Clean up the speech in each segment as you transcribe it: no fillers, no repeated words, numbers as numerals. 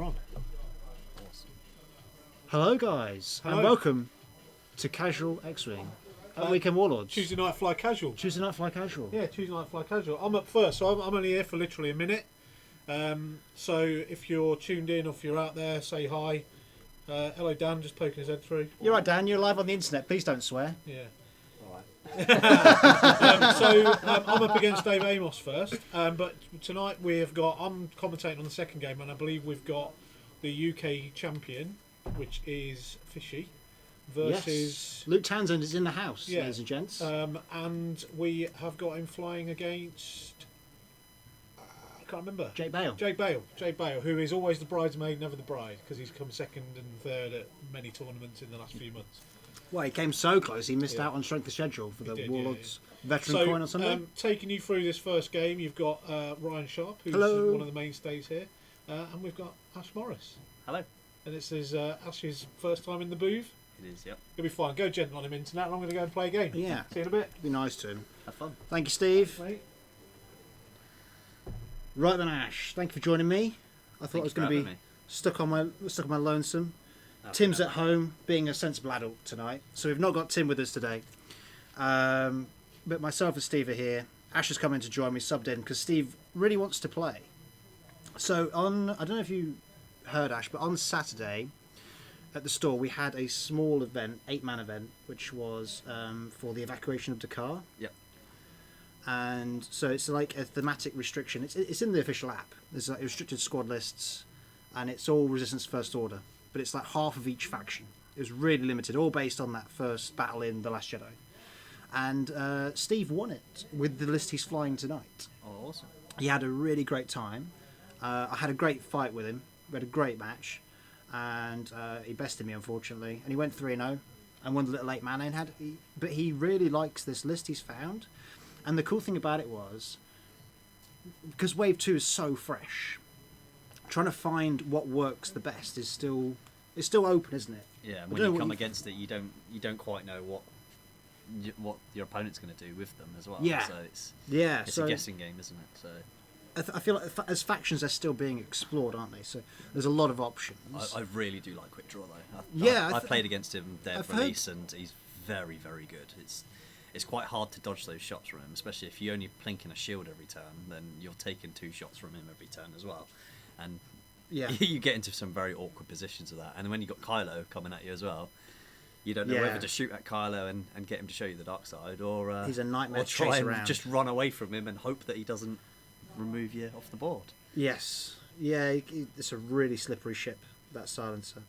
we're on. Awesome. Hello, guys, Hello. and welcome to Casual X-Wing at Weekend Warlords. Tuesday Night Fly Casual. Tuesday Night Fly Casual. Yeah, Tuesday Night Fly Casual. I'm up first, so I'm only here for literally a minute. So if you're tuned in or if you're out there, say hi. Hello, Dan, just poking his head through. You're right, Dan. You're live on the internet. Please don't swear. Yeah. Alright. I'm up against Dave Amos first, but tonight I'm commentating on the second game, and I believe we've got the UK champion, which is Fishy, versus Yes. Luke Townsend is in the house, Yeah. ladies and gents. and we have got him flying against I can't remember. Jake Bale. Jake Bale, who is always the bridesmaid, never the bride, because he's come second and third at many tournaments in the last few months. Well, he came so close, he missed Yeah. out on strength of schedule for the did, Warlords veteran coin or something. Taking you through this first game, you've got Ryan Sharp, who's Hello. one of the mainstays here, and we've got Ash Morris. Hello. And this is Ash's first time in the booth. It is, yep. He'll be fine. Go gentle on him internet. I'm going to go and play a game. Yeah. See you in a bit. Be nice to him. Have fun. Thank you, Steve. Mate. Right then, Ash. Thank you for joining me. I thought I was going to be stuck on my lonesome. Tim's at home, being a sensible adult tonight, so we've not got Tim with us today. But myself and Steve are here. Ash has come in to join me, subbed in, because Steve really wants to play. So I don't know if you heard, Ash, but on Saturday at the store we had a small event, 8-man event, which was for the evacuation of Dakar. Yep. And so it's like a thematic restriction. It's in the official app. There's like restricted squad lists, and it's all Resistance First Order. But it's like half of each faction. It was really limited, all based on that first battle in The Last Jedi. And Steve won it with the list he's flying tonight. Oh, awesome. He had a really great time. I had a great fight with him. We had a great match. And he bested me, unfortunately. And he went 3-0 and won the little 8-man. But he really likes this list he's found. And the cool thing about it was, because Wave 2 is so fresh, trying to find what works the best is still open, isn't it? Yeah, and when you come against it, you don't quite know what your opponent's going to do with them as well. Yeah. So it's So a guessing game, isn't it? So I feel like as factions, they're still being explored, aren't they? So there's a lot of options. I really do like Quick Draw though. Yeah, I've played against him there I've for release, and he's very, very good. It's quite hard to dodge those shots from him, especially if you only plink in a shield every turn. Then you're taking 2 shots from him every turn as well, and Yeah. you get into some very awkward positions with that. And when you've got Kylo coming at you as well, you don't know whether to shoot at Kylo and get him to show you the dark side, or He's a nightmare or to try chase and around. just run away from him and hope that he doesn't remove you off the board. Yes. Yeah, it's a really slippery ship, that silencer.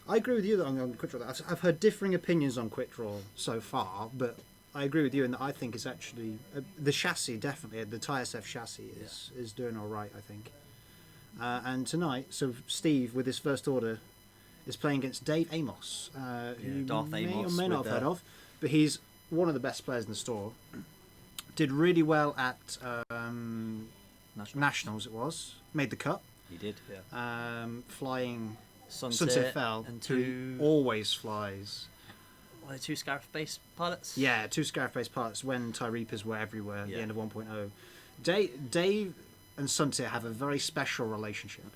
I agree with you that on Quick Draw. I've heard differing opinions on Quick Draw so far, but I agree with you in that I think it's actually... the chassis, definitely, the TIE-SF chassis is doing all right, I think. And tonight, so Steve, with his First Order, is playing against Dave Amos, who Darth may Amos or may not with, have heard of, but he's one of the best players in the store. Did really well at Nationals, it was. Made the cut. He did, yeah. Flying Sunset Fell, and who 2 always flies. Scarif-based pilots. Yeah, 2 Scarif-based pilots when TIE Reapers were everywhere at the Yeah. end of 1.0. Dave and Sunset have a very special relationship.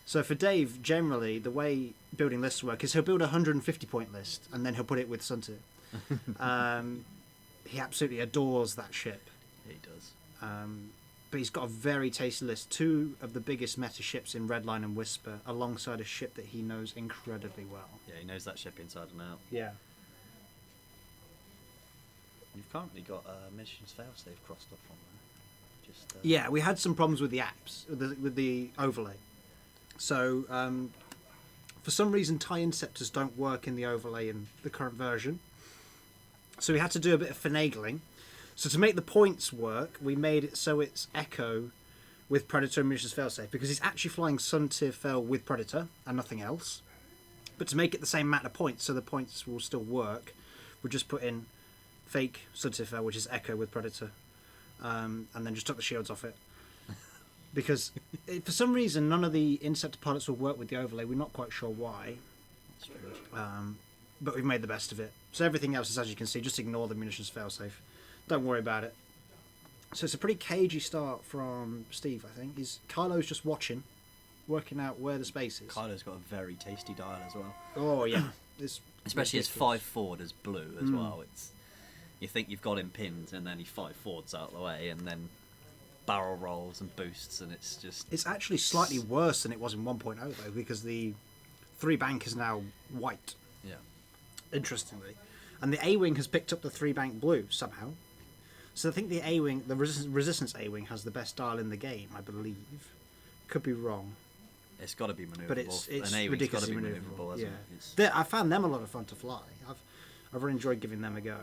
So for Dave, generally, the way building lists work is he'll build a 150-point list, and then he'll put it with Sunset. He absolutely adores that ship. Yeah, he does. But he's got a very tasty list. 2 of the biggest meta ships in Redline and Whisper, alongside a ship that he knows incredibly well. Yeah, he knows that ship inside and out. Yeah. You've currently got missions failsafe crossed off on there. Just Yeah, we had some problems with the apps, with the overlay. So, for some reason, TIE Interceptors don't work in the overlay in the current version. So we had to do a bit of finagling. So to make the points work, we made it so it's Echo with Predator and Munitions Failsafe, because he's actually flying Suntier Fell with Predator and nothing else. But to make it the same amount of points, so the points will still work, we just put in fake Suntier Fell, which is Echo with Predator, and then just took the shields off it. Because for some reason, none of the Interceptor pilots will work with the overlay. We're not quite sure why. But we've made the best of it. So everything else is, as you can see, just ignore the munitions failsafe. Don't worry about it. So it's a pretty cagey start from Steve, I think. Kylo's just watching. working out where the space is. Kylo's got a very tasty dial as well. Oh yeah, it's Especially his ridiculous. 5 forward as blue as well. It's you think you've got him pinned, and then he 5 forwards out of the way, and then barrel rolls and boosts, and it's just. It's actually slightly worse than it was in 1.0 though, because the 3 bank is now white. Yeah. Interestingly, and the A-wing has picked up the 3 bank blue somehow. So I think the A-wing, the resistance A-wing, has the best dial in the game, I believe. Could be wrong, It's got to be manoeuvrable. but it's An A-wing's got to ridiculously be manoeuvrable. manoeuvrable, hasn't Yeah, it? It's, I found them a lot of fun to fly. I've really enjoyed giving them a go.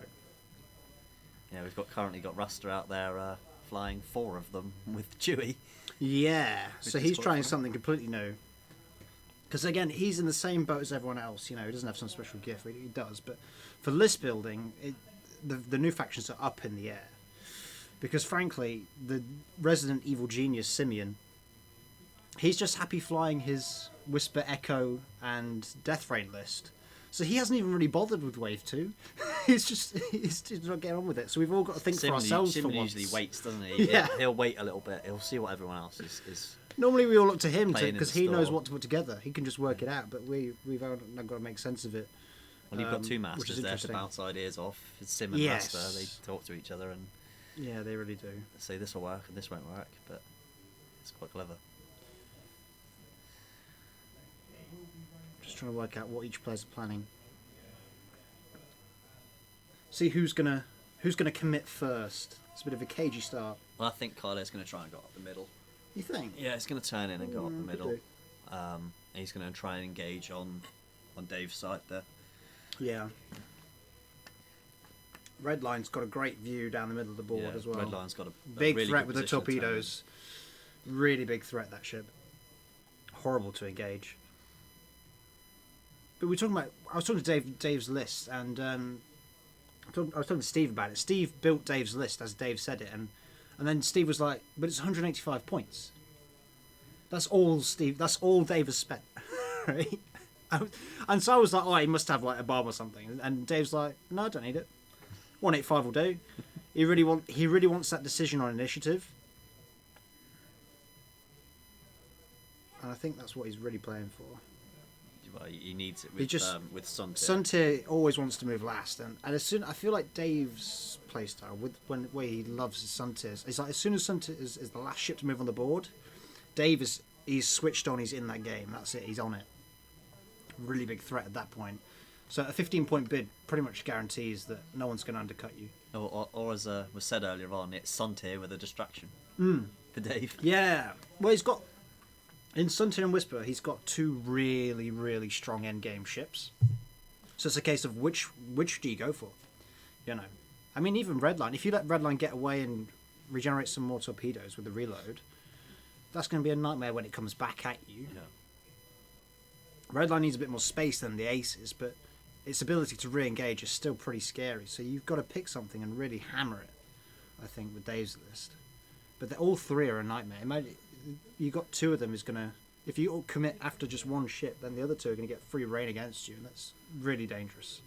yeah, we've currently got Ruster out there flying 4 of them with Chewie. Yeah, so is he's quite trying fun. something completely new. Because again, he's in the same boat as everyone else. You know, he doesn't have some special gift. He does, but for list building, the new factions are up in the air. Because frankly, the Resident Evil genius Simeon, he's just happy flying his Whisper, Echo, and Death Rain list. So he hasn't even really bothered with Wave 2. he's just not getting on with it. So we've all got to think for ourselves for Simon once. usually waits, doesn't he? Yeah. He'll wait a little bit. He'll see what everyone else is. Normally we all look to him Playing in because the he knows store. what to put together. He can just work it out, but we've got to make sense of it. Well, you've got 2 which is masters there to interesting. bounce ideas off. It's Sim and Yes. Master. They talk to each other and Yeah, they really do. say this will work and this won't work, but it's quite clever. Just trying to work out what each player's planning. See who's gonna commit first. It's a bit of a cagey start. Well, I think Kylo's going to try and go up the middle. You think? Yeah, he's going to turn in and go up the could middle. do. He's going to try and engage on Dave's side there. Yeah. Redline's got a great view down the middle of the board Yeah, as well. Redline's got a Big really threat good with the position to turn in. torpedoes. Really big threat, that ship. Horrible to engage. But I was talking to Dave's list, and I was talking to Steve about it. Steve built Dave's list as Dave said it, and then Steve was like, "But it's 185 points. That's all Steve. That's all Dave has spent, right?" And so I was like, "Oh, he must have like a bomb or something." And Dave's like, "No, I don't need it. 185 will do." He really wants that decision on initiative, and I think that's what he's really playing for. Well, he needs it He with just- with Suntier. Suntier always wants to move last, and as soon I feel like Dave's playstyle with where he loves his Suntiers is like as soon as Suntier is the last ship to move on the board, he's switched on. He's in that game. That's it. He's on it. Really big threat at that point. So a 15-point bid pretty much guarantees that no one's going to undercut you. Or as was said earlier on, it's Suntier with a distraction for Dave. Yeah. Well, he's got in Suntier and Whisper. He's got 2 really, really strong endgame ships. So it's a case of which do you go for? You know, I mean, even Redline. If you let Redline get away and regenerate some more torpedoes with the reload, that's going to be a nightmare when it comes back at you. Yeah. Redline needs a bit more space than the Aces, but its ability to re-engage is still pretty scary. So you've got to pick something and really hammer it, I think, with Dave's list. But all 3 are a nightmare. You got 2 of them is going to... If you all commit after just 1 ship, then the other 2 are going to get free reign against you, and that's really dangerous.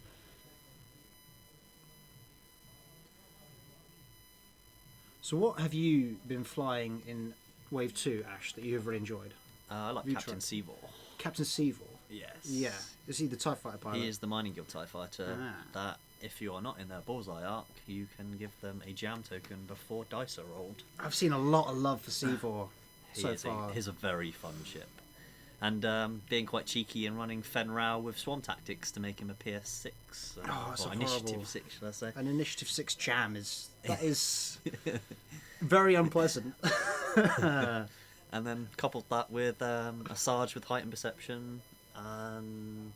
So what have you been flying in Wave 2, Ash, that you have really enjoyed? I like You Captain tried. Seavor. Captain Seavor. Yes. Yeah. Is he the TIE fighter pilot? He is the Mining Guild TIE Fighter. Ah. That, if you are not in their bullseye arc, you can give them a jam token before dice are rolled. I've seen a lot of love for Seavor so He's far. a very fun ship. And being quite cheeky and running Fen Rao with Swan Tactics to make him a PS6. It's or a Initiative horrible- 6, should I say. An Initiative 6 jam is very unpleasant. And then coupled that with a Sarge with heightened perception and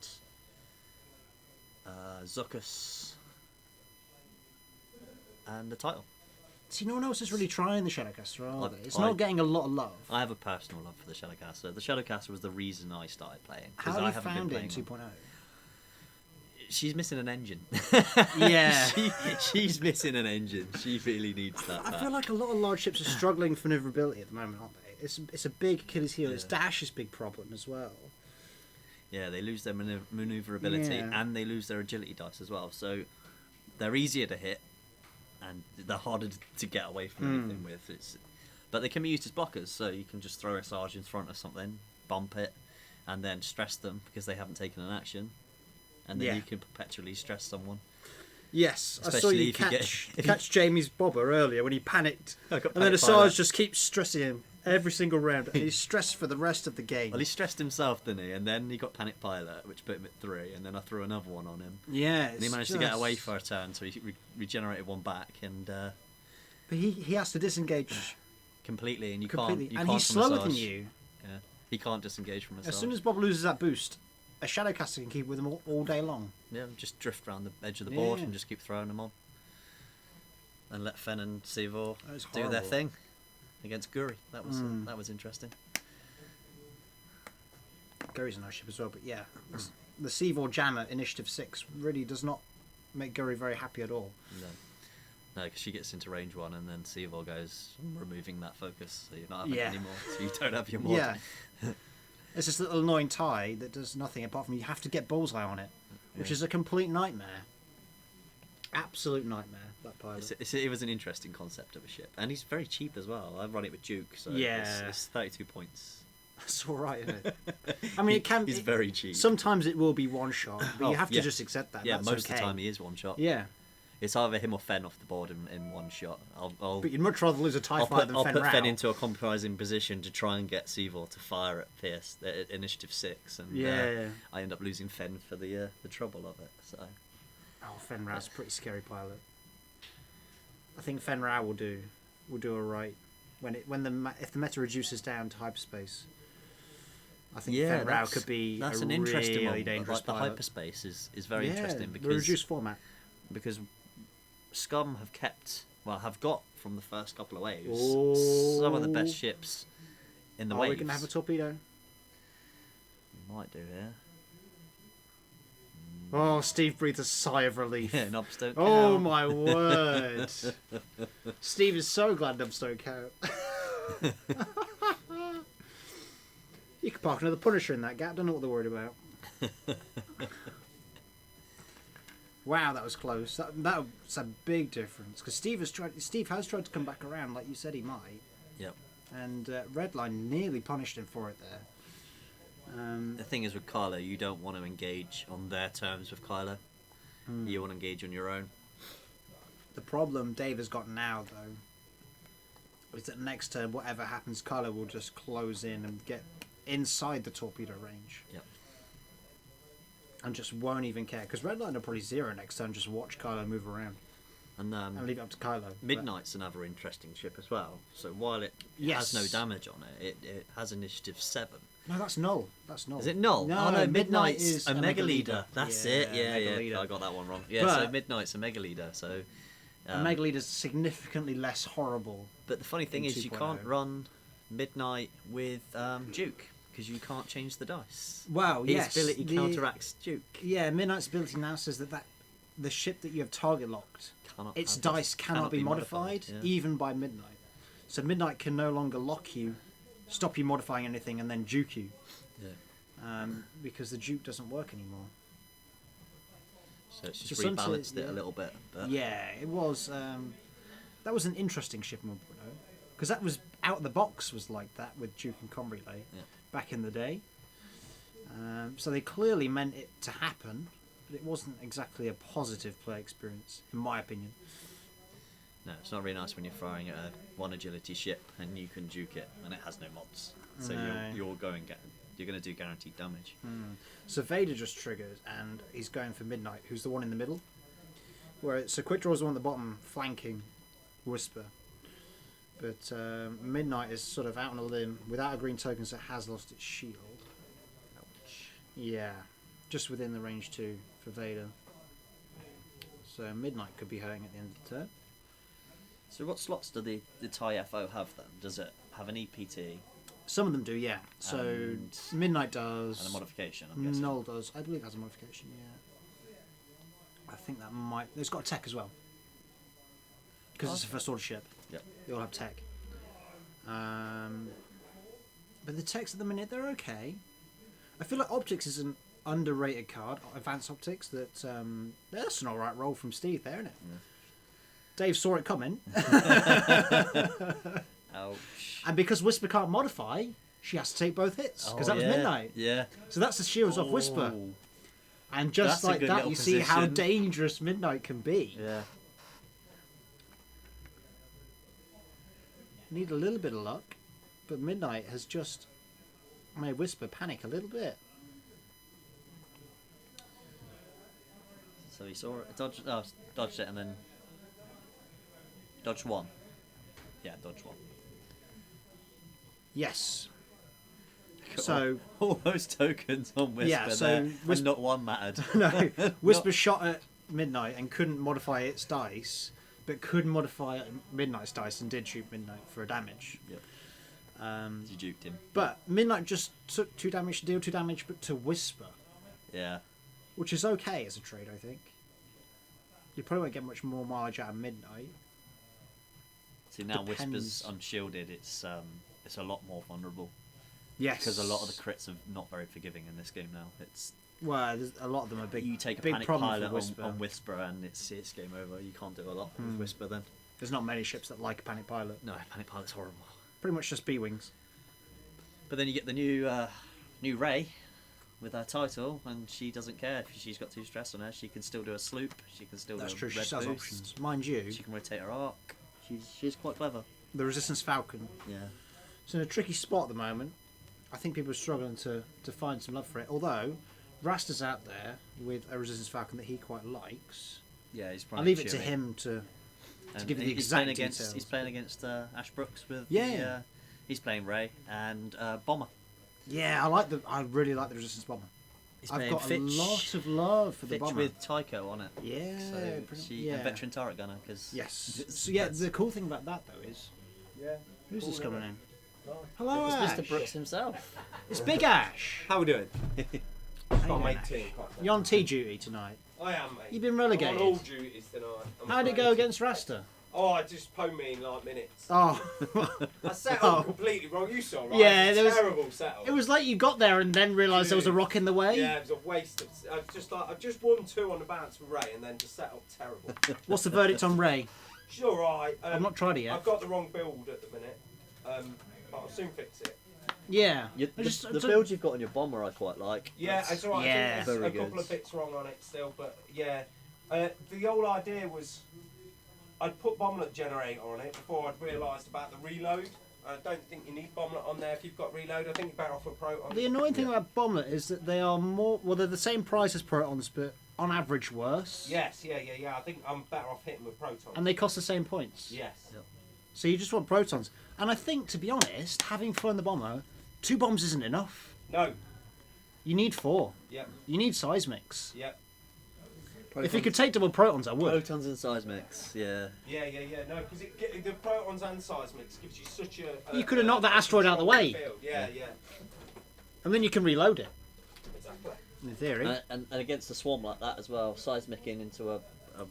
Zuckus and the title. See, no one else is really trying the Shadowcaster, are I- they? It's I- not getting a lot of love. I have a personal love for the Shadowcaster. The Shadowcaster was the reason I started playing. 'cause How have I you haven't found been it in playing 2.0? She's missing an engine. Yeah. She's missing an engine. She really needs that I back. feel like a lot of large ships are struggling for maneuverability at the moment, aren't they? It's a big Achilles heel. It's Yeah. Dash's big problem as well. Yeah, they lose their maneuverability Yeah. and they lose their agility dice as well. So they're easier to hit and they're harder to get away from anything with. But they can be used as blockers, so you can just throw a Sarge in front of something bump it, and then stress them because they haven't taken an action, and then you can perpetually stress someone. Yes, I saw Especially you if you get- catch Jamie's bobber earlier when he panicked, I got and then panicked by Asajj that. just keeps stressing him every single round, and he's stressed for the rest of the game. Well, he stressed himself, didn't he? And then he got panic pilot, which put him at 3, and then I threw another one on him. Yeah, And he managed to get away for a turn, so he regenerated one back, and But he has to disengage completely, and you completely, can't. You and can't he's from slower Asajj. than you. Yeah, he can't disengage from Asajj. As soon as Bob loses that boost, a Shadowcaster can keep with him all day long. Yeah, just drift around the edge of the board Yeah. and just keep throwing them on. And let Fen and Sivor That was do their horrible. thing against Guri. That was interesting. Guri's a nice ship as well, but yeah, the Seavor Jammer Initiative 6 really does not make Guri very happy at all. No, because she gets into range 1 and then Sivor goes, I'm removing that focus, so you're not having it Yeah. anymore, so you don't have your mod. Yeah. It's this little annoying tie that does nothing apart from you have to get bullseye on it, which Yeah. is a complete nightmare. Absolute nightmare, that pilot. It was an interesting concept of a ship, and he's very cheap as well. I run it with Duke, so Yeah. it's 32 points. That's alright, isn't it? I mean, it can He's it- very cheap. Sometimes it will be one shot, but you have to yeah. just accept that. Yeah, That's most of okay. the time he is one shot. Yeah, It's either him or Fen off the board in one shot. but you'd much rather lose a TIE fighter than I'll Fen put Rao. Fen into a compromising position to try and get Sivor to fire at Pierce, at Initiative 6, and Yeah. I end up losing Fen for the trouble of it. So Oh, Fen Rao's a pretty scary pilot. I think Fen Rao will do alright if the meta reduces down to hyperspace. I think Fen Rao could be that's a an interesting really one. But, dangerous like, the pilot. hyperspace is very Yeah, interesting the because reduced format. Scum have got from the first couple of waves Oh. some of the best ships in the Are waves. we going to have a torpedo? Might do here. Oh, Steve breathed a sigh of relief. Yeah, Nobs don't Oh count. my word! Steve is so glad Nubs don't count. You could park another Punisher in that gap. Don't know what they're worried about. Wow, that was close. That's a big difference because Steve has tried to come back around, like you said he might. Yep. And Redline nearly punished him for it there. The thing is with Kylo, you don't want to engage on their terms with Kylo. You want to engage on your own. The problem Dave has got now, though, is that next turn, whatever happens, Kylo will just close in and get inside the torpedo range. Yep. And just won't even care. Because Redline will probably zero next turn, just watch Kylo move around And and leave it up to Kylo. But- Midnight's another interesting ship as well. So while it Yes. has no damage on it, it has Initiative 7. No, that's null. That's null. Is it null? No, Oh no, Midnight Midnight's is a Mega Leader. That's it. Mega Yeah. Leader. I got that one wrong. Yeah, so But- Midnight's a Mega Leader. So, A Mega Leader's significantly less horrible. but the funny thing in is, you 2.0. can't run Midnight with Duke because you can't change the dice. Wow, His yes. ability counteracts Duke. Yeah, Midnight's ability now says that the ship that you have target locked, Cannot its have- dice cannot be modified, yeah. even by Midnight. So Midnight can no longer lock you, stop you modifying anything, and then juke you. Yeah. Because the juke doesn't work anymore. So it's just So sometimes- rebalanced it yeah. a little bit. But Yeah, it was. That was an interesting ship in 1.0. Because that was out of the box was like that with Duke and Com Relay Yeah. back in the day. So they clearly meant it to happen, but it wasn't exactly a positive play experience, in my opinion. No, it's not really nice when you're firing at a 1 agility ship and you can juke it and it has no mods. So No. you're going to do guaranteed damage. So Vader just triggers, and he's going for Midnight, who's the one in the middle. So Quick Draw's the one at the bottom, flanking Whisper. But Midnight is sort of out on a limb, without a green token, so it has lost its shield. Yeah, just within the range 2 for Vader. So Midnight could be hurting at the end of the turn. So what slots do the TIE FO have then? Does it have an EPT Some of them do, yeah. So And- Midnight does. and a modification? I'm guessing. Null does. I believe it has a modification, yeah. I think that might. It's got a tech as well. Because it's a Okay. first order ship. Yep. They all have tech. But the techs at the minute, they're okay. I feel like Optics is an underrated card, Advanced Optics, that's an alright roll from Steve there, isn't it? Yeah. Dave saw it coming. Ouch. And because Whisper can't modify, she has to take both hits because Oh, that was yeah, midnight. Yeah. So that's the shields off Whisper. Oh, And just That's a like good that, little you see how position. dangerous midnight can be. Yeah. Need a little bit of luck, but midnight has just made Whisper panic a little bit. So he saw it, dodged it, and then dodged one. Yeah, dodged one. Yes. So all those tokens on Whisper Yeah, so there, and Whisper- not one mattered. no, Whisper shot at midnight and couldn't modify its dice, but could modify midnight's dice and did shoot midnight for a damage. Yep. You juked him. But midnight just took 2 damage to deal 2 damage, but to Whisper, Yeah. which is okay as a trade, I think. You probably won't get much more mileage out of midnight. See, now Depends. Whisper's unshielded. It's a lot more vulnerable Yes, because a lot of the crits are not very forgiving in this game now. It's well, a lot of them are big. you take a big panic problem pilot for Whisper. on Whisper and it's game over. You can't do a lot with Whisper then. There's not many ships that like a panic pilot. No, panic pilot's horrible. Pretty much just B-wings. But then you get the new Ray with her title, and she doesn't care if she's got 2 stress on her. She can still do a sloop. She can still That's do a true. She red still has boost. options. Mind you, She can rotate her arc. She's quite clever. the Resistance Falcon. Yeah. It's in a tricky spot at the moment. I think people are struggling to find some love for it. Although, Rasta's out there with a Resistance Falcon that he quite likes. Yeah, he's. I'll leave it to him to give you the he's exact playing against. details. He's playing against Ash Brooks with. Yeah. He's playing Ray and Bomber. Yeah, I really like the Resistance Bomber. He's I've playing got Fitch, a lot of love for the Fitch Bomber. with Tycho on it. Yeah, So yeah. and veteran turret gunner because. Yes. So yeah, the cool thing about that though is, who's this coming in? Hello, It's Ash. Mr. Brooks himself. It's Big Ash. How we doing? How you Got doing, my Ash? team. You're on T duty tonight. I am, mate. You've been I'm relegated. on all duties tonight. I'm How'd it afraid. go against Rasta? Oh, I just pwned me in like minutes. Oh, I set Oh. up completely wrong. You saw, right? Yeah, It there was was- a terrible setup. it was like you got there and then realised there was a rock in the way. Yeah, it was a waste of. I just won 2 on the bounce with Ray, and then just set up terrible. What's the verdict on Ray? She's all right. I've not tried it yet. I've got the wrong build at the minute, but I'll soon fix it. Yeah. The I build you've got on your Bomber I quite like. Yeah, That's- it's alright. Yeah. I think Very there's a couple good. of bits wrong on it still, but yeah. The whole idea was I'd put bomblet generator on it before I'd realised about the reload. I don't think you need bomblet on there if you've got reload. I think you're better off with proton. The annoying thing about Bomblet is that they are more. Well, they're the same price as Protons, but on average worse. Yes, yeah. I think I'm better off hitting with proton. And they cost the same points. Yes. So you just want Protons. And I think, to be honest, having flown the bomber, 2 bombs isn't enough. No. You need 4. Yep. You need seismics. Yep. If you could take double Protons, I would. Protons and seismics, yeah. Yeah. No, because the protons and seismics gives you such a. You could have knocked that asteroid out of the way. Field. Yeah. And then you can reload it, Exactly. in theory. And against a swarm like that as well, seismicking into a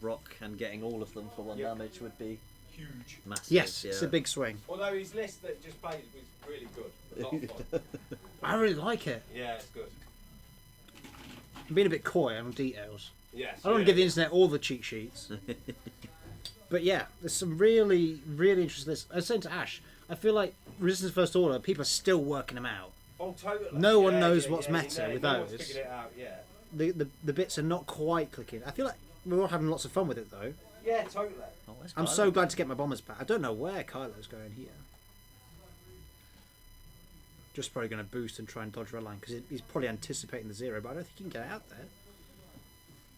rock and getting all of them for 1 Yep. damage would be Huge. massive. Yes, yeah. it's a big swing. Although his list that just played was really good. A lot of fun. I really like it. Yeah, it's good. I'm being a bit coy on details. Yes. I don't want to give the internet all the cheat sheets. But yeah, there's some really, really interesting lists. I was saying to Ash, I feel like Resistance First Order, people are still working them out. Oh, totally. No one knows what's meta with no one's those. figured it out, yeah. The bits are not quite clicking. I feel like we're all having lots of fun with it though. Yeah, totally. Oh, where's I'm Kylo? so glad to get my bombers back. I don't know where Kylo's going here. Just probably going to boost and try and dodge red line because he's probably anticipating the 0, but I don't think he can get out there.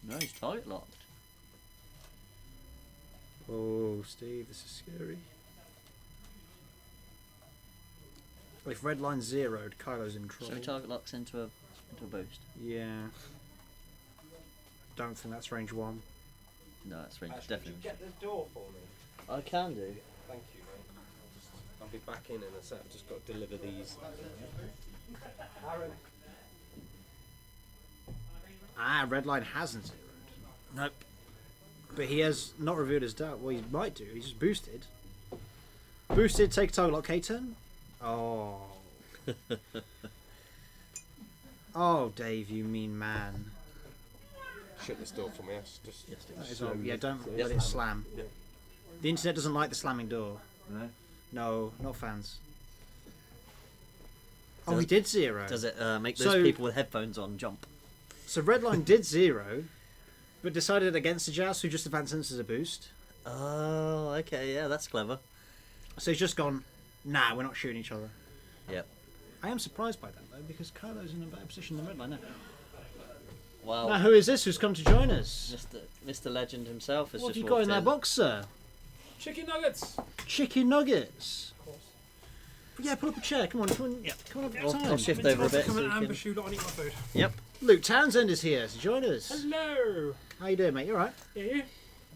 No, he's target locked. Oh, Steve, this is scary. If red line's 0'd, Kylo's in trouble. So he target locks into a boost. Yeah. Don't think that's range 1. No, that's range Ash, could you definitely. get the door for me? I can do. Thank you, mate. I'll be back in a sec. I've just got to deliver these. Aaron. Ah, red line hasn't 0'd. Nope. But he has not revealed his doubt. Well, he might do. He's just boosted. Boosted, take a target lock K-turn. Oh. Oh, Dave, you mean man. Shut this door for me, Ash. Just That is all. Yeah, don't let it slam. Yeah. The internet doesn't like the slamming door. No. No, not fans. Oh, he did 0. Does it make those So- people with headphones on jump? So Redline did 0, but decided against the Jazz, who just advanced as a boost. Oh, okay, yeah, that's clever. So he's just gone, nah, we're not shooting each other. Yep. I am surprised by that, though, because Kylo's in a better position than Redline now. Well, Now, who is this who's come to join us? Mr. Legend himself has What have just you got walked in that box, sir? Chicken nuggets. Chicken nuggets. Of course. Yeah, pull up a chair. Come on, come on up. I'll shift over a bit. Come so and you can- ambush you, not eat my food. Yep. Luke Townsend is here to join us. Hello. How you doing, mate? You all right? Yeah, you?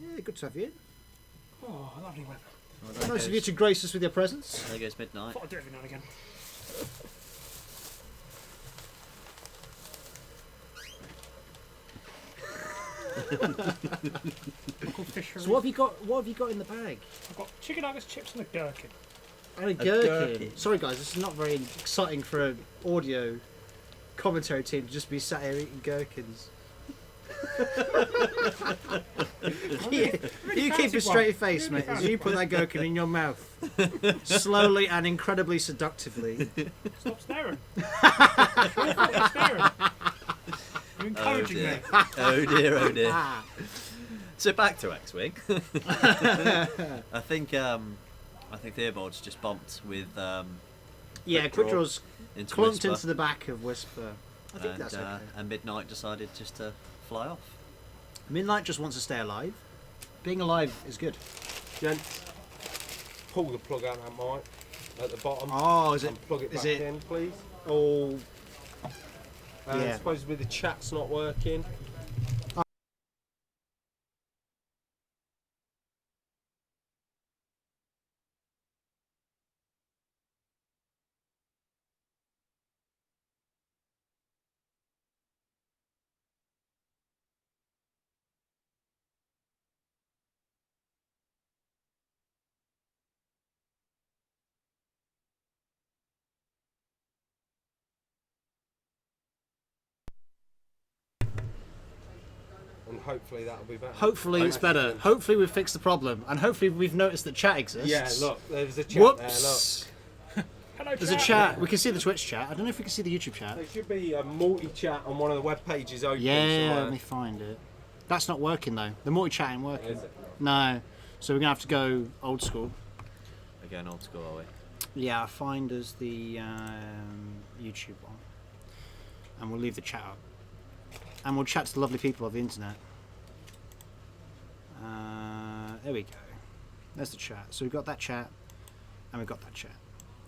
Yeah, good to have you. Oh, lovely weather. Well, there Nice of goes- you to grace us with your presence. There goes midnight. Thought I'd do it every now and again. Local fishery. So what have you got? What have you got in the bag? I've got chicken nuggets, chips, and a gherkin. And a gherkin. Sorry, guys, this is not very exciting for an audio commentary team to just be sat here eating gherkins. You keep a straight face, mate, as you put that gherkin in your mouth, slowly and incredibly seductively. Stop staring. Stop staring. You're encouraging me. Oh dear, oh dear. So back to X-Wing. I think Theobald's just bumped with Yeah, Quick Draw Quidraw's into clumped Whisper, into the back of Whisper. I think and, that's okay. and Midnight decided just to fly off. Midnight just wants to stay alive. Being alive is good. Gents, pull the plug out that mic at the bottom. Oh, is it? And plug it is back it? in, please. Oh, And Yeah. supposedly the chat's not working. And hopefully that'll be better. hopefully it's better. Hopefully we've fixed the problem, and hopefully we've noticed that chat exists. Yeah, look, there's a chat Whoops. Hello, There's a chat. We can see the Twitch chat. I don't know if we can see the YouTube chat. there. There should be a multi-chat on one of the web pages open Yeah, somewhere. let me find it. That's not working though. The multi-chat ain't working. Is it? No. So we're gonna have to go old school. We're going old school, are we? Yeah, find us the YouTube one, and we'll leave the chat up, and we'll chat to the lovely people of the internet. There we go. There's the chat. So we've got that chat, and we've got that chat.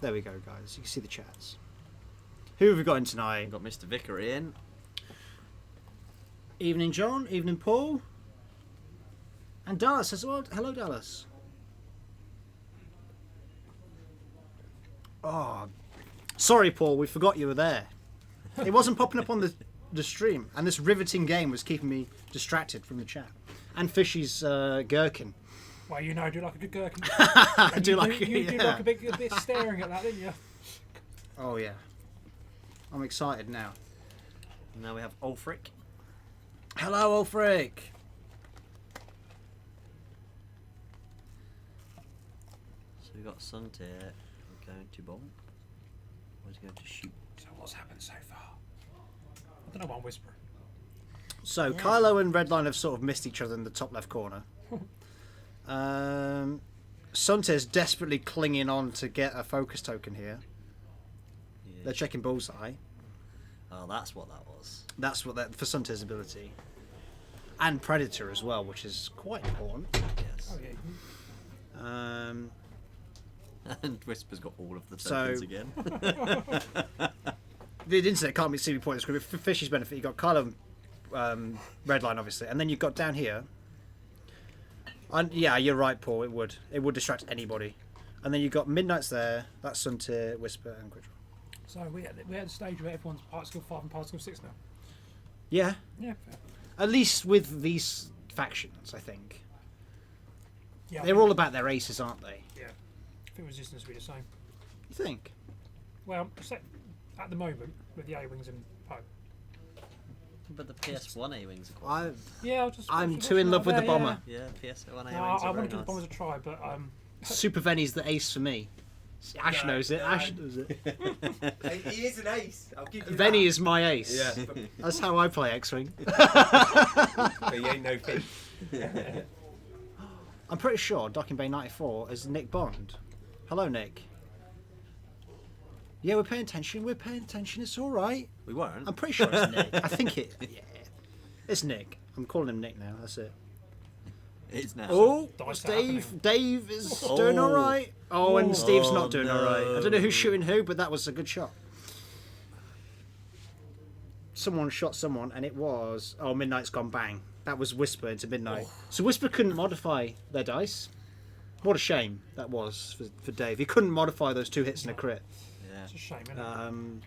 There we go, guys. You can see the chats. Who have we got in tonight? We've got Mr. Vickery in. Evening, John. Evening, Paul. And Dallas as well. Hello, Dallas. Oh, sorry, Paul. We forgot you were there. It wasn't popping up on the stream, and this riveting game was keeping me distracted from the chat. And Fishy's gherkin. Well, you know, I do like a good gherkin. I do like it. You did Yeah. like a bit staring at that, didn't you? Oh yeah. I'm excited now. Now we have Ulfric. Hello, Ulfric. So we've got Suntier going to bomb. Or is he going to shoot? So what's happened so far? I don't know what I'm whispering. So Kylo and Redline have sort of missed each other in the top left corner. Sunte's desperately clinging on to get a focus token here. Yeah. They're checking bullseye. Oh, that's what that was. That's what that for Sunte's ability, and Predator as well, which is quite important. Yes. Oh yeah. And Whisper's got all of the So- tokens again. The internet can't see me point the screen. For Fishy's benefit, you've got Kylo, Redline, obviously, and then you've got down here. And yeah, you're right, Paul. It would distract anybody. And then you've got Midnight's there. That's Suntier, Whisper, and Quidro. So we're at the stage where everyone's Particle 5 and Particle 6 now. Yeah, Yeah. Fair. at least with these factions, I think Yeah. I they're think- all about their aces, aren't they? Yeah. I think Resistance will be the same. You think? Well, except at the moment with the A-wings and Poe. But the PS1 A-wings are quite I Yeah, I'll just. I'm watch too in it love out with the there, bomber. Yeah, PS1 A-wings No, are I very want to give the nice. bombers a try, but Super Venny's the ace for me. Ash No, knows it. no. Ash knows it. He is an ace. I'll give you Venny that. is my ace. Yeah. That's how I play X-Wing. But he ain't no thief. I'm pretty sure Docking Bay 94 is Nick Bond. Hello, Nick. Yeah, we're paying attention. We're paying attention. It's all right. We weren't. I'm pretty sure it's Nick. I think it. Yeah, it's Nick. I'm calling him Nick now. That's it. It's now. Oh, Dice Dave. happening. Dave is Oh. doing all right. Oh, and Steve's not doing all right. no. I don't know who's shooting who, but that was a good shot. Someone shot someone, and it was... Oh, Midnight's gone bang. That was Whisper into Midnight. So Whisper couldn't modify their dice. What a shame that was for Dave. He couldn't modify those 2 hits and a crit. Yeah. It's a shame, isn't it?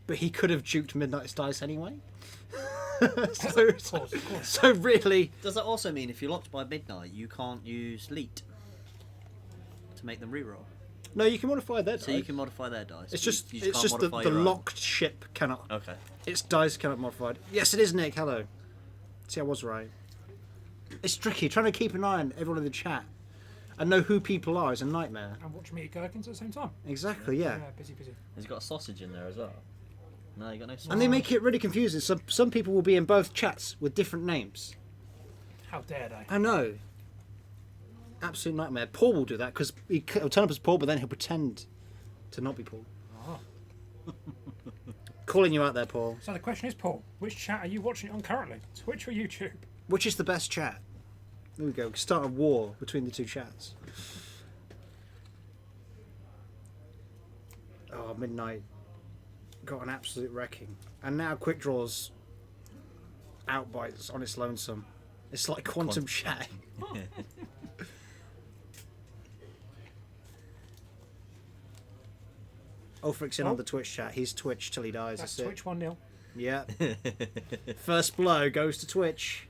But he could have juked Midnight's dice anyway. Of course. So really... Does that also mean if you're locked by midnight, you can't use Leet to make them reroll? No, you can modify their dice. So you can modify their dice. It's You- just, you it's can't just the modify your own. locked ship cannot... Okay. Its dice cannot modify it. Yes, it is, Nick. Hello. See, I was right. It's tricky. Trying to keep an eye on everyone in the chat and know who people are is a nightmare. And watch me eat gherkins at the same time. Exactly, yeah. Busy. Has he got a sausage in there as well? No, you got no sausage. And they make it really confusing. Some people will be in both chats with different names. How dare they? I know. Absolute nightmare. Paul will do that because he'll turn up as Paul, but then he'll pretend to not be Paul. Oh. Calling you out there, Paul. So the question is, Paul, which chat are you watching it on currently? Twitch or YouTube? Which is the best chat? There we go. Start a war between the 2 chats. Oh, Midnight got an absolute wrecking. And now Quick Draw's out by on its lonesome. It's like quantum chat. Ulfric's in on the Twitch chat. He's Twitch till he dies. That's That's Twitch 1-0. it. Yeah. First blow goes to Twitch.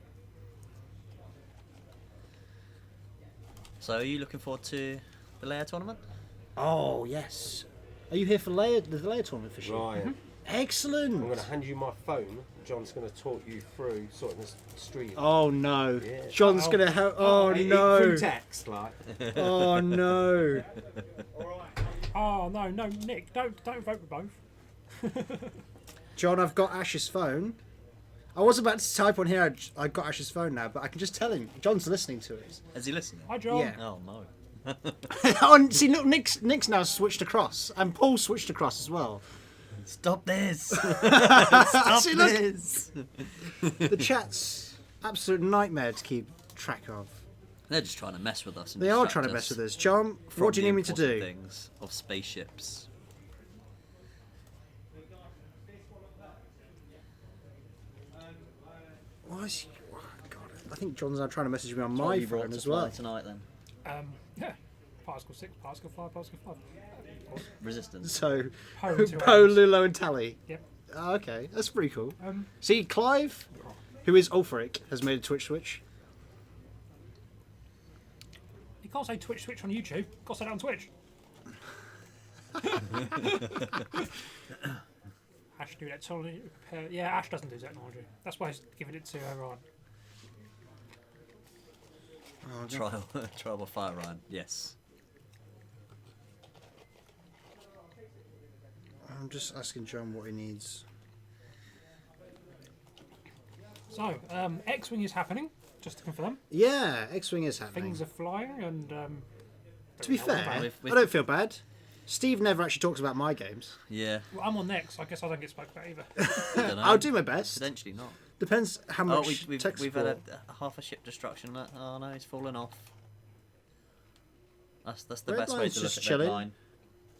So are you looking forward to the Lair tournament? Oh, yes. Are you here for the layer tournament for sure? Right. Excellent. I'm going to hand you my phone. John's going to talk you through sorting this stream. Oh no. Yeah. John's gonna help. Oh no. Through text, like. Oh no. Oh no, Nick, don't vote for both. John, I've got Ash's phone. I was about to type on here. I got Ash's phone now, but I can just tell him. John's listening to it. Is he listening? Hi, John. Yeah. Oh no. Oh, and see, look, Nick's now switched across, and Paul switched across as well. Stop this! Stop See, look. this! The chat's absolute nightmare to keep track of. They're just trying to mess with us. And They are distract trying to mess us with us. John, from what do you the need me to important do? Things of spaceships. Why is he... Oh, God, I think John's now trying to message me on What my have you brought phone to as well. fly tonight then? Yeah. Particle 6, Particle 5, Particle 5. Of course. Resistance. So, Poe and two Poe, A's. Lulo, and Tally. Yep. Oh, okay, that's pretty cool. Um, See, Clive, who is Ulfric, has made a Twitch switch. you can't say Twitch on YouTube. Got to say that on Twitch. Ash do that totally. Yeah, Ash doesn't do technology. That's why he's giving it to Ryan. Trial by fire, Ryan. Yes. I'm just asking John what he needs. So, X-Wing is happening, just to confirm. Yeah, X-Wing is happening. Things are flying, and To be don't know fair, about it. I don't feel bad. Steve never actually talks about my games. Yeah. well, I'm on next. I guess I don't get spoke about either. I don't know. I'll do my best. Potentially not. Depends how Oh, much we've tech had support. a half a ship destruction. Oh no, it's fallen off. That's the Red best way line's to look just at chilling. that line.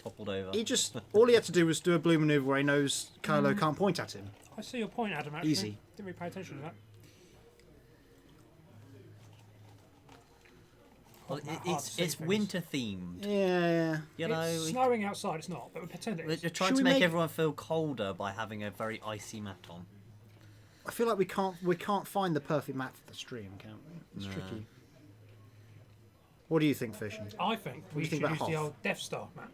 Toppled over. He just all he had to do was do a blue maneuver where he knows Kylo can't point at him. I see your point, Adam. Actually, Easy. Didn't really pay attention to that. Well, Hard to it's see things. winter themed. Yeah. You know, It's snowing outside. It's not, but we pretend it they're is. trying Should to we make make- everyone feel colder by having a very icy mat on. I feel like we can't find the perfect map for the stream, can we? It's tricky. What do you think, Fishy? I think do we you think should use about the Hoth? old Death Star map.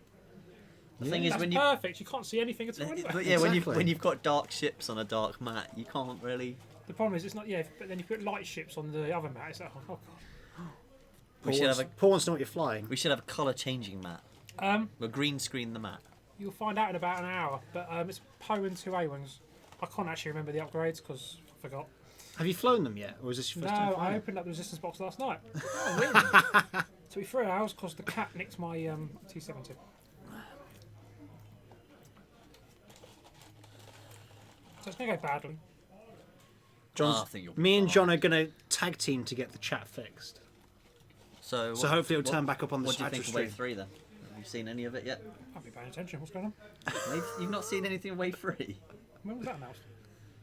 The thing is, That's when you perfect. You can't see anything at all. Anyway. but yeah, Exactly. when you've got dark ships on a dark mat, you can't really. The problem is, it's not. Yeah, but then you put light ships on the other map. It's like, oh god. We should have a Paul wants to know what you're flying. we should have a color changing mat. We'll green screen the map. You'll find out in about an hour, but it's Poe and 2 A-Wings. I can't actually remember the upgrades because I forgot. Have you flown them yet, or is this your first time No, flying? I opened up the resistance box last night. Oh, really? Took me 3 hours because the cat nicked my T-70. So it's going to go badly. John's, I think you'll be me and fine. John are going to tag team to get the chat fixed. So hopefully it'll turn back up on the What do you actual think of Wave stream. 3 then? Have you seen any of it yet? I'll be paying attention. What's going on? You've not seen anything of Wave 3? When was that announced?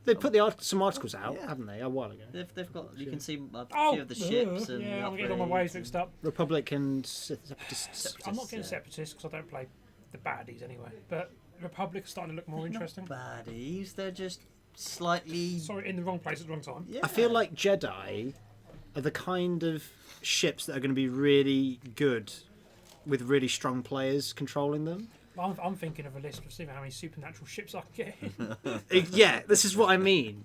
They put some articles out, Yeah. haven't they, a while ago? They've got. You can see a Oh, few of the ships and yeah, the I'm getting all my upgrades waves and- mixed up. Republic and Separatists. I'm not getting yeah. separatists because I don't play the baddies anyway. But Republic is starting to look more interesting. Baddies, they're just slightly. Sorry, in the wrong place at the wrong time. Yeah. I feel like Jedi are the kind of ships that are going to be really good with really strong players controlling them. I'm thinking of a list of seeing how many supernatural ships I can get. Yeah, this is what I mean.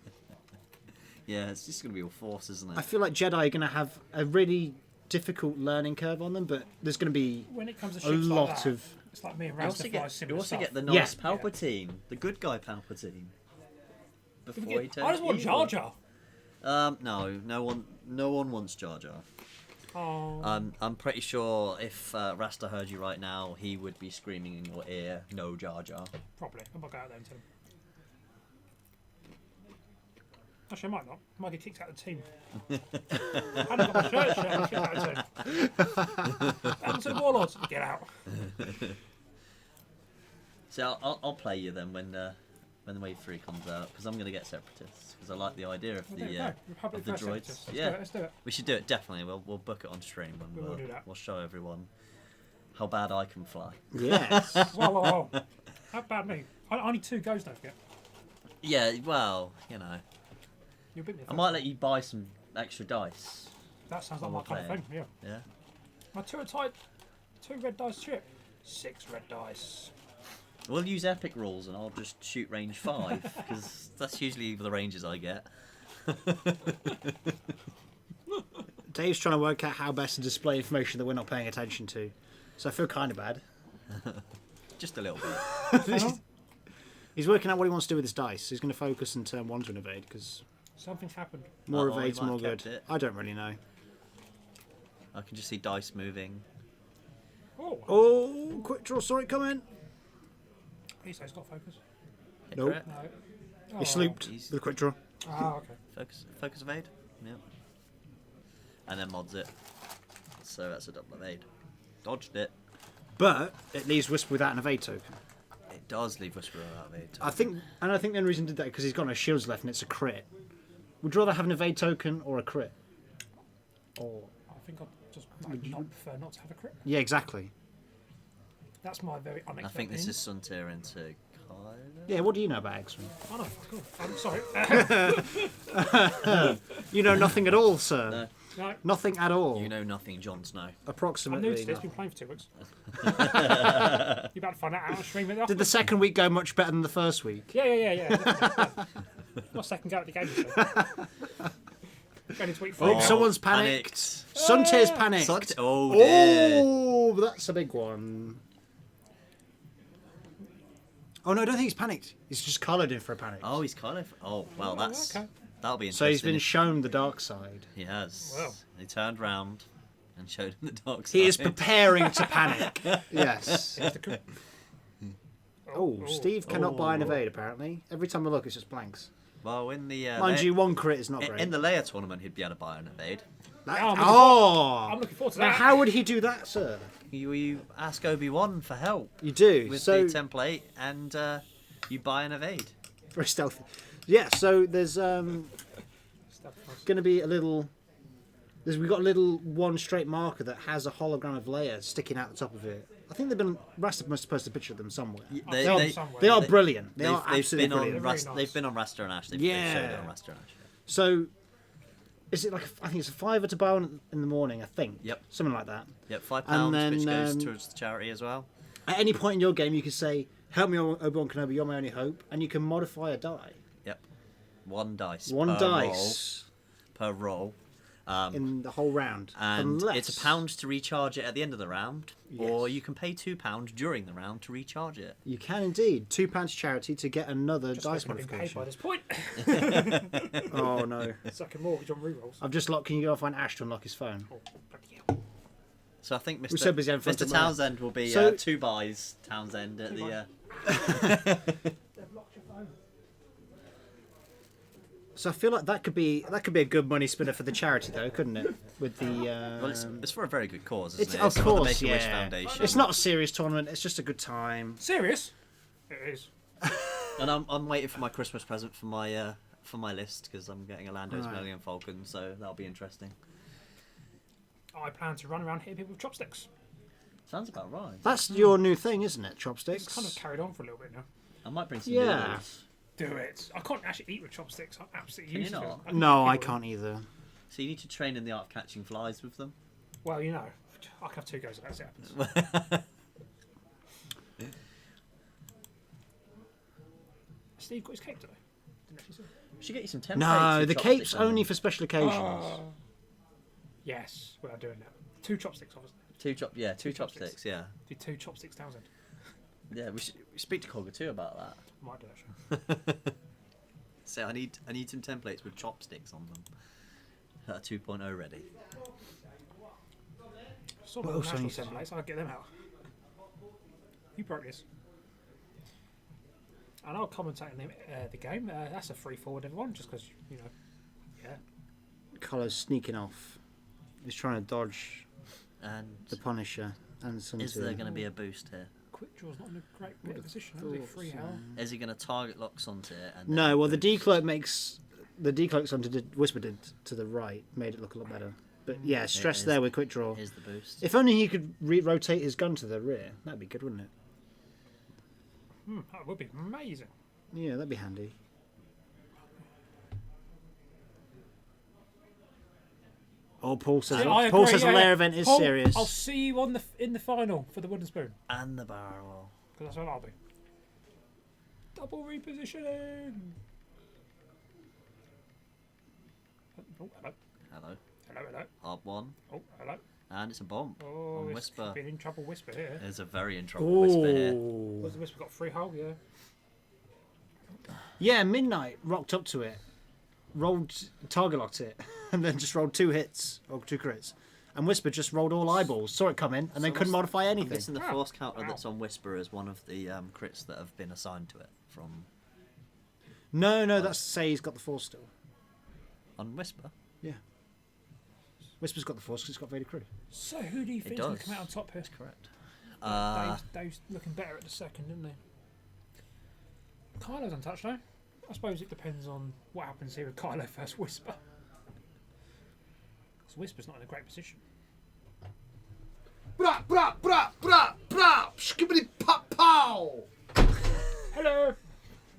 Yeah, it's just going to be all force, isn't it? I feel like Jedi are going to have a really difficult learning curve on them, but there's going to be When it comes to a ships lot like that, of... it's like me and You also, Raz fly you similar also stuff. get the Yeah. nice Palpatine, the good guy Palpatine. Before he turns I just want evil. Jar Jar. No one wants Jar Jar. Oh, I'm pretty sure if Rasta heard you right now, he would be screaming in your ear, "No Jar Jar." probably. I might go out there and tell him. Actually, I might not. I might get kicked out of the team. I haven't got my shirt yet. I'm kicked out of the team. Happened to the Warlords. Get out. So I'll play you then when the Wave 3 comes out, because I'm going to get Separatists, because I like the idea of Well, the there you go. Republic of the versus droids. Separatists. Yeah. Let's do it. We should do it, definitely. We'll book it on stream and We will do that. we'll show everyone how bad I can fly. Yes. Whoa. How about me? I need 2 goes, don't forget. Yeah, well, you know, You'll beat me. I might let you buy some extra dice. That sounds like While my kind of we're thing, yeah. Yeah. My 2 are tight. 2 red dice chip. 6 red dice. We'll use epic rules and I'll just shoot range 5, because that's usually the ranges I get. Dave's trying to work out how best to display information that we're not paying attention to. So I feel kind of bad. Just a little bit. He's working out what he wants to do with his dice. He's going to focus and turn 1 to an evade, because Something's happened. more Uh-oh, he evades, might more have kept good. it. I don't really know. I can just see dice moving. Oh, Oh, quick draw, saw it coming. please say it's got focus. Hit Nope. crit. No. He slooped he's- with a quick draw. Ah, okay. Focus evade. Yep. And then mods it. So that's a double evade. Dodged it. But it leaves Whisper without an evade token. It does leave Whisperer without evade. I think the only reason he did that because he's got no shields left and it's a crit. Would you rather have an evade token or a crit? Or I think I'd just not prefer not to have a crit. yeah, exactly. That's my very unexpected. I think this is Suntier into Kylo. Yeah, what do you know about X-Men? Oh no, fuck off. I'm sorry. You know nothing at all, sir. No. No, Nothing at all. You know nothing, Jon Snow. I'm Approximately. new to this. no. Been playing for 2 weeks. You about to find out on stream it. Did the second week go much better than the first week? Yeah. Definitely. My second go at the game. So. Going into week 4. Oh, now. someone's panicked. Suntier's panicked. Oh, dear. Oh, that's a big one. Oh no, I don't think he's panicked. He's just coloured in for a panic. Oh, he's Kylo. Oh, well, Oh, that's okay. that'll be So interesting. he's been shown the dark side. He has. Well. He turned round and showed him the dark side. He is preparing to panic. Yes. Oh, Steve cannot buy an evade apparently. Every time I look, it's just blanks. Well, in the Mind you, 1 crit is not great. in the Leia tournament, he'd be able to buy an evade. I'm looking forward to Now, that. how would he do that, sir? You ask Obi-Wan for help You do. with so the template, and you buy an evade. very stealthy. Yeah. So there's going to be a little. We've got a little 1 straight marker that has a hologram of Leia sticking out the top of it. I think they've been. Rasta must have posted a picture of them somewhere. They, They- they, somewhere. They are they- brilliant. They they've, are they've absolutely been on brilliant. Very Rasta, nice. they've been on Rasta and Ash. They've Yeah. showed it on Rasta and Ash. So, is it like I think it's a $5 to buy one in the morning? I think. Yep. Something like that. Yep, £5, And then, which goes um, towards the charity as well. At any point in your game, you can say, "Help me, Obi-Wan Kenobi. You're my only hope," and you can modify a die. Yep, 1 dice. 1 per dice. roll, per roll, in the whole round. And Unless... it's £1 to recharge it at the end of the round, Yes. or you can pay £2 during the round to recharge it. You can indeed. £2 charity to get another Just dice hoping I've been paid modification. by this point. Oh no! Sucking mortgage on rerolls. I've just locked. Can you go find Ash to unlock his phone? Oh, bloody hell. So I think We're so busy having fun Mr. to mind. Townsend will be So- 2 buys Townsend at the. They've locked your phone. So I feel like that could be a good money spinner for the charity, though, couldn't it? With the Well, it's for a very good cause, isn't it's, it? of It's for the course, Make-A-Wish yeah. Foundation. It's not a serious tournament. It's just a good time. Serious? It is. And I'm waiting for my Christmas present for my list because I'm getting a Lando's Right. Million Falcon, so that'll be interesting. I plan to run around hitting people with chopsticks. Sounds about right. That's your new thing, isn't it? Chopsticks. It's kind of carried on for a little bit now. I might bring some Yeah. noodles. Do it. I can't actually eat with chopsticks. I'm absolutely Can you useless. not? can No, eat I with them. can't either. So you need to train in the art of catching flies with them. Well, you know, I can have 2 goes at that as it happens. Steve got his cape today. Didn't actually see it. We should get you some templates. No, with the chopsticks cape's on them. only for special occasions. Oh. Yes, we are doing that. 2 chopsticks, obviously. two Two chopsticks. chopsticks. Yeah, Do 2 chopsticks, Townsend. yeah. We should speak to Cogger too about that. I might do actually. So I need some templates with chopsticks on them. That are 2.0 ready. Sort What of else I national need to- templates. I'll get them out. You broke this. And I'll commentate on the game. That's a free forward, everyone, just because, you know, yeah. Colour's sneaking off. He's trying to dodge And the Punisher and some. is there going to be a boost here? Quick draw's not in a great bit of position, is it? Free hell. Is he going to target locks onto it? And No, then well, the boost? decloak makes the decloaks onto the Whisper did to the right made it look a lot better. But yeah, stress is. there with quick draw. Is the boost? If only he could rotate his gun to the rear, that'd be good, wouldn't it? That would be amazing. Yeah, that'd be handy. Oh, Paul says I Paul agree, says the yeah, layer yeah. event is Paul, serious. I'll see you on in the final for the wooden spoon, And the barrel. because that's what I'll be. Double repositioning. Oh, hello. Hello. Hello, hello. Hard one. Oh, hello. And it's a bomb. Oh, on it's Whisper. been in trouble Whisper here. There's a very in trouble Whisper here. Ooh. Was the Whisper got free hole? Yeah. Yeah, Midnight rocked up to it, rolled target locked it, and then just rolled 2 hits or 2 crits. And Whisper just rolled all eyeballs, saw it coming, and then So couldn't modify I'm anything. guessing the Wow. force counter Wow. that's on Whisper is one of the crits that have been assigned to it from No, that's to say he's got the force still. on Whisper. Yeah. Whisper's got the force because he's got Vader Crew. So who do you think's going to come out on top here? Correct. Dave's looking better at the second, isn't he? Kylo's untouched now. I suppose it depends on what happens here with Kylo versus Whisper. Because Whisper's not in a great position. Brah, brah, brah, brah, brah, skibbity pop pow. Hello!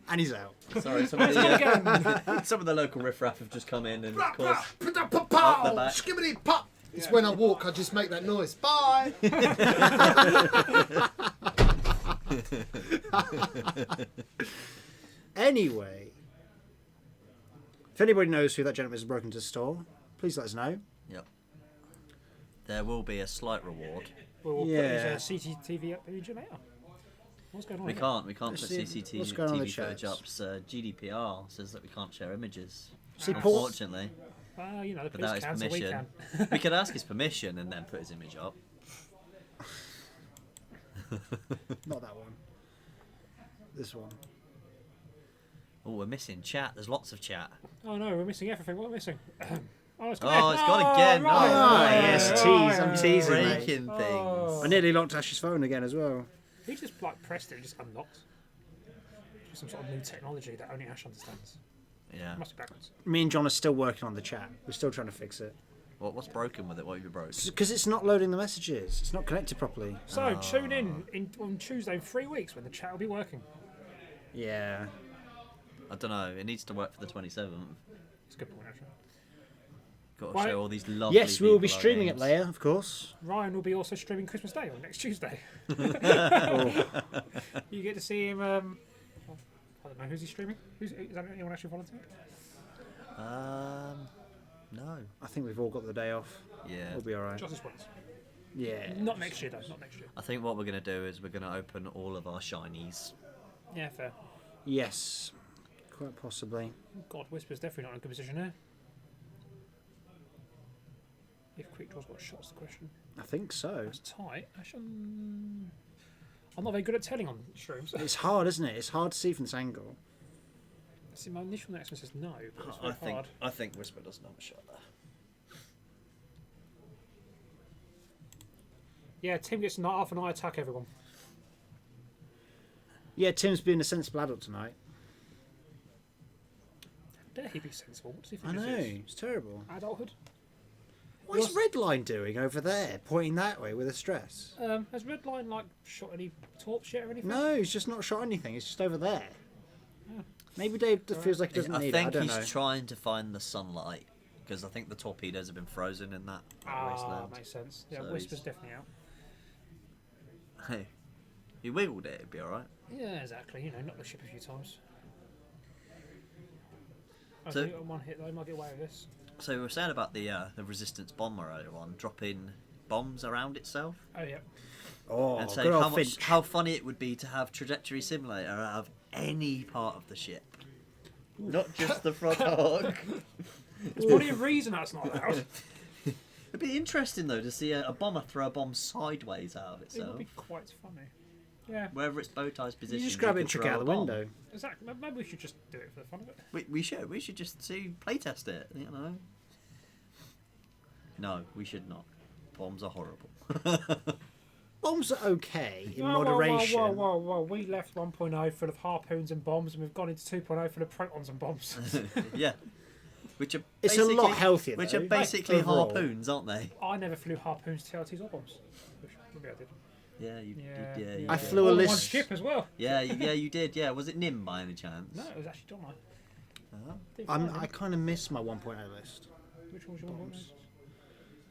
And he's out. Sorry, some of the some of the local riffraff have just come in and of Brah, course brah, brah, pop Up pow, the back. skibbity pop. It's when I walk, I just make that noise. Bye. Anyway, if anybody knows who that gentleman is who broke into the store, please let us know. Yep. There will be a slight reward. We'll Yeah. put his CCTV up later. What's going on We here? can't put Let's see CCTV what's going on in the footage chats. up. So GDPR says that we can't share images. See, Paul, Unfortunately, Well, you know, the without police his can, so we permission, can. we could ask his permission and then put his image up. not that one. This one. Oh, we're missing chat. There's lots of chat. Oh no, we're missing everything. What are we missing? Oh, it's Oh, gone. it's gone again. Right. Ah, Oh, yes, yeah. tease. I'm teasing, mate. Breaking Oh. things. I nearly locked Ash's phone again as well. He just like pressed it and just unlocked. Just some sort of new technology that only Ash understands. Yeah. Must be backwards. Me and John are still working on the chat. We're still trying to fix it. What's broken with it? What have you broke? Because it's not loading the messages. It's not connected properly. So tune in on Tuesday in 3 weeks when the chat will be working. Yeah. I don't know. It needs to work for the 27th. It's a good point actually. Got to Right. show all these lovely Yes, we will be people our streaming it, names. Leia, of course. Ryan will be also streaming Christmas Day on next Tuesday. Oh. You get to see him. I don't know who's he streaming. Is that anyone actually volunteered? No. I think we've all got the day off. Yeah. We'll be all right. Just this once. Yeah. Not next year, though. Not next year. I think what we're going to do is we're going to open all of our shinies. Yeah, fair. Yes. Quite possibly. God, Whisper's definitely not in a good position here. If Quick Draw's got shots, the question. I think so. It's tight. Actually, I'm not very good at telling on streams. It's hard, isn't it? It's hard to see from this angle. See, my initial reaction says no, but it's very hard. I think Whisper doesn't have a shot there. Yeah, Tim gets night off and I attack everyone. Yeah, Tim's being a sensible adult tonight. Dare he be sensible? What does he I think know. this is? It's terrible. Adulthood? What is Redline doing over there, pointing that way with a stress? Has Redline like shot any torp shit or anything? No, he's just not shot anything. It's just over there. Maybe Dave feels like he doesn't I need it. I think don't he's know. trying to find the sunlight because I think the torpedoes have been frozen in that wasteland. Makes sense. Yeah, So Whisper's he's- definitely out. Hey, he wiggled it. It'd be all right. Yeah, exactly. You know, knock the ship a few times. I So- think on one hit though, he might get away with this. So we were saying about the resistance bomber earlier on, dropping bombs around itself, Oh yeah. Oh, and good saying old Finch. how funny it would be to have trajectory simulator out of any part of the ship, not just the front hog. There's probably a reason that's not allowed. It'd be interesting though to see a bomber throw a bomb sideways out of It itself. would be quite funny. Yeah, Wherever its bow tie's positioned, You just grab it and could chuck it throw out a the bomb. window. exactly. Maybe we should just do it for the fun of it. We should just see playtest it. You know. No, we should not. Bombs are horrible. Bombs are okay in Whoa, moderation. Whoa. We left 1.0 full of harpoons and bombs, and we've gone into 2.0 full of protons and bombs. Yeah. Which are It's a lot basically- healthier, Which though, are basically overall. harpoons, aren't they? I never flew harpoons, TLTs, or bombs. Maybe I did. Yeah, you Yeah. did. Yeah, you I did. flew a On one list. ship as well. Yeah, you did. Yeah, was it Nim by any chance? No, it was actually Donna. Oh. Didn't fly I them. kind of miss my 1.0 list. Which one was your one?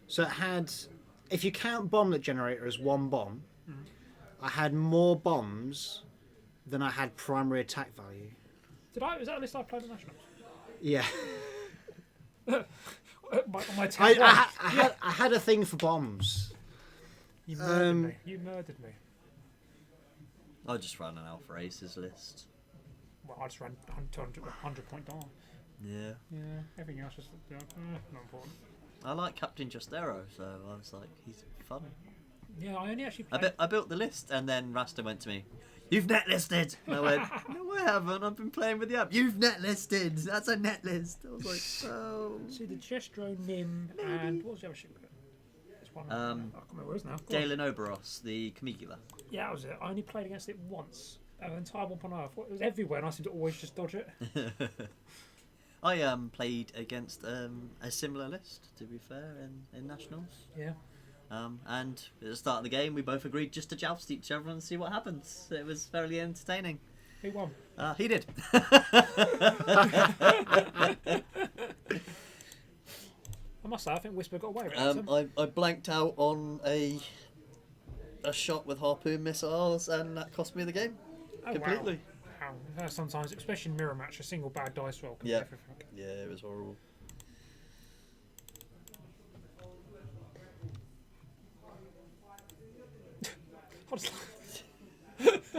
So it had, if you count bomblet generator as one bomb, I had more bombs than I had primary attack value. Did I? Was that a list I played on Nationals? Yeah. My 10 I had a thing for bombs. You murdered me. You murdered me. I just ran an Alpha Aces list. Well, I just ran 100 point down. Yeah. Yeah, everything else was not important. I like Captain Justero, so I was like, he's fun. Yeah, I only actually played... I built the list, and then Rasta went to me, "You've net listed." And I went, "No, I haven't. I've been playing with the app." "You've net listed. That's a net list." I was like, "Oh." See, the Jestro, Nim, and what was the other ship? It's one. I can't remember what it is now. Go on. Galen Oberos, the Camigula. Yeah, that was it. I only played against it once. The entire 1.0. I thought it was everywhere, and I seemed to always just dodge it. I played against a similar list, to be fair, in Nationals. Yeah. And at the start of the game, we both agreed just to joust each other and see what happens. It was fairly entertaining. Who won? He did. I must say, I think Whisper got away with it. I blanked out on a shot with harpoon missiles, and that cost me the game completely. Wow. Sometimes, especially in mirror match, a single bad dice roll can Yeah. be everything. Yeah, it was horrible. What's It's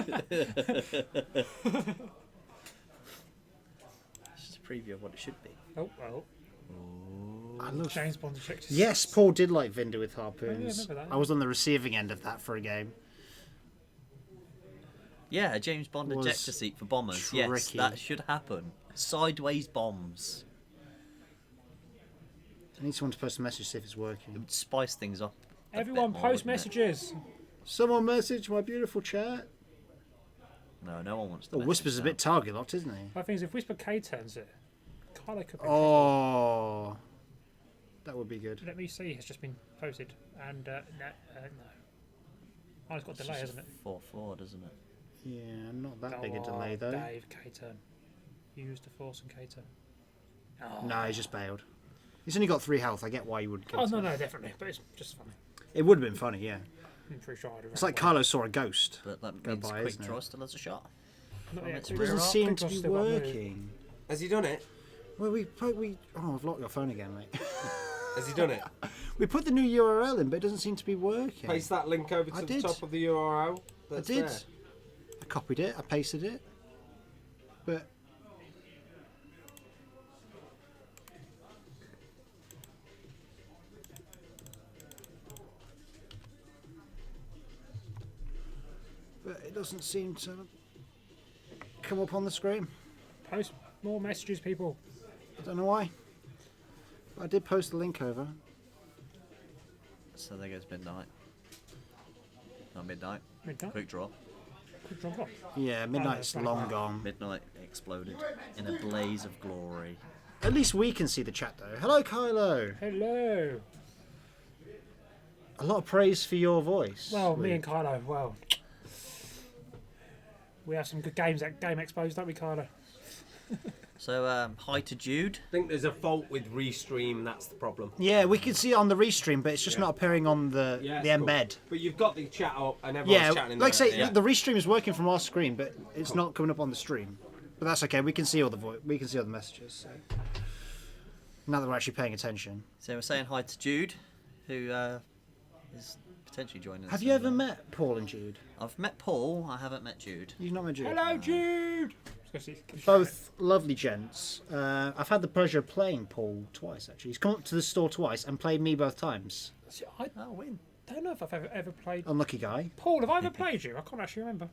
just a preview of what it should be. Oh. I love. James Bond checked his... Yes, Paul did like Vinder with Oh, harpoons. yeah, I remember that. I was on the receiving end of that for a game. Yeah, a James Bond Was ejector seat for bombers. Yes, tricky. that should happen. Sideways bombs. I need someone to post a message to see if it's It working. would spice things up. a Everyone bit more, post wouldn't it? messages. Someone message my beautiful chat. No one wants to. Oh, message Whisper's a now. bit target locked, isn't he? I think if Whisper K turns it, Carlo could be... Oh, that would be good. Let me see, it's just been posted. And, no. Oh, it's got a It's delay, just hasn't it? 4-4, doesn't it? Yeah, not that Go big a on, delay though. Dave, K-turn. Use the force and K-turn. Oh. No, he's just bailed. He's only got 3 health. I get why you would. Oh, no, definitely. But it's just funny. It would have been funny, yeah. I'm pretty sure I'd have It's like ran away. Carlo saw a ghost. But that Go means by, Quick isn't it? Draw still has a shot. Not Well, yet, it's Quick It doesn't Draw- seem Quick to Draw's be still got moved. working. Has he done it? Well, we. Oh, I've locked your phone again, mate. Has he done it? We put the new URL in, but it doesn't seem to be working. Paste that link over I to the did. top of the URL. I That's did. there. I copied it. I pasted it. But it doesn't seem to come up on the screen. Post more messages, people. I don't know why. But I did post the link over. So there goes midnight. Not midnight. Midnight. Quick draw. Quick drop off. Yeah, midnight's right. long gone. Midnight exploded in a blaze of glory. At least we can see the chat though. Hello, Kylo. Hello. A lot of praise for your voice. Well, me and Kylo. Well, we have some good games at Game Expos, don't we, Kylo? So hi to Jude. I think there's a fault with Restream. That's the problem. Yeah, we can see it on the restream, but it's just not appearing on the Yeah, the it's cool. embed. But you've got the chat up and everyone's Yeah, chatting. like I say, yeah. the restream is working from our screen, but it's not coming up on the stream. But that's okay. We can see all the we can see all the messages. So. Now that we're actually paying attention. So we're saying hi to Jude, who is potentially joining us. Have you ever met Paul and Jude? I've met Paul. I haven't met Jude. You've not met Jude. Hello, Jude. Both lovely gents. I've had the pleasure of playing Paul twice actually. He's come up to the store twice and played me both times. I Oh, win. don't know if I've ever played. Unlucky guy. Paul, have I ever played you? I can't actually remember.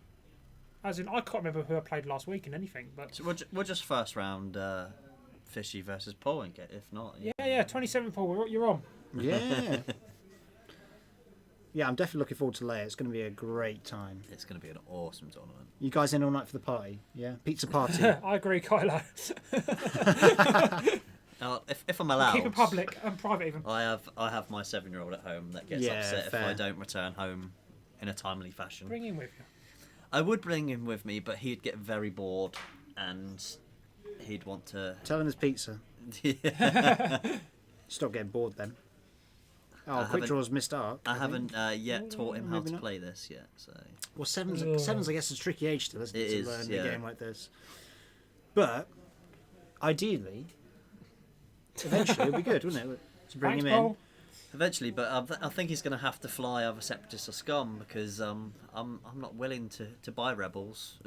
As in, I can't remember who I played last week in anything. But So we'll just first round Fishy versus Paul and get if not. yeah, 27 Paul, you're on. Yeah. Yeah, I'm definitely looking forward to Leia. It's going to be a great time. It's going to be an awesome tournament. You guys in all night for the party? Yeah, pizza party. I agree, Kylo. Now, if I'm allowed, Keep it public and private even. I have my 7-year-old at home that gets Yeah, upset if fair. I don't return home in a timely fashion. Bring him with you. I would bring him with me, but he'd get very bored and he'd want to. Tell him there's pizza. Stop getting bored then. Oh, I quick haven't- draws missed arc. I haven't yet taught him how maybe to not. play this yet. So Well, seven's I guess, a tricky age still, isn't it, It to is, learn yeah. a game like this. But ideally, eventually it'll be good, wouldn't it? To bring Thanks, him in. Paul. eventually, but I think he's going to have to fly either Separatists or Scum because I'm not willing to buy Rebels.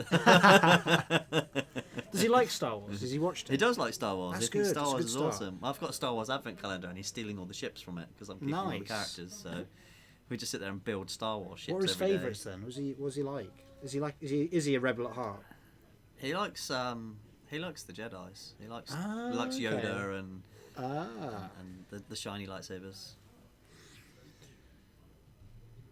Does he like Star Wars? Has he watched He it? does like Star Wars. That's He thinks good, Star that's a Wars good is start. awesome. I've got a Star Wars advent calendar and he's stealing all the ships from it because I'm keeping all the Nice. characters. So we just sit there and build Star Wars ships. What are his every day. favourites then? Was he like? Is he a rebel at heart? He likes the Jedi's. He likes Okay. Yoda and Ah. the shiny lightsabers.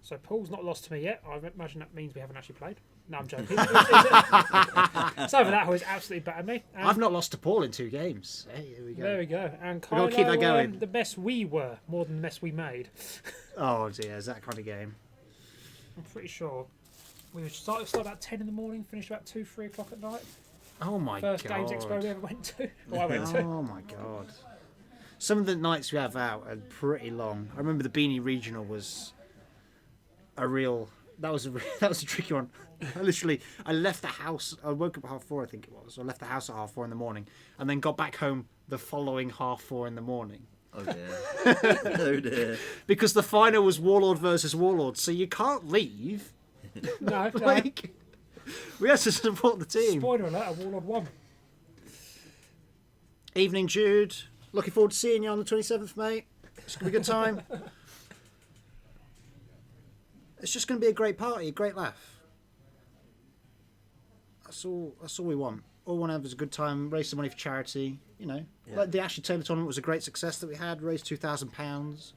So Paul's not lost to me yet. I imagine that means we haven't actually played. No, I'm joking. So over that, who is absolutely better than me. And I've not lost to Paul in 2 games. Hey, here we go. there we go. And We've got to keep that Kylo, going. the mess we were, more than the mess we made. Oh dear, is that kind of game? I'm pretty sure. We started about 10 in the morning, finished about 2, 3 o'clock at night. Oh my First god. Games Expo we ever went to. Or I went to. Oh my god. Some of the nights we have out are pretty long. I remember the Beanie Regional was a real. That was a tricky one. I left the house. I woke up at 4:30, I think it was. I left the house at 4:30 in the morning, and then got back home the following 4:30 in the morning. Oh dear. Oh dear. Because the final was Warlord versus Warlord, so you can't leave. No, no. Like, we had to support the team. Spoiler alert, a Warlord won. Evening, Jude. Looking forward to seeing you on the 27th, mate. It's going to be a good time. It's just going to be a great party, a great laugh. That's all we want. All we want to have is a good time, raise some money for charity, you know. Yeah. Like the Ashley Taylor tournament was a great success that we had, raised £2,000.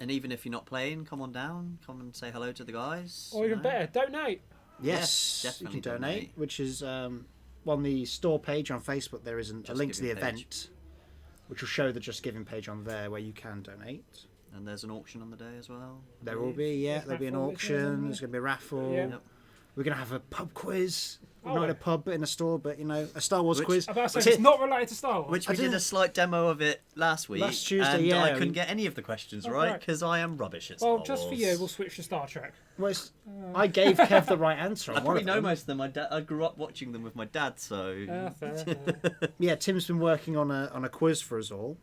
And even if you're not playing, come on down. Come and say hello to the guys. Or even you know. better, donate. Yes, Yes, you can definitely donate, donate. which is on the store page on Facebook. There is a Just link to the Giving page. event, which will show the Just Giving page on there where you can donate. And there's an auction on the day as well. There will be, yeah. There's There'll be an raffle, auction. isn't there? There's going to be a raffle. Yeah. Yep. We're going to have a pub quiz. Oh, Not in yeah. a pub, but in a store. But you know, a Star Wars Which- quiz. About to say, Ti- it's not related to Star Wars. Which I we did did- a slight demo of it last week. Last Tuesday, and yeah. I couldn't get any of the questions Oh, right right. because I am rubbish at Star Well, just for Wars. you, we'll switch to Star Trek. Well, I gave Kev the right answer. I On one probably of know them. most of them. I grew up watching them with my dad, so Fair. Yeah, Tim's been working on a quiz for us all.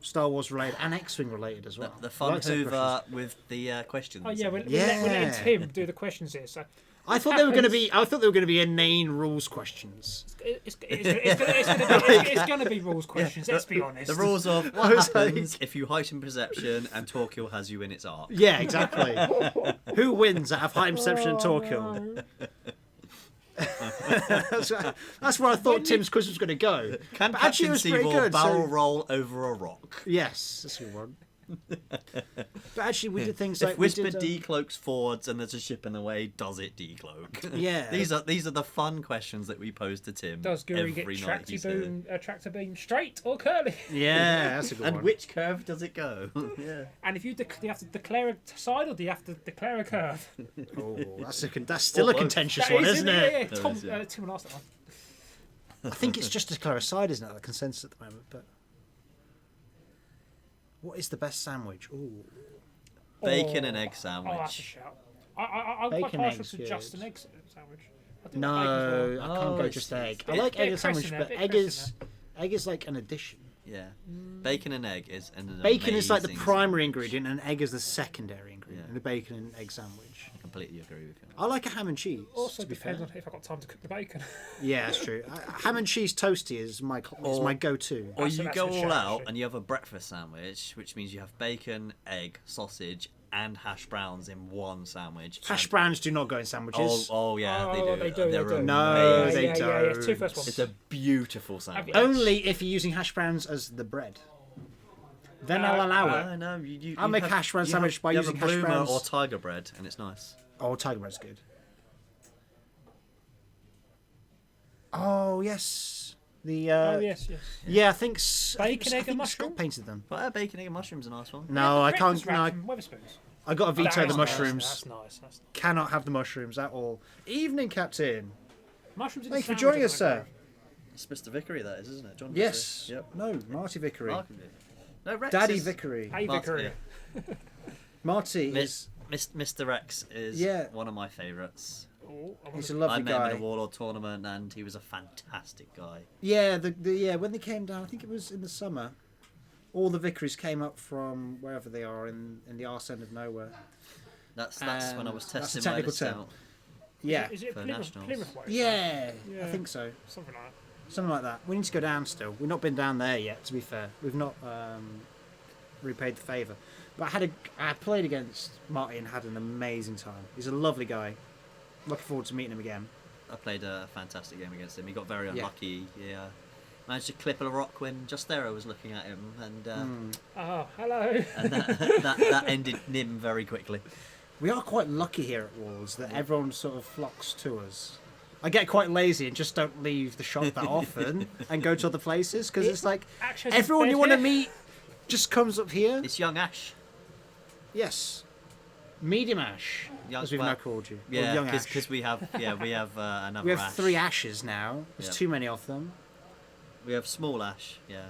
Star Wars related and X-Wing related as well. The fun Like set Hoover with the questions. Oh yeah, we're Yeah. letting Tim do the questions here. So I thought they were going to be. I thought they were going to be inane rules questions. it's going to be rules questions. Let's be honest. The rules of I what was happens if you heighten perception and Torquil has you in its arc. Yeah, exactly. Who wins out of heightened perception and Torquil? That's where I thought Tim's quiz was going to go. Can But actually, it Captain was pretty Seaboard good. barrel So, roll over a rock? yes, that's a good one. But actually, we did things If like Whisper we did, decloaks forwards and there's a ship in the way, does it decloak? Yeah. These are the fun questions that we pose to Tim. Does Guri every get night he's here. tractor beam straight or curly? Yeah, that's a good And one. which curve does it go? Yeah. And if you do you have to declare a side or do you have to declare a curve? Oh, that's still a both. contentious That one, is, isn't it? Yeah, That Tom, is, yeah. Tim will ask that one. I think it's just declare a side, isn't it? The consensus at the moment. But what is the best sandwich? Ooh. Bacon Oh. and egg sandwich. Oh, that's a shout. I'm quite Bacon partial egg's to good. just an egg sandwich. I do No, like bacon as well. I can't Oh, go it's- just egg. I bit- like bit egg of sandwich, cress in but there, egg bit of is like an addition. Yeah. Bacon and egg is an Bacon is like the amazing primary sandwich. ingredient, and egg is the secondary ingredient. Yeah. in The bacon and egg sandwich. I completely agree with you. I like a ham and cheese. Also to be depends fair. on if I've got time to cook the bacon. Yeah, that's true. Ham and cheese toasty is my go-to. Or That's- you that's go a all shout, out actually. and you have a breakfast sandwich, which means you have bacon, egg, sausage, and hash browns in one sandwich. Hash And- browns do not go in sandwiches. Oh yeah, Oh, they do. They're No, amazing. they yeah, don't. two first ones. It's a beautiful sandwich. Only if you're using hash browns as the bread. Then I'll allow it. No, I'll make a hash brown sandwich by using hash bloomer browns. or tiger bread, and it's nice. Oh, tiger bread's good. Oh yes, the Oh yes, yes. yeah. I think Bacon, I egg, think and mushroom? Scott painted them. But bacon, egg, and mushrooms are a nice one. No, I can't. Breakfast No, wrap from Wetherspoons. I got to veto That the is nice, mushrooms. That's nice. That's nice. Cannot have the mushrooms at all. Evening, Captain. Mushrooms in Thank a you for sandwich, joining us, I don't sir. It's Mr. Vickery, that is, isn't it? John Yes. Vickery. Yep. No, Marty Vickery. No, Rex Daddy is... Vickery. know. Hey, Marty, Vickery. yeah. Marty Miss- is. Mr. Rex is Yeah. one of my favourites. Oh, I He's a wanna- I lovely met him in guy. a Warlord tournament, and he was a fantastic guy. Yeah, yeah. When they came down, I think it was in the summer. All the Vickeries came up from wherever they are in the arse end of nowhere. That's when I was That's the testing my technical list term. out. Yeah. Is it For Plymouth, nationals. Plymouth way? Yeah, I Yeah. think so. Something like that. Something like that. We need to go down still. We've not been down there yet, to be fair. We've not repaid the favour. But I played against Marty and had an amazing time. He's a lovely guy. Looking forward to meeting him again. I played a fantastic game against him. He got very Yeah. unlucky. He managed to clip a rock when Justero was looking at him, and Oh, hello. and that ended Nim very quickly. We are quite lucky here at Warlords that everyone sort of flocks to us. I get quite lazy and just don't leave the shop that often and go to other places because it's like Actually, there's a everyone bed you want to here. meet just comes up here. It's young Ash. Yes. Medium Ash, Young- as we've well, now called you. Or Yeah, young Ash. because we have another. We have Ash. 3 Ashes now. There's Yeah. too many of them. We have small Ash, yeah,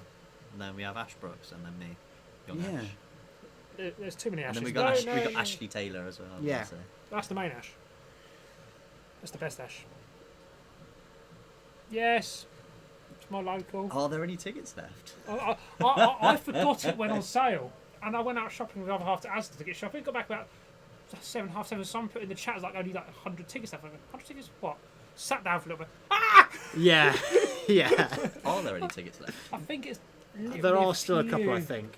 and then we have Ash Brooks, and then me, young Yeah. Ash, There's too many and ashes. then we got No, we no, got no. Ashley Taylor as well. I Yeah. would say. That's the main ash. That's the best ash. Yes. It's my local. Are there any tickets left? I forgot it went on sale, and I went out shopping with the other half to Asda to get shopping. Got back about 7, half 7. Someone put in the chat it was like only like 100 tickets left. I went, 100 tickets? What? Sat down for a little bit. Ah! Yeah. Yeah. Are there any tickets left? I think it's. There are still a couple, I think.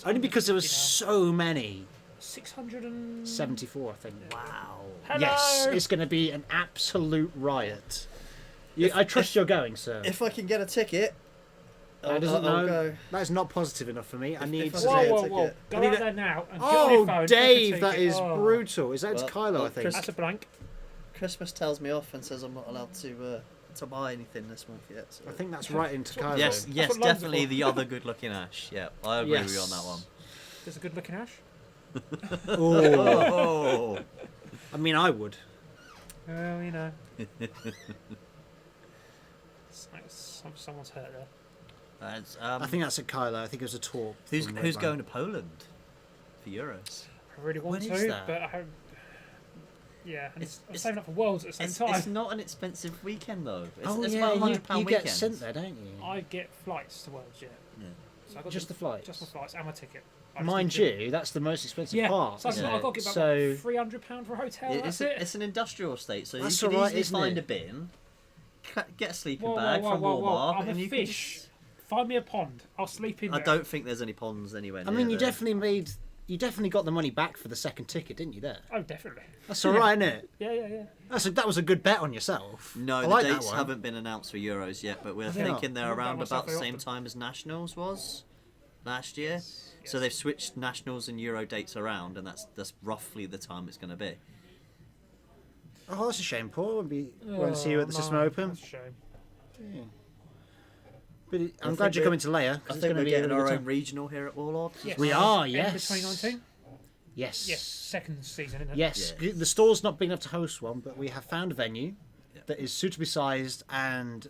Only because there was so many. 674. 74, I think. Wow. Hello. Yes, it's going to be an absolute riot. I trust you're going, sir. If I can get a ticket, That doesn't know. That is not positive enough for me. I need if I to. can Whoa, get a whoa, whoa! ticket. Go I need out a- there now and get on your Oh, phone. Dave, book a that ticket. is Oh. brutal. Is that to Well, Kylo, I well, think? Chris- That's a blank. Christmas tells me off and says I'm not allowed to buy anything this month yet. So. I think that's right into Kylo. Yes, yes, what loans are definitely for. the other good-looking Ash. Yeah, I agree with you on that one. There's a good looking ash. Oh, Oh, I mean, I would. Well, you know. Someone's hurt there. that's, I think that's a Kylo. I think it was a talk. who's from who's Rogue going One. to Poland for Euros? I really want When to, is that? but I hope. Yeah, and I'm It's- saving up for Worlds at the same time. It's not an expensive weekend though. It's, Oh it's yeah, about you £100 get weekend. sent there, don't you? I get flights to Worlds, yeah. Yeah. So I got Just the flights? Just my flights and my ticket. I just Mind didn't do- you, that's the most expensive Yeah, part. so I isn't I've it? got to give So- about £300 for a hotel. It's That's a, it. it's an industrial estate, so That's you can all right, easily isn't find it? a bin, get a sleeping Whoa, bag whoa, from whoa, whoa, Walmart, I'm and a you fish. can. Find me a pond. I'll sleep in I there. don't think there's any ponds anywhere. I near mean, you there. definitely got the money back for the second ticket, didn't you? There. Oh, definitely. That's all right, isn't it? Yeah. That was a good bet on yourself. No, I the like that dates one. haven't been announced for Euros yet, but we're Have they not? thinking they're Not that around myself about the very same often. time as Nationals was last year. So they've switched Nationals and Euro dates around, and that's roughly the time it's going to be. Oh, that's a shame, Paul. Won't see you at the System Open. That's a shame. Yeah. But I'm think glad you're we're- coming to Leia. 'Cause I it's think gonna we're be a getting really our good own time. regional here at Warlords. Yes. We are, End yes. of 2019. Yes. Yes, second season, isn't it? Yes. Yeah. The store's not big enough to host one, but we have found a venue Yeah. that is suitably sized and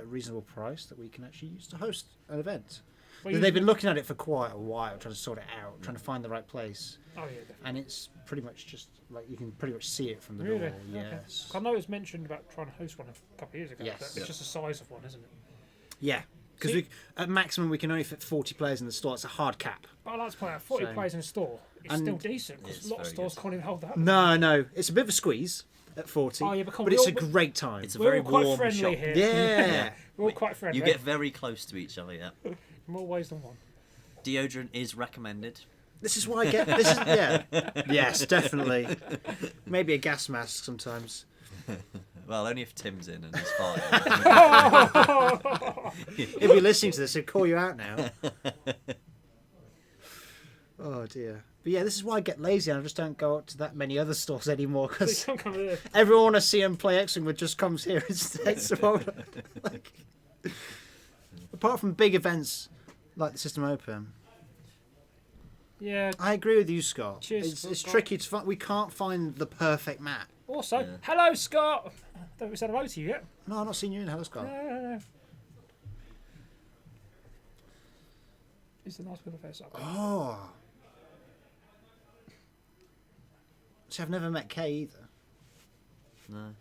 reasonable price that we can actually use to host an event. Well, They've you- been looking at it for quite a while, trying to sort it out, trying to find the right place. Oh yeah. Definitely. And it's pretty much just like you can pretty much see it from the Really? door. Okay. Yes. I know it was mentioned about trying to host one a couple of years ago. Yes. But it's Yeah. just the size of one, isn't it? Yeah. Because See- at maximum we can only fit 40 players in the store. It's a hard cap. But I like to point out 40 So- players in a store. It's And- still decent because It's a lot of very stores good. can't even hold that. No, it's a bit of a squeeze at 40, Oh, yeah, because but we it's all- a great time. It's a We're very all quite warm friendly shop. here. Yeah. We're all quite friendly. You get very close to each other. Yeah. more ways than one. Deodorant is recommended. This is why I get this is yeah. Yes, definitely. Maybe a gas mask sometimes. Well, only if Tim's in and he's fine. If you're listening to this, he'll call you out now. Oh dear. But yeah, this is why I get lazy and I just don't go out to that many other stores anymore because Some kind of- everyone I see him play X-Wing with just comes here instead. So like, apart from big events like the System Open, yeah. I agree with you, Scott. Cheers, It's Scott. tricky to find. We can't find the perfect map. Also, Yeah. hello, Scott. Don't we said hello to you yet? No, I've not seen you in Hello, Scott. No. It's a nice little face up. Oh. See, I've never met Kay either. No.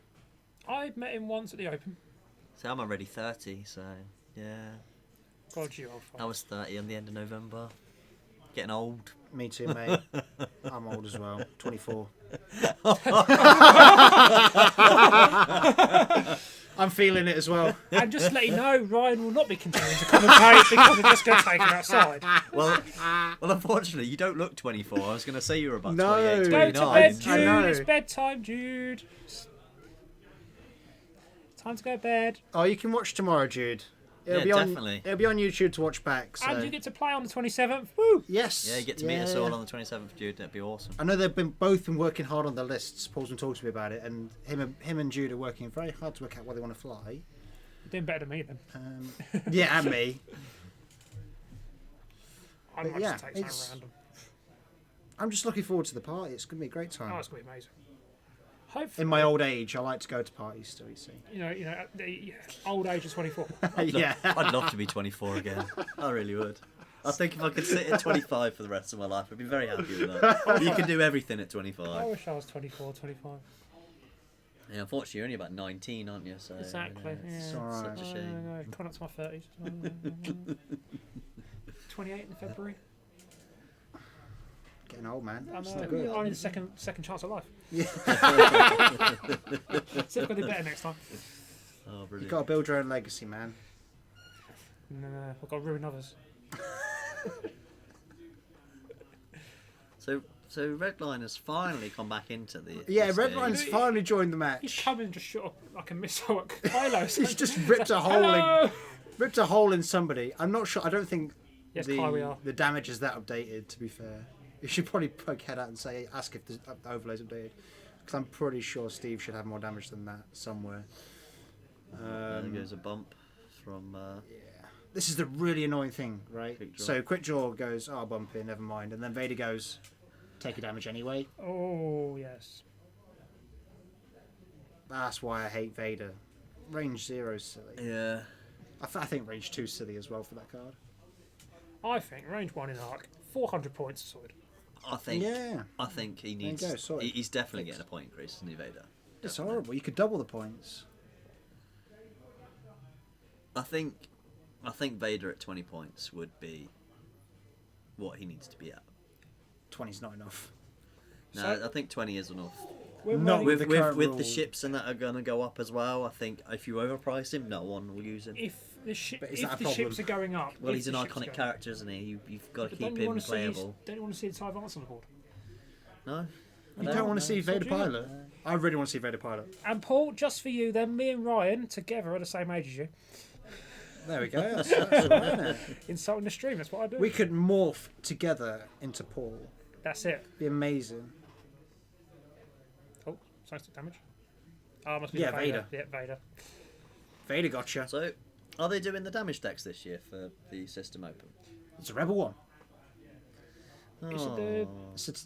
I met him once at the Open. So I'm already 30, so yeah. God, you old fuck. I was 30 on the end of November. Getting old. Me too, mate. I'm old as well. 24. I'm feeling it as well. And just to let you know, Ryan will not be continuing to commentate because we're just going to take him outside. Well, unfortunately, you don't look 24. I was going to say you were about No. 28, Go to 29. bed, I Jude. know. It's bedtime, Jude. Time to go to bed. Oh, you can watch tomorrow, Jude. It'll Yeah, be on, definitely. It'll be on YouTube to watch back. So. And you get to play on the 27th. Woo! Yes. Yeah, you get to meet us all on the 27th, Jude. That'd be awesome. I know they've both been working hard on the lists. Paul's been talking to me about it, and him and Jude are working very hard to work out where they want to fly. You're doing better than me then. Yeah, and me. I But might yeah, just take something it's- random. I'm just looking forward to the party. It's going to be a great time. Oh, it's going to be amazing. Hopefully, In my old age, I like to go to parties still, you see. you know, at the old age of 24. Yeah. I'd love to be 24 again. I really would. I think if I could sit at 25 for the rest of my life, I'd be very happy with that. You can do everything at I 25. wish I was 24, 25. Yeah, unfortunately, you're only about 19, aren't you? So, you know, Exactly. it's Yeah. alright. such a shame. No, coming up to my 30s. 28 in February. Getting old, man. I It's know. not good. I need a second chance of life. Yeah. See if I can do better next time. Oh, You've brilliant. got to build your own legacy, man. No, I've got to ruin others. So Redline has finally come back into the. Yeah, this Redline's game. finally joined the He's match. come and just shot up like a missile at Kylo. He's just ripped a hole Hello! ripped a hole in somebody. I'm not sure. I don't think Yes, Kai, we are. the damage is that updated. To be fair, you should probably poke head out and ask if the overlay's updated, because I'm pretty sure Steve should have more damage than that somewhere. There goes a bump from. This is the really annoying thing, right? Quick draw. So Quick Draw goes, oh, bump in, never mind, and then Vader goes, take your damage anyway. Oh, yes. That's why I hate Vader. Range 0's silly. Yeah. I think range 2's silly as well for that card. I think range 1 in arc, 400 points sorted. I think. Yeah. I think he There you needs. go, sorted. He's definitely Fixed. getting a point increase, isn't he, Vader? It's horrible. You could double the points. I think Vader at 20 points would be what he needs to be at. 20's not enough. No, So- I think 20 is enough. We're Not running- with the current With the rules. ships and that are going to go up as well, I think if you overprice him, no one will use him. if the, But is if that a the ships problem? are going up, Well, if he's an the ships are iconic going- character, isn't he? You've got to But keep don't you him want to see? playable. Don't you want to see the TIE Advance on the board? No? You don't want to see Vader do you? Pilot? I really want to see Vader Pilot. And Paul, just for you, then me and Ryan together are the same age as you. There we go. That's all right, isn't it? Insulting the stream. That's what I do. We could morph together into Paul. That's it. Be amazing. Oh, sorry, took damage. Oh, must be Yeah, Vader. Vader. Yeah, Vader. Vader gotcha. So, are they doing the damage decks this year for the System Open? It's a Rebel one. Is it the-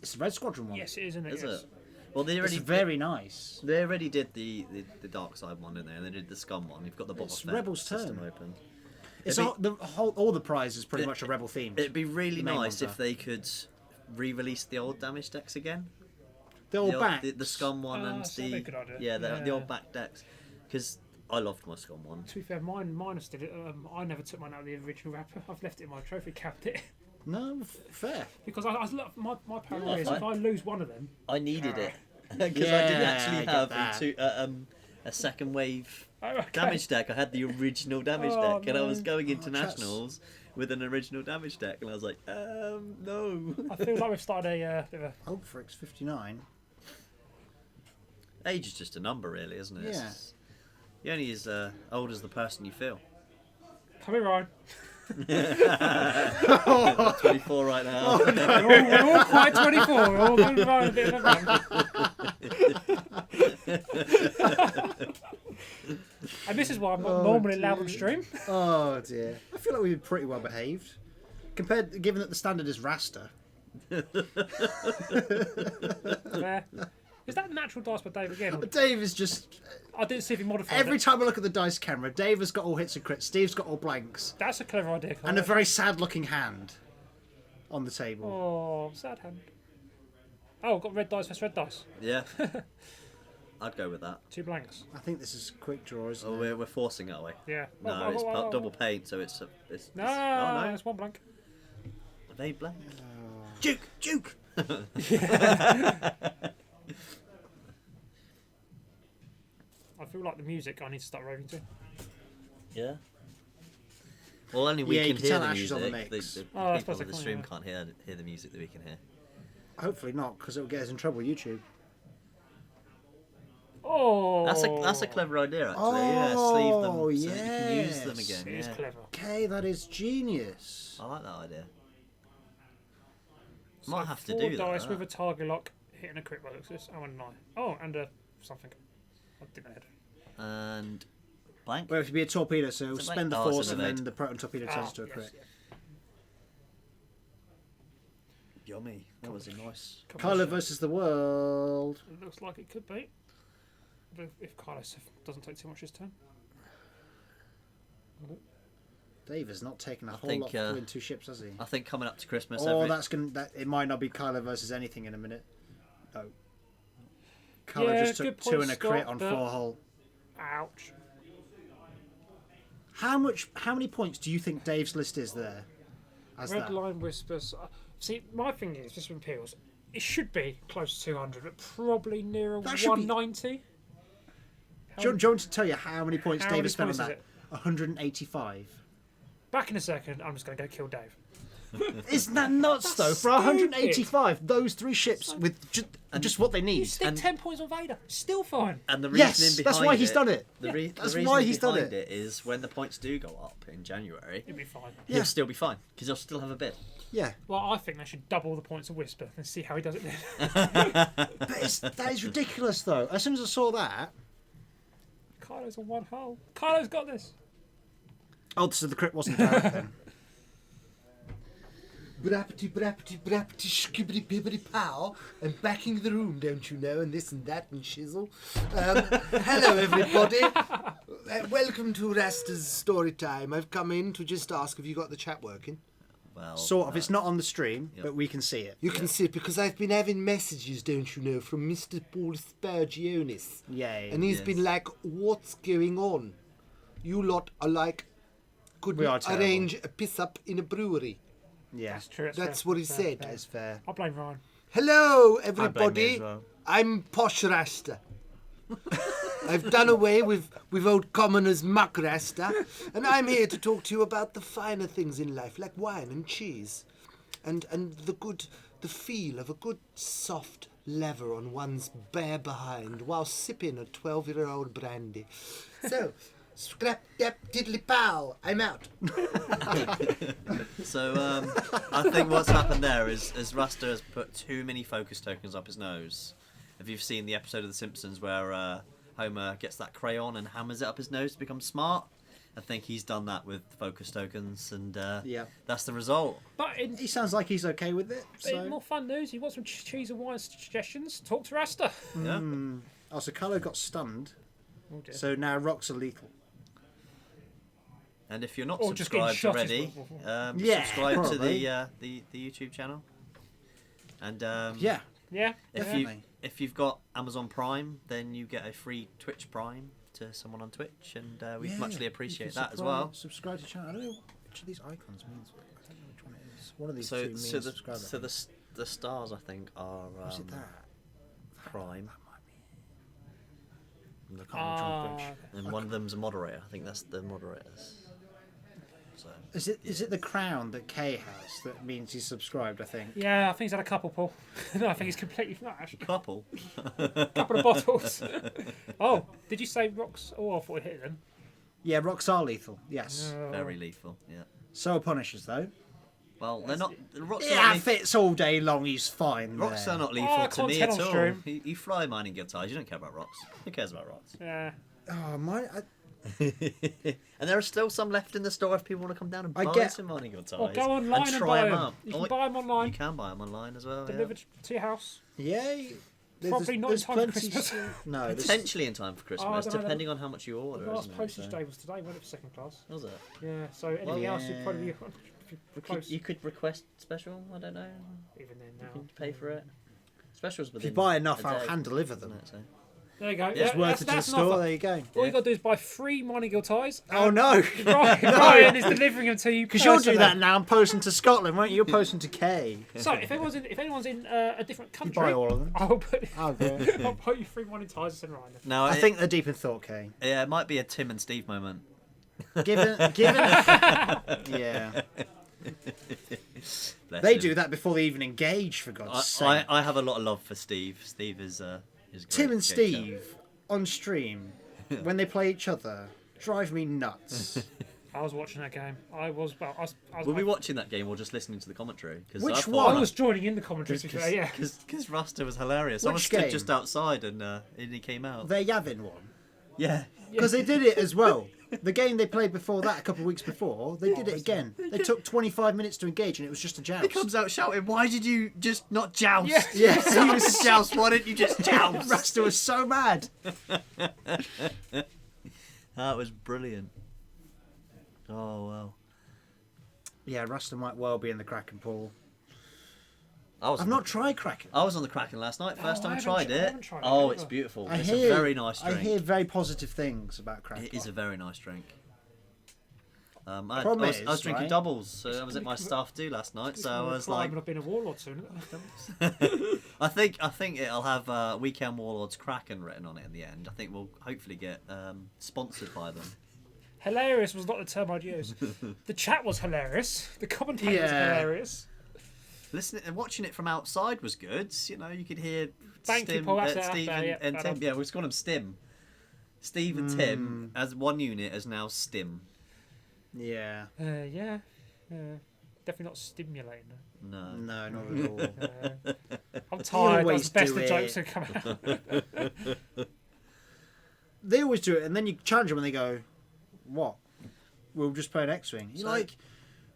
It's a Red Squadron one. Yes, it is, isn't it? Is Yes. it? Well, they It's already very nice. They already did the Dark Side one, didn't they? And they did the Scum one. You've got the Boba It's Fett Rebel's System turn. Open. It's It'd all the prizes pretty it- much a Rebel themed. It'd be really The main nice ones if are. they could re-release the old damage decks again. They're all the, back. the Scum one and that'd be a the good idea. yeah, the Yeah. old back decks. Because I loved my Scum one. To be fair, mine are still. I never took mine out of the original wrapper. I've left it in my trophy cabinet No, fair. because I love my paranoia Yeah, is if I lose one of them, I needed it because I didn't Yeah, actually I get have that. a second wave oh, okay. damage deck. I had the original damage Oh, deck, and I was no. going into chaps. nationals with an original damage deck, and I was like, no. I feel like we've started a bit of a. Ulfric's 59. Age is just a number, really, isn't it? Yeah. You're only as old as the person you feel. Come here, Ryan. 24 right now. We're all quite 24. We're all going to run a bit of a run. And this is why I'm not normally allowed on stream. Oh dear. I feel like we've been pretty well behaved. Given that the standard is raster. There. Is that natural dice by Dave again? Dave is just... I didn't see if he modified Every it. time I look at the dice camera, Dave has got all hits and crits, Steve's got all blanks, That's a clever idea. and a very sad-looking hand on the table. Oh, sad hand. Oh, got red dice versus red dice. Yeah. I'd go with that. 2 blanks. I think this is quick draw, isn't Oh, it? we're forcing it, are we? Yeah. No, it's double paint, so it's... No, oh, no. it's 1 blank. Are they blank? Duke! I feel like the music I need to start raving to. Yeah. Well, only we Yeah, you can can hear tell the Ash is on the music. mix. The Oh, I people suppose on they the can't, stream yeah. can't hear the music that we can hear. Hopefully not, because it'll get us in trouble with YouTube. Oh, That's a clever idea, actually. Yeah, sleeve them so that you can use them yes. again. It is Yeah. clever. Okay, that is genius. I like that idea. So Might have to 4 do dice that. with a target lock, hitting a crit by looks this. Oh, and 9. Oh, and something. I didn't know. And blank. Well, it would be a torpedo, so It's a spend the blank- oh, force it's and an then evade. the proton torpedo turns to a yes, crit. yes. Yummy. That was a nice. Kylo versus the world. It looks like it could be. But if Carlos doesn't take too much this turn. Dave has not taken a I whole think, lot to win 2 ships, has he? I think coming up to Christmas, Oh, it might not be Kylo versus anything in a minute. Oh. Kylo Yeah, just took good 2 point, and a crit Scott, on but- 4 hull. Ouch. How many points do you think Dave's list is there? As Red that? line whispers. See, my thing is, just from Peels, it should be close to 200, but probably nearer That should be- 190. Do you want to tell you how many points How Dave many has spent on points is that? it? 185. Back in a second, I'm just going to go kill Dave. Isn't that nuts, though? For 185, those 3 ships with just what they You need. stick 10 points on Vader. Still fine. And the reasoning Yes, behind that's why he's it- done it. The, re- That's the why reasoning he's done behind it. it is when the points do go up in January, It'll be fine. Yeah. he'll still be fine because he'll still have a bid. Yeah, Well, I think they should double the points of Whisper and see how he does it then. but that is ridiculous, though. As soon as I saw that, Kylo's on 1 hull. Kylo's got this. oh, so the crit wasn't direct then. Brappity, brappity, brappity, skibbity, bibbity, pow. I'm backing the room, don't you know, and this and that and shizzle. Hello, everybody. Welcome to Rasta's story time. I've come in to just ask if you got the chat working. Well, Sort of. It's not on the stream, Yep. but we can see it. You can see it because I've been having messages, don't you know, from Mr. Paul Spurgionis. Yay. And he's Yes. been like, what's going on? You lot are like, could We we are terrible. arrange a piss up in a brewery? Yeah. That's true. That's fair, what he fair, said. fair. That's fair. I'll blame Ryan. Hello, I blame me everybody. as well. I'm Posh Rasta. I've done away with old commoners muck Rasta, and I'm here to talk to you about the finer things in life, like wine and cheese, and the feel of a good soft leather on one's bare behind while sipping a 12-year-old brandy. So, scrap dap diddly pow, I'm out. So I think what's happened there is Rasta has put too many focus tokens up his nose. Have you seen the episode of The Simpsons where Homer gets that crayon and hammers it up his nose to become smart? I think he's done that with focus tokens, and Yeah. that's the result. But in, He sounds like he's okay with it. in So. more fun news, you want some cheese and wine suggestions? Talk to Rasta. Yeah. Oh, so Carlo got stunned. Oh dear. So now rocks are lethal. And if you're not Or just getting subscribed shot is already, Yeah, subscribe to probably. the YouTube channel. And Yeah. Yeah. if you've got Amazon Prime, then you get a free Twitch Prime to someone on Twitch, and we'd muchly appreciate that as well. Subscribe to the channel. I don't know which of these icons means. I don't know which one it is. One of these So two means subscribe. the stars I think are Is it that? Prime, I can't remember which one. and one of them's a moderator. I think that's the moderators. So Is it the crown that Kay has that means he's subscribed? I think. Yeah, I think he's had a couple, Paul. No, I think he's completely not actually. couple. A couple of bottles. Oh, did you say rocks? Oh, I thought it hit them. Yeah, rocks are lethal. Yes. Oh. Very lethal. Yeah. So are Punishers though. Well, they're not. The rocks are Yeah, not lethal. fits all day long. He's fine. Rocks there. are not Oh, lethal to me content at on all. stream. You fly mining guitars. You don't care about rocks. Who cares about rocks? Yeah. Oh my! And there are still some left in the store if people want to come down and I buy get- some mining guitars. Or go online and try buy them them. up. You Oh, can buy them online, You can buy them online as well. delivered to your house. Yay. Probably not in time for Christmas. No, Yeah. there's- Potentially in time for Christmas, don't know. depending on how much you order. The last isn't it? postage So- day was today, wasn't it, for second class? Was it? Yeah, so anything else would probably be close. You could request special. I don't know. Even then now. You can pay for it. Specials If within. you buy enough, a I'll day, hand deliver them. isn't it? So- There you go. It's worth it to the store. There you go. All you got to do is buy 3 mining guild ties. Oh no! Ryan is delivering them to you. Because you'll do personally. that now. I'm posting to Scotland, won't you? You're posting to Kay. So if anyone's in a different You country, buy all of them. I'll put Oh, great. I'll put you 3 mining ties and send Ryan them. No, I think they're deep in thought, Kay. yeah, it might be a Tim and Steve moment. Given, yeah, Bless they him. do that before they even engage. For God's sake, I have a lot of love for Steve. Steve is great Tim and at Steve Gator. on stream when they play each other drive me nuts. I was watching that game. I was Were we watching that game or just listening to the commentary? Cause Which I thought- one? I was joining in the commentary. To be fair, yeah. Because Rasta was hilarious. I was Which stood game? just outside and he came out. Their Yavin one, Yeah. because they did it as well. The game they played before that, a couple of weeks before, they did it again. They took 25 minutes to engage, and it was just a He joust. comes out shouting, "Why did you just not joust? Yeah. Yeah, He was joust. Why didn't you just joust?" Rasta was so mad. That was brilliant. Oh wow. Yeah, Rasta might well be in the Kraken pool. I was I've not tried Kraken. I was on the Kraken last night. First Oh, time I I haven't tried tri- I it. haven't tried it Oh, either. it's beautiful. I It's hear a very nice I drink. hear very positive things about Kraken. It is a very nice drink. I Problem was is, drinking right? doubles, so I was at my staff do last night. So I was like, I've been a warlord soon. I think it'll have Weekend Warlords Kraken written on it in the end. I think we'll hopefully get sponsored by them. Hilarious was not the term I'd use. The chat was hilarious. The commentary was Yeah. hilarious. Listening and watching it from outside was good. You know, you could hear Thank you, Steve Paul. That's it, and yeah, Tim. fair enough. Yeah, we've called them Stim. Steve and Tim as one unit is now Stim. Yeah. Yeah. Definitely not stimulating. No. No, not at all. I'm tired. always That's the best do the jokes it. have come out. They always do it, and then you challenge them and they go, "What? We'll just play an X-Wing." You're So- like,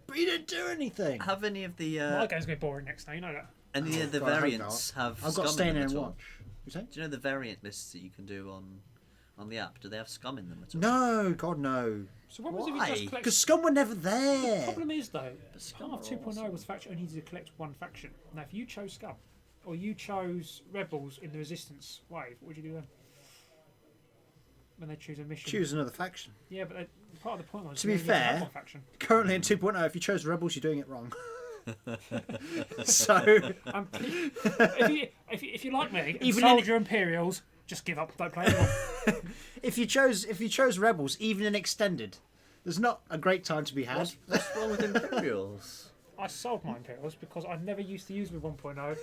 "But you didn't do anything." Have any of the My game's going to be boring next now, you know that. any of the God, I hope variants have I've got to scum stay in in them there at and all? watch. You say? Do you know the variant lists that you can do on the app? Do they have scum in them at all? No, God no. So what was if you Why? just collect... Because Scum were never The there. problem is, though, Scum Scum are 2.0 awesome. was faction only needed to collect one faction. Now, if you chose Scum, or you chose Rebels in the Resistance wave, what would you do then? When they choose a mission. Choose another faction. Yeah, but part of the point was To be you only get fair- have one faction. Currently in 2.0, if you chose Rebels, you're doing it wrong. So And if you like me, and Even sold in- your Imperials, just give up. Don't play anymore. if you chose Rebels, even in extended, there's not a great time to be had. What's wrong with Imperials? I sold my Imperials because I never used to use them with 1.0.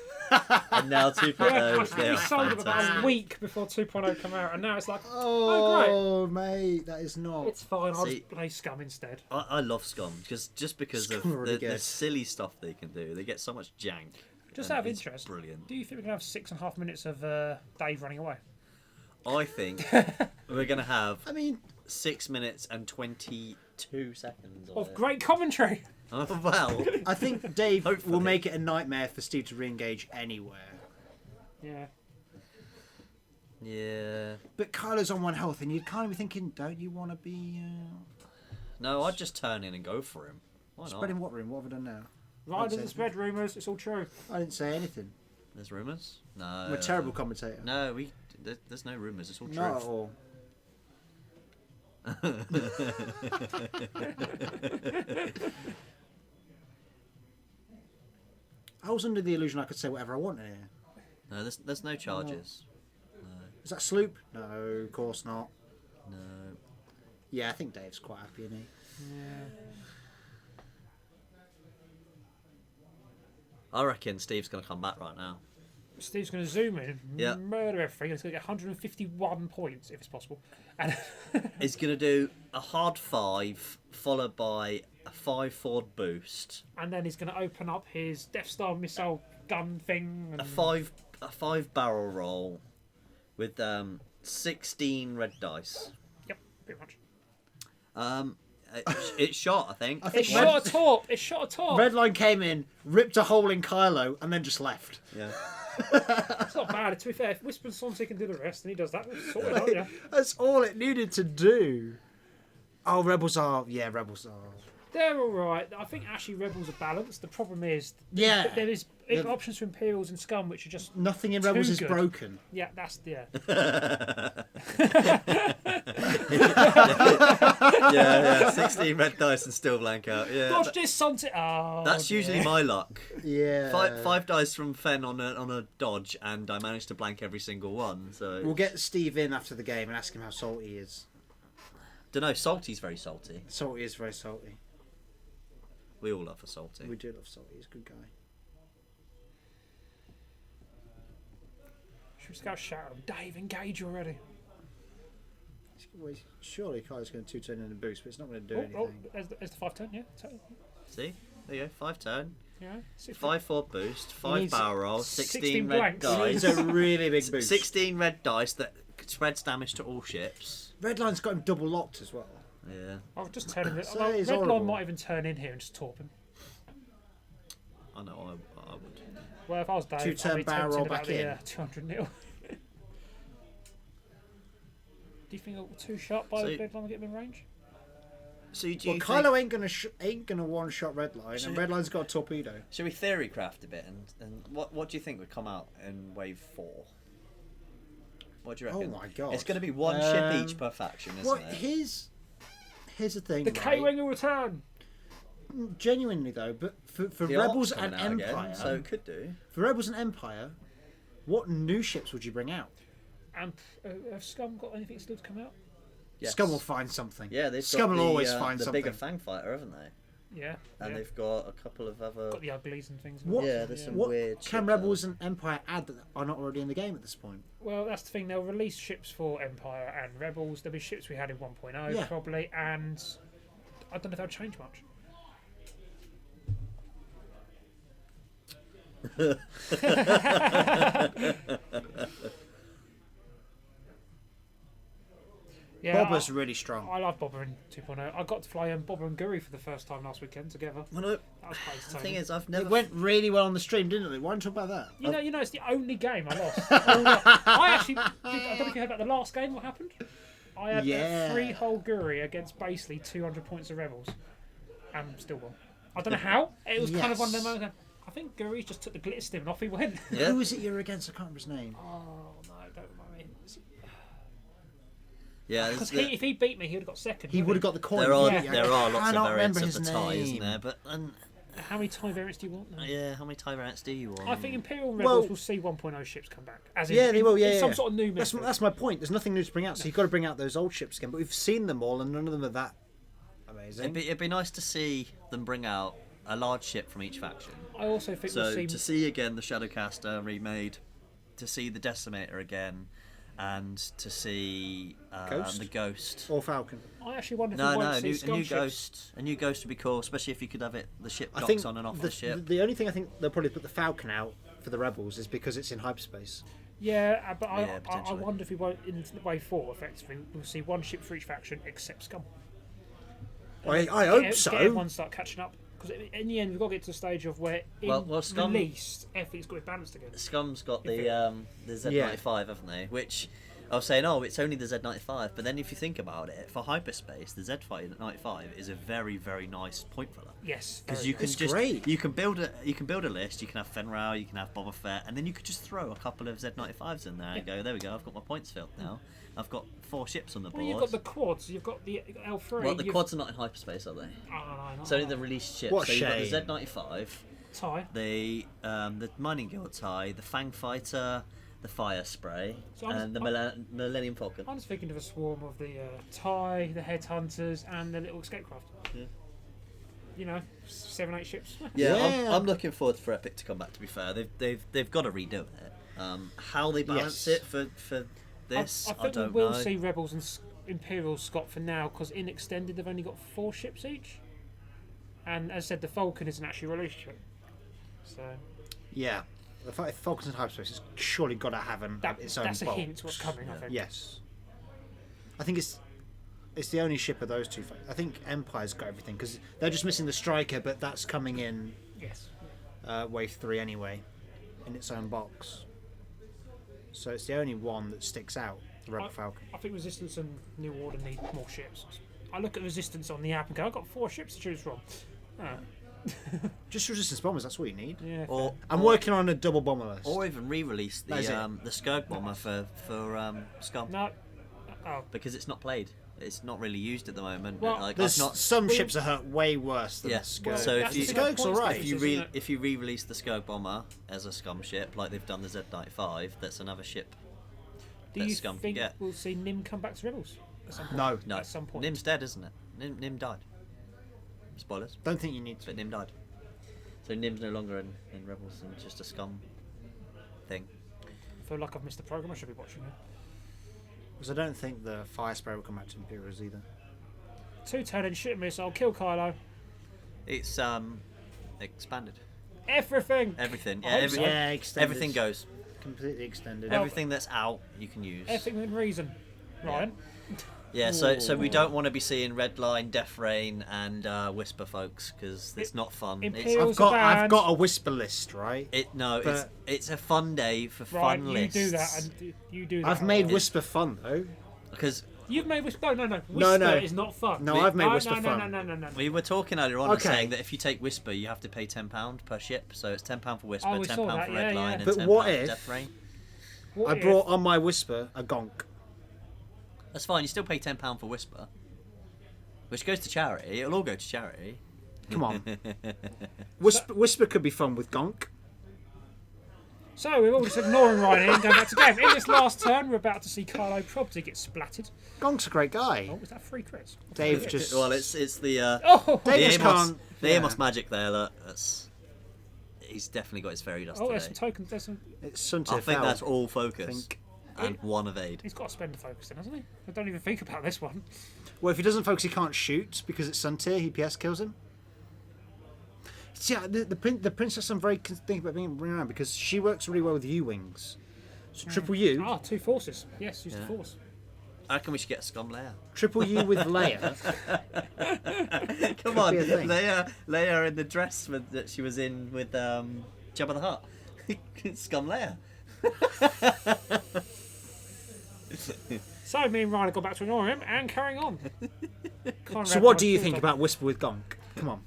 And now 2.0. I they are sold them about fantastic. a week before 2.0 came out, and now it's like, oh, Oh, mate, that is not. great. It's fine. I'll See- just play Scum instead. I love Scum because Scum are of really the good. silly stuff they can do. They get so much jank. Just and out of it's interest, brilliant. do you think we're going to have 6.5 minutes of Dave running away? I think we're gonna have I mean, 6 minutes and 22 seconds of Of it. great commentary. Oh, well, I think Dave Hopefully. will make it a nightmare for Steve to re-engage anywhere. Yeah. yeah. But Kylo's on 1 health, and you'd kind of be thinking, don't you want to be No, I'd just turn in and go for him. Why not? spreading what room? What have I done now? Riders say- and spread rumours. It's all true. I didn't say anything. There's rumours? No. I'm a terrible commentator. No, there's no rumours. It's all Not at truth. all. I was under the illusion I could say whatever I wanted here. No, there's no charges. Is that Sloop? No, of course not. No. Yeah, I think Dave's quite happy, isn't he? I reckon Steve's gonna come back right now. Steve's going to zoom in, Yeah. murder everything. He's going to get 151 points if it's possible. And He's gonna do a hard 5 followed by a 5 forward boost, and then he's going to open up his Death Star missile gun thing. And a 5 barrel roll with 16 red dice. Yep, pretty much. It's shot, I think. I think It shot a torp. It shot a torp. Redline came in, ripped a hole in Kylo, and then just left. Yeah. It's not bad. To be fair, if Whisper and Swansea can do the rest, and he does that, we'll sort it out, yeah. That's all it needed to do. Oh, Rebels are. Yeah, Rebels are. They're all right. I think actually Rebels are balanced. The problem is there is options for Imperials and Scum which are just Nothing in Rebels is good. broken. yeah. That's yeah, 16 red dice and still blank out. Yeah. Dodge this sunset. Oh, That's dear. usually my luck. Yeah. Five dice from Fen on a dodge, and I managed to blank every single one. So We'll get Steve in after the game and ask him how salty he is. don't know. Salty's very salty. Salty is very salty. We all love a salty. We do love salty. He's a good guy. Should we just go shout him? Dave, engage already. Well, surely Kylo's going to 2-turn in the boost, but it's not going to do Oh, anything. there's the 5 turn, yeah. See, there you go. 5 turn, Yeah. 5 forward boost, 5 needs barrel roll, 16 16 red blanks. It's dice, a really big boost. 16 red dice that spreads damage to all ships. Redline's got him double locked as well. Yeah, I'll just turn him. So Well, it's Redline horrible. might even turn in here and just torp him. I know. I would. Well, if I was Dave, Two-turn I'd be barrel tempted roll about back the in. 200 nil. Do you think a 2-shot by So- the Redline will get him in range? So do Well, you Kylo think, ain't gonna one-shot Redline, So- and Redline's got a torpedo. Shall we theory craft a bit, and what do you think would come out in wave 4? What do you Oh reckon? my god! It's going to be one ship each per faction, isn't Well, it? here's the thing. The right? K-Wing will return. Genuinely though, but for The Rebels Ark's and coming out Empire, again, so it could do. for Rebels and Empire, what new ships would you bring out? And have Scum got anything still to come out? Yes. Scum will find something. Yeah, they've Scum got will the, always find the something. bigger Fang fighter, haven't they? Yeah. And yeah. they've got a couple of other. got the uglies and things. What- Yeah, there's some What weird. can shit Rebels and Empire add that are not already in the game at this point? Well, that's the thing. They'll release ships for Empire and Rebels. There'll be ships we had in 1.0 Yeah. probably, and I don't know if they'll change much. Yeah, Bobber's really strong. I love Bobber in 2.0. I got to fly Bobber and Guri for the first time last weekend together. Well, no, That was quite the exciting. thing is, I've It never. went really well on the stream, didn't it? Why don't you talk about that? You know, it's the only game I lost. I actually, I don't know if you heard about the last game. What happened? I had Yeah. a 3-hole Guri against basically 200 points of Rebels, and still won. I don't know how. It was kind of one of them Yes. moments. I think Guri just took the glitter stim and off he went. Yeah. Who was it you were against? I can't remember his name. Oh no, don't remind me. Yeah, Because there's- if he beat me, he would have got second. He would have got the coin. there are Yeah. there are lots cannot of variants remember of the his tie, isn't name. there? But How many TIE variants do you want? Now? Yeah, how many TIE variants do you want? I think Imperial and Rebels Well- will see 1.0 ships come back. As in, Yeah, they will. in Yeah, some yeah. sort of new That's, method. that's my point. There's nothing new to bring out, so you've got to bring out those old ships again. But we've seen them all, and none of them are that amazing. It'd be nice to see them bring out a large ship from each faction. I also think we'll So see. to see again the Shadowcaster remade, to see the Decimator again, and to see Ghost? the Ghost. Or Falcon. I actually wonder if No, we no, won't a see new scum ships. Ghost. A new Ghost would be cool, especially if you could have the ship I docks think on and off the, the ship. the only thing I think they'll probably put the Falcon out for the Rebels is because it's in hyperspace. Yeah, but Yeah, I potentially. wonder if we won't, in the way 4, effectively, we'll see one ship for each faction except Scum. I hope Get so. everyone start catching up. Because in the end, we've got to get to the stage of where, in Well, Scum- release, everything's got to be balanced again. Scum's got If the Z95, haven't they? Which I was saying, oh, it's only the Z95, but then if you think about it, for hyperspace, the Z95 is a very, very nice point filler. Yes. Because very you good. can It's just great. you can build a list. You can have Fenrir, you can have Boba Fett, and then you could just throw a couple of Z95s in there and go, there we go, I've got my points filled now. I've got 4 ships on the board. Well, you've got the quads, you've got the L3. Well, the you've- quads are not in hyperspace, are they? Oh, no, It's only the released ships. What so you've got shame. the Z95, tie. the Mining Guild tie, the Fang Fighter, the Fire Spray, So I'm- and the Millennium Falcon. I'm just thinking of a swarm of the tie, the Headhunters, and the little escape craft. Yeah. You know, 7, 8 ships. Yeah, Yeah. I'm looking forward for Epic to come back. To be fair, they've got to redo it. How they balance Yes. it for this, I I think we don't will know. see Rebels and Imperial Scott for now, because in Extended they've only got 4 ships each. And as I said, the Falcon isn't actually a released ship. So Yeah. If Falcon's in hyperspace, it's surely got to have its own that's a box. hint to what's coming, I think. Yes. I think it's the only ship of those two. I think Empire's got everything because they're just missing the striker, but that's coming in Yes. wave 3 anyway, in its own box. So it's the only one that sticks out, the Rebel Falcon. I think Resistance and New Order need more ships. I look at Resistance on the app and go, I've got 4 ships to choose from. Just resistance bombers, that's all you need. Yeah. Or I'm working on a double bomber list. or even re-release That is it. the Skirg bomber for Scum No. Oh. because it's not played. It's not really used at the moment. Well, like, There's I've not. some ships are hurt way worse than Yeah, the Skirk. well, so if that's you- the Skirk's points alright. basis, isn't it? If you re-release the Skirg bomber as a Scum ship, like they've done the Z95, that's another ship. Do that you Scum can think get. we'll see Nim come back to Rebels? At some point? No, No, At some point. Nim's dead, isn't it? Nim died. Spoilers, don't think you need to. but Nim died. So Nim's no longer in Rebels and just a Scum thing. I feel like I've missed the programme. I should be watching it. Because I don't think the Fire Spray will come back to Imperials either. 2 turn-in ship missile, kill Kylo. It's expanded. Everything. Everything. I Yeah, hope so. Yeah, extended. everything goes. Completely extended. Well, Everything that's out, you can use. Everything within reason. Ryan. Yeah, so we don't want to be seeing Redline, Death Rain, and Whisper, folks, because it's not fun. Imperial- It's, I've got a whisper list, right? it's a fun day for Ryan, fun you lists. do that, and you do that. I've made It's- Whisper fun though. Because You've made Whisper. No. Whisper no. is not fun. No, I've made Whisper no, fun. No. we were talking earlier on and Okay. saying that if you take Whisper, you have to pay £10 per ship. So it's £10 for Whisper, Oh, we £10 saw that, for yeah, Redline, yeah. and But £10 what for if- Death Rain. What I if- brought on my Whisper a gonk. That's fine. You still pay £10 for Whisper, which goes to charity. It'll all go to charity. Come on. Whisper could be fun with gonk. So we're all just ignoring Ryan here and going back to game. In this last turn, we're about to see Carlo Probsy get splatted. Gonk's a great guy. Oh, was that 3 crits? Dave just. Well, it's the Oh, Dave the just Amos, can't. the yeah. Amos magic there. Look, he's definitely got his fairy dust oh, today. there's some tokens. There's some. It's Sunte I think Fel. that's all focus think. and 1 evade. He's got to spend the focus then, hasn't he? I don't even think about this one. Well, if he doesn't focus, he can't shoot because it's Suntier. He PS kills him. See, the princess I'm very thinking about bringing around because she works really well with U-wings. So triple U, Ah, 2 forces. Yes, use the Yeah. force. I reckon we should get a Scum Leia. triple U with Leia. Come on, be a thing. Leia in the dress that she was in with Jabba the Hutt. Scum Leia. So me and Ryan have gone back to ignore him and carrying on. So what do you think about Whisper with Gonk? Come on.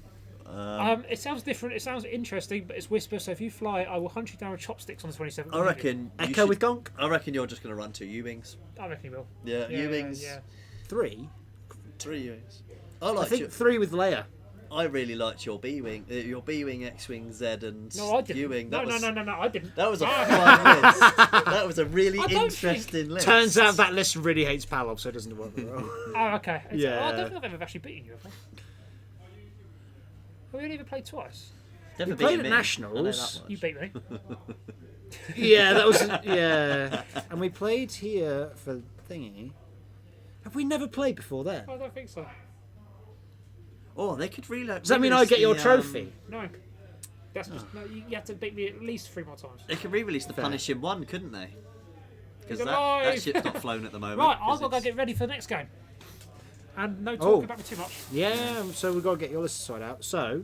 It sounds different. It sounds interesting, but it's Whisper. So if you fly, I will hunt you down with chopsticks on the 27th. I reckon. you Echo should- with Gonk? I reckon you're just going to run 2 U-wings. I reckon he will. Yeah, Yeah, U-wings. yeah. 3? 3 U-wings. I I like think it. 3 with Leia. I really liked your B-wing, X-wing, Z, and No, I didn't. U-wing. No, I didn't. That was a fun list. That was a really I don't interesting list. Turns out that list really hates Palov, so it doesn't work very well. Oh, okay. Yeah. I don't think I've ever actually beaten you, have I? Have we only ever played twice? Never We played beaten at me. Nationals. I know that You much. beat me. Yeah, that was and we played here for thingy. Have we never played before there? I don't think so. Oh, they could reload. Does that mean I get your trophy? No. That's just, no, you have to beat me at least 3 more times. They could re-release the Fair. Punishing One, couldn't they? Because He's that alive. ship's not flown at the moment. Right, 'cause I've got to go it's- get ready for the next game. And no Oh. talking about me too much. Yeah, so we've got to get your list sorted out. So,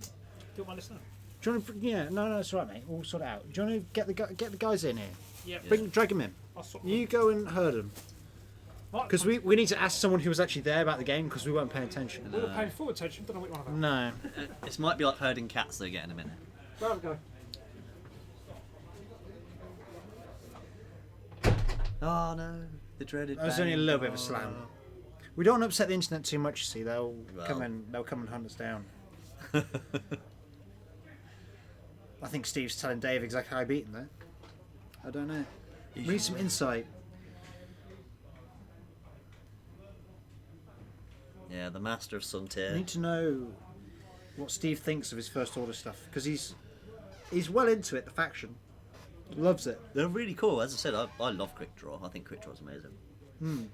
Do my list now. do you want to? Yeah, no, it's all right, mate. We'll sort it out. Do you want to get the guys in here? Yeah. Drag them in. I'll sort You go and herd them. Right, Because we need to ask someone who was actually there about the game because we weren't paying attention. we were paying full attention. Don't know what you're on about. No. This might be like herding cats they get in a minute. Where we go? Oh no, the dreaded. That was only a little bit of a slam. We don't want to upset the internet too much. You see, they'll Well. come and hunt us down. I think Steve's telling Dave exactly how I beat him there. I don't know. We need some insight. Yeah, the master of I Suntier. need to know what Steve thinks of his first order stuff because he's well into it. The faction loves it. They're really cool. As I said, I love Quick Draw. I think Quick Draw is amazing.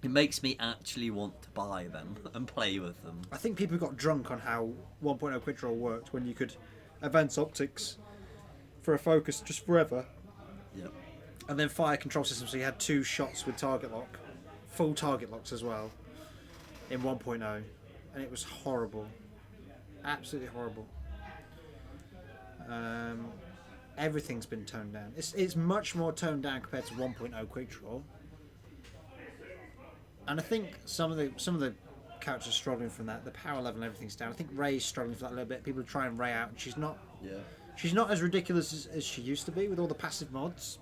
It makes me actually want to buy them and play with them. I think people got drunk on how 1.0 Quick Draw worked when you could advance optics for a focus just forever, Yep. and then fire control system. So you had 2 shots with target lock, full target locks as well, in 1.0, and it was horrible, absolutely horrible. Everything's been toned down. It's much more toned down compared to 1.0 Quick Draw, and I think some of the characters are struggling from that. The power level and everything's down. I think Ray's struggling for that a little bit. People are trying Ray out, and she's not as ridiculous as she used to be with all the passive mods.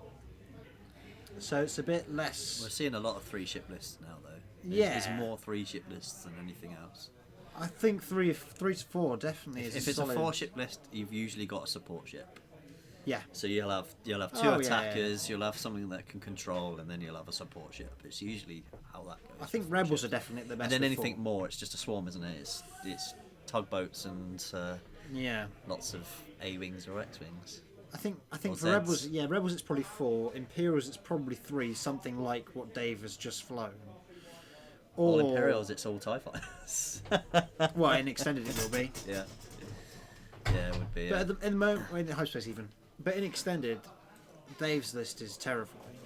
So it's a bit less. We're seeing a lot of 3-ship lists now, though. There's Yeah. more 3-ship lists than anything else. I think 3 to 4 definitely is. If it's solid. a 4-ship list, you've usually got a support ship. Yeah. So you'll have 2 Oh, yeah, attackers, you'll have something that can control, and then you'll have a support ship. It's usually how that goes. I think with Rebels ships. are definitely the best. And then with anything 4. more, it's just a swarm, isn't it? It's tugboats and Yeah. lots of A-wings or X-wings. I think Or for Zeds. Rebels, Rebels it's probably 4. Imperials it's probably 3. Something like what Dave has just flown. All Or Imperials, it's all TIE fighters. well, in extended it will be. Yeah. Yeah, it would be. But in the moment, in the hyperspace even. But in extended, Dave's list is terrifying.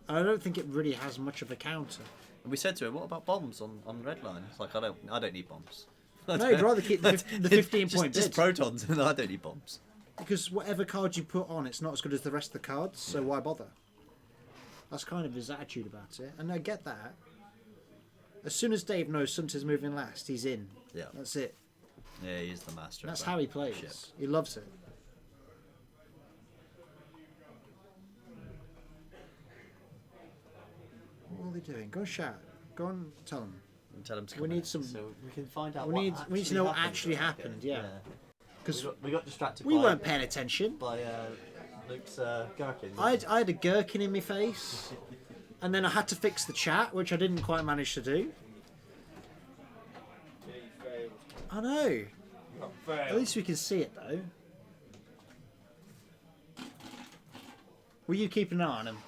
And I don't think it really has much of a counter. We said to him, what about bombs on red line? It's like, I don't need bombs. No, you'd rather keep the 15 point just bid. protons. No, I don't need bombs. Because whatever card you put on, it's not as good as the rest of the cards, so why bother? That's kind of his attitude about it, and I get that. As soon as Dave knows Sunter's moving last, he's in. Yeah. That's it. Yeah, he's the master. That's of how that he plays. ship. He loves it. What are they doing? Go and shout. Go and tell them. And tell him to We come need in. some- So we can find out. we need to know what actually happened, yeah. Because we got distracted. We weren't paying attention. by Luke's gherkin. I had a gherkin in my face, and then I had to fix the chat, which I didn't quite manage to do. Yeah, you failed. I know. Not At failed. least we can see it though. Were you keeping an eye on him?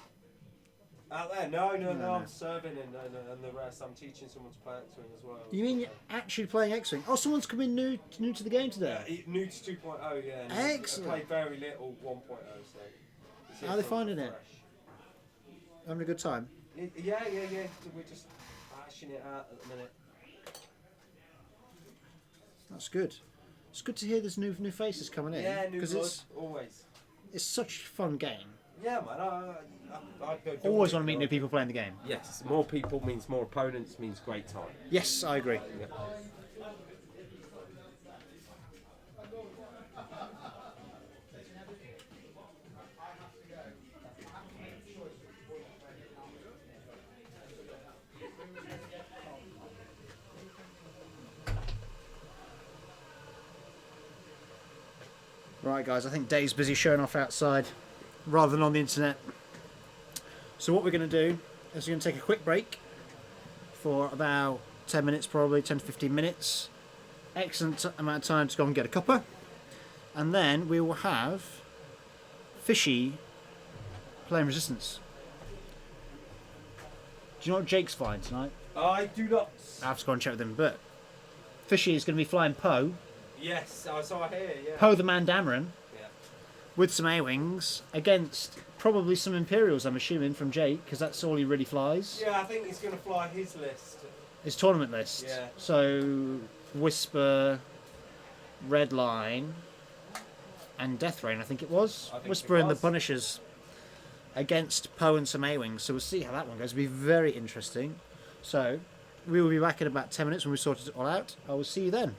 Out there? No, No. I'm serving and the rest. I'm teaching someone to play X-Wing as well. You mean you're actually playing X-Wing? Oh, someo's come in new to the game today. New to 2.0, yeah. and Excellent. I played very little 1.0, so. it's How are they finding fresh. it? Having a good time. Yeah. So we're just bashing it out at the minute. That's good. It's good to hear there's new faces coming in. Yeah, new blood, it's always. such a fun game. Yeah, man. I'd go do Always it, want to meet you new know. people playing the game. Yes, more people means more opponents means great time. Yes, I agree. Yeah. Right, guys, I think Dave's busy showing off outside rather than on the internet. So what we're going to do is we're going to take a quick break for about 10 minutes, probably 10 to 15 minutes. Excellent amount of time to go and get a cuppa. And then we will have Fishy playing Resistance. Do you know what Jake's flying tonight? I do not. I have to go and check with him, but Fishy is going to be flying Poe. Yes, I saw here. Yeah. Poe the Mandamaran. Yeah. With some A-Wings against probably some Imperials, I'm assuming, from Jake, because that's all he really flies. Yeah, I think he's going to fly his list. His tournament list. Yeah. So, Whisper, Red Line, and Death Rain, I think it was. I think Whisper it and the was. Punishers against Poe and some A-Wings. So we'll see how that one goes. It'll be very interesting. So, we will be back in about 10 minutes when we've sorted it all out. I will see you then.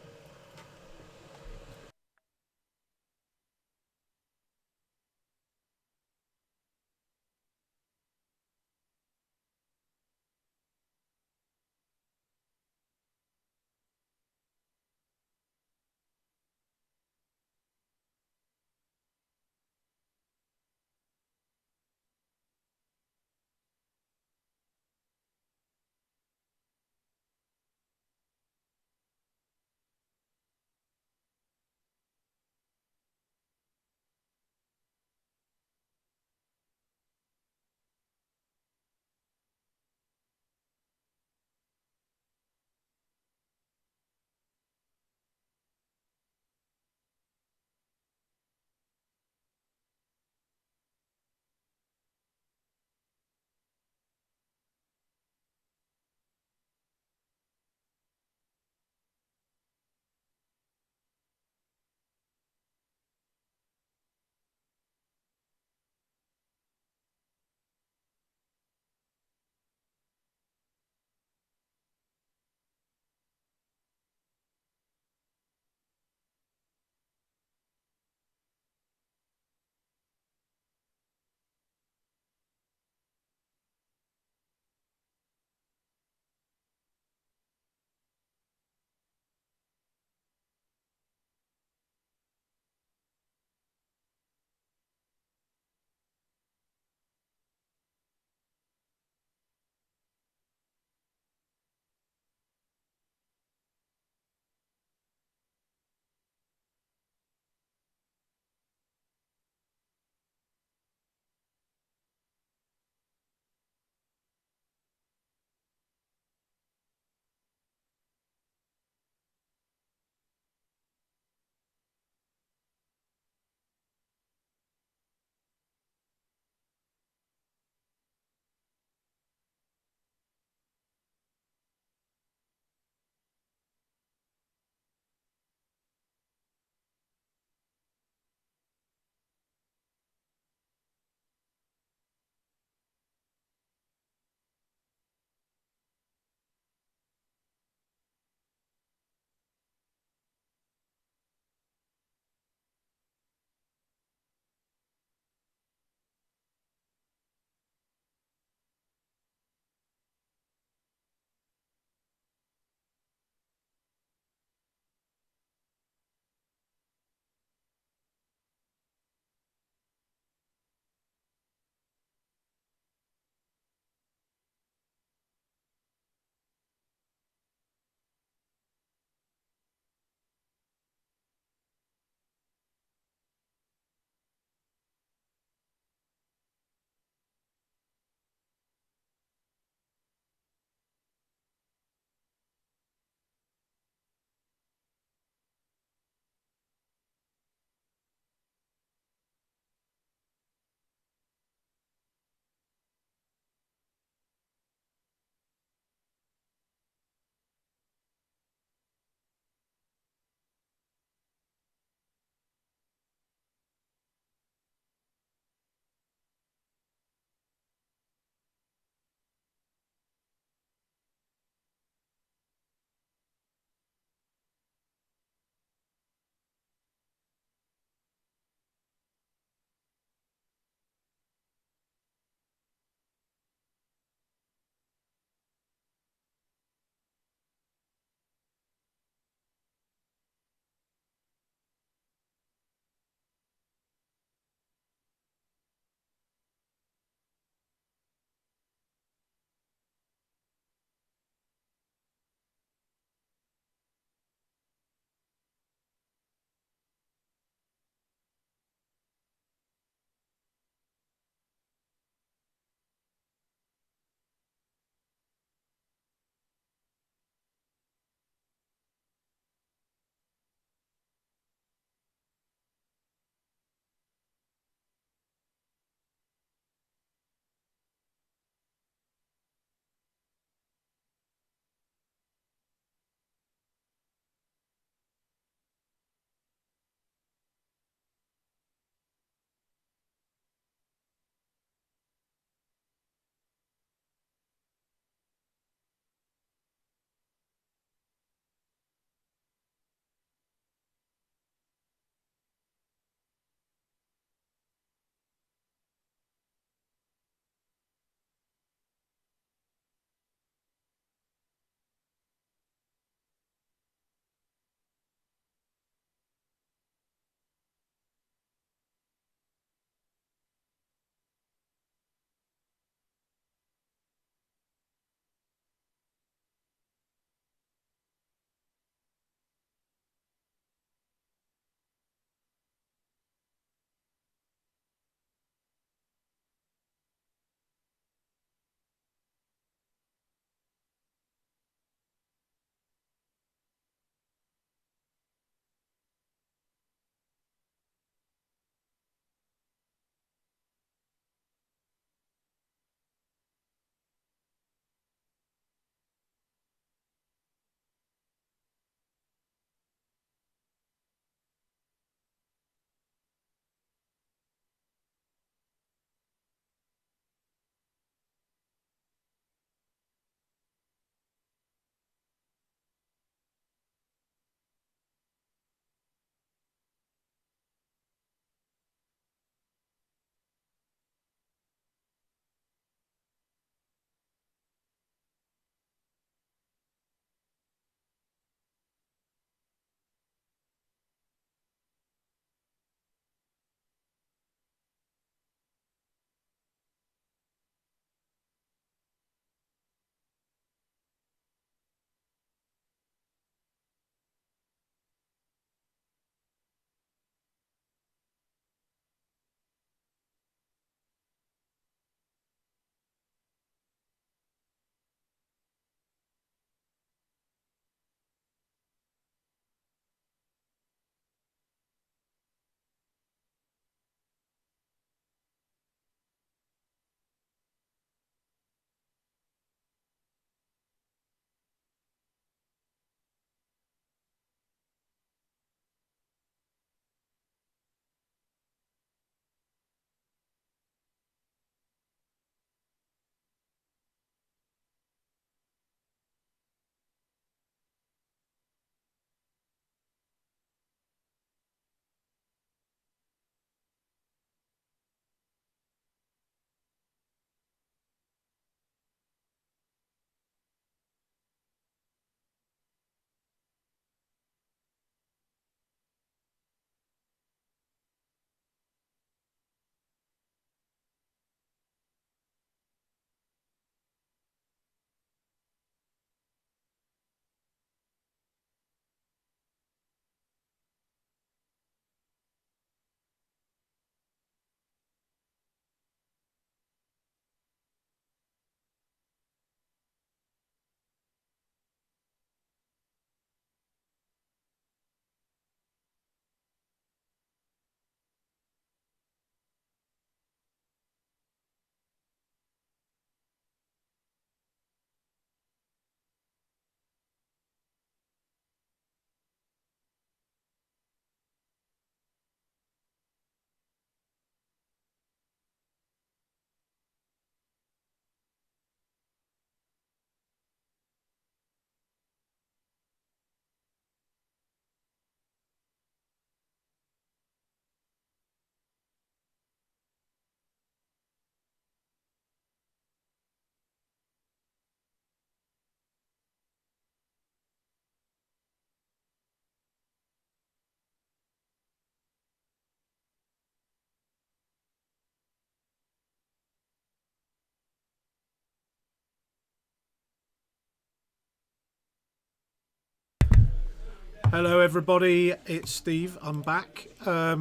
Hello, everybody. It's Steve. I'm back. I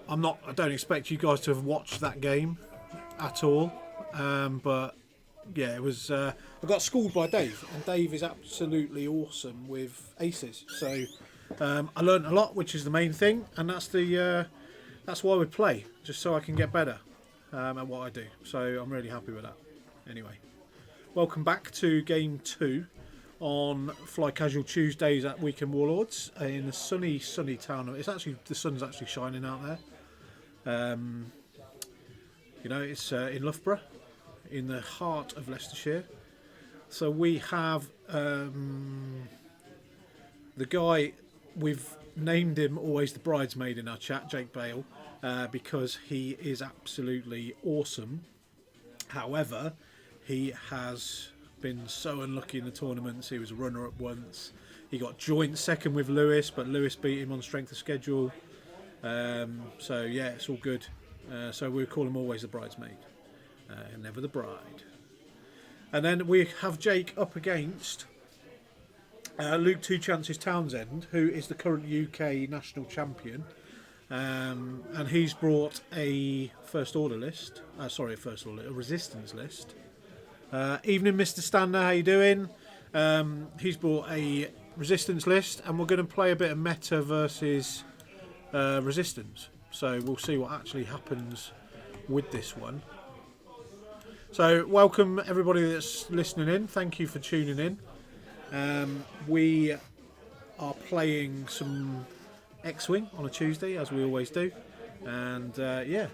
don't expect you guys to have watched that game at all. But yeah, it was. I got schooled by Dave, and Dave is absolutely awesome with aces. So I learned a lot, which is the main thing, and that's why we play, just so I can get better at what I do. So I'm really happy with that. Anyway, welcome back to game 2 on Fly Casual Tuesdays at Weekend Warlords in the sunny town. The sun's actually shining out there. It's in Loughborough, in the heart of Leicestershire. So we have the guy, we've named him always the bridesmaid in our chat, Jake Bale, because he is absolutely awesome. However, he has been so unlucky in the tournaments. He was a runner-up once. He got joint second with Lewis, but Lewis beat him on strength of schedule. So yeah, it's all good. So we call him always the bridesmaid, never the bride. And then we have Jake up against Luke Two Chances Townsend, who is the current UK national champion. And he's brought a resistance list. Evening, Mr. Stander, how you doing? He's brought a resistance list, and we're going to play a bit of meta versus resistance. So we'll see what actually happens with this one. So welcome everybody that's listening in. Thank you for tuning in. We are playing some X-Wing on a Tuesday, as we always do. And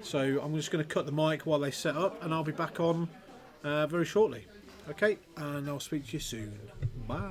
so I'm just going to cut the mic while they set up, and I'll be back on very shortly. Okay, and I'll speak to you soon. Bye.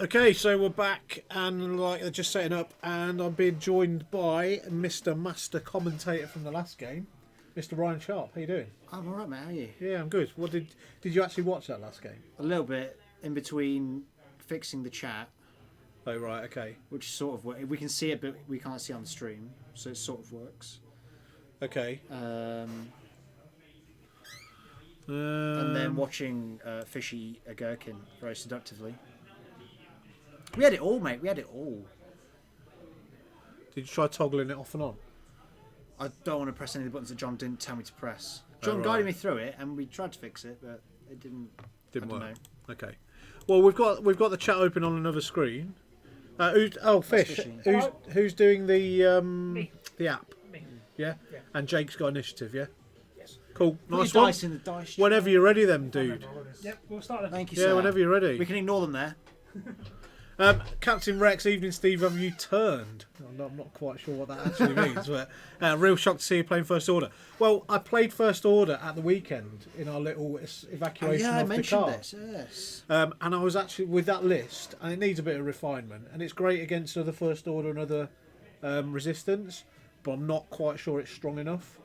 Okay, so we're back, and they're just setting up, and I'm being joined by Mr. Master Commentator from the last game, Mr. Ryan Sharp. How you doing? I'm alright, mate. How are you? Yeah, I'm good. What did you actually watch that last game? A little bit in between fixing the chat, Oh right, okay, which sort of we can see it, but we can't see on the stream, so it sort of works. okay. And then watching Fishy a Gherkin very seductively. We had it all, mate. We had it all. Did you try toggling it off and on? I don't want to press any of the buttons that John didn't tell me to press. John right. guided me through it, and we tried to fix it, but it didn't. Didn't I don't work. know. Okay. Well, we've got the chat open on another screen. Fish. Who's doing the app? Me. Yeah? Yeah. And Jake's got initiative. Yeah. Yes. Cool. Put Nice your one. dice in the dice. Whenever you're ready, then, dude. Yep, we'll start then. Thank you, Yeah, sir. whenever you're ready. We can ignore them there. Captain Rex, evening, Steve. Have you turned? I'm not quite sure what that actually means, but real shock to see you playing First Order. Well, I played First Order at the weekend in our little evacuation I of mentioned Dakar. this. Yes. And I was actually with that list, and it needs a bit of refinement, and it's great against other First Order and other resistance, but I'm not quite sure it's strong enough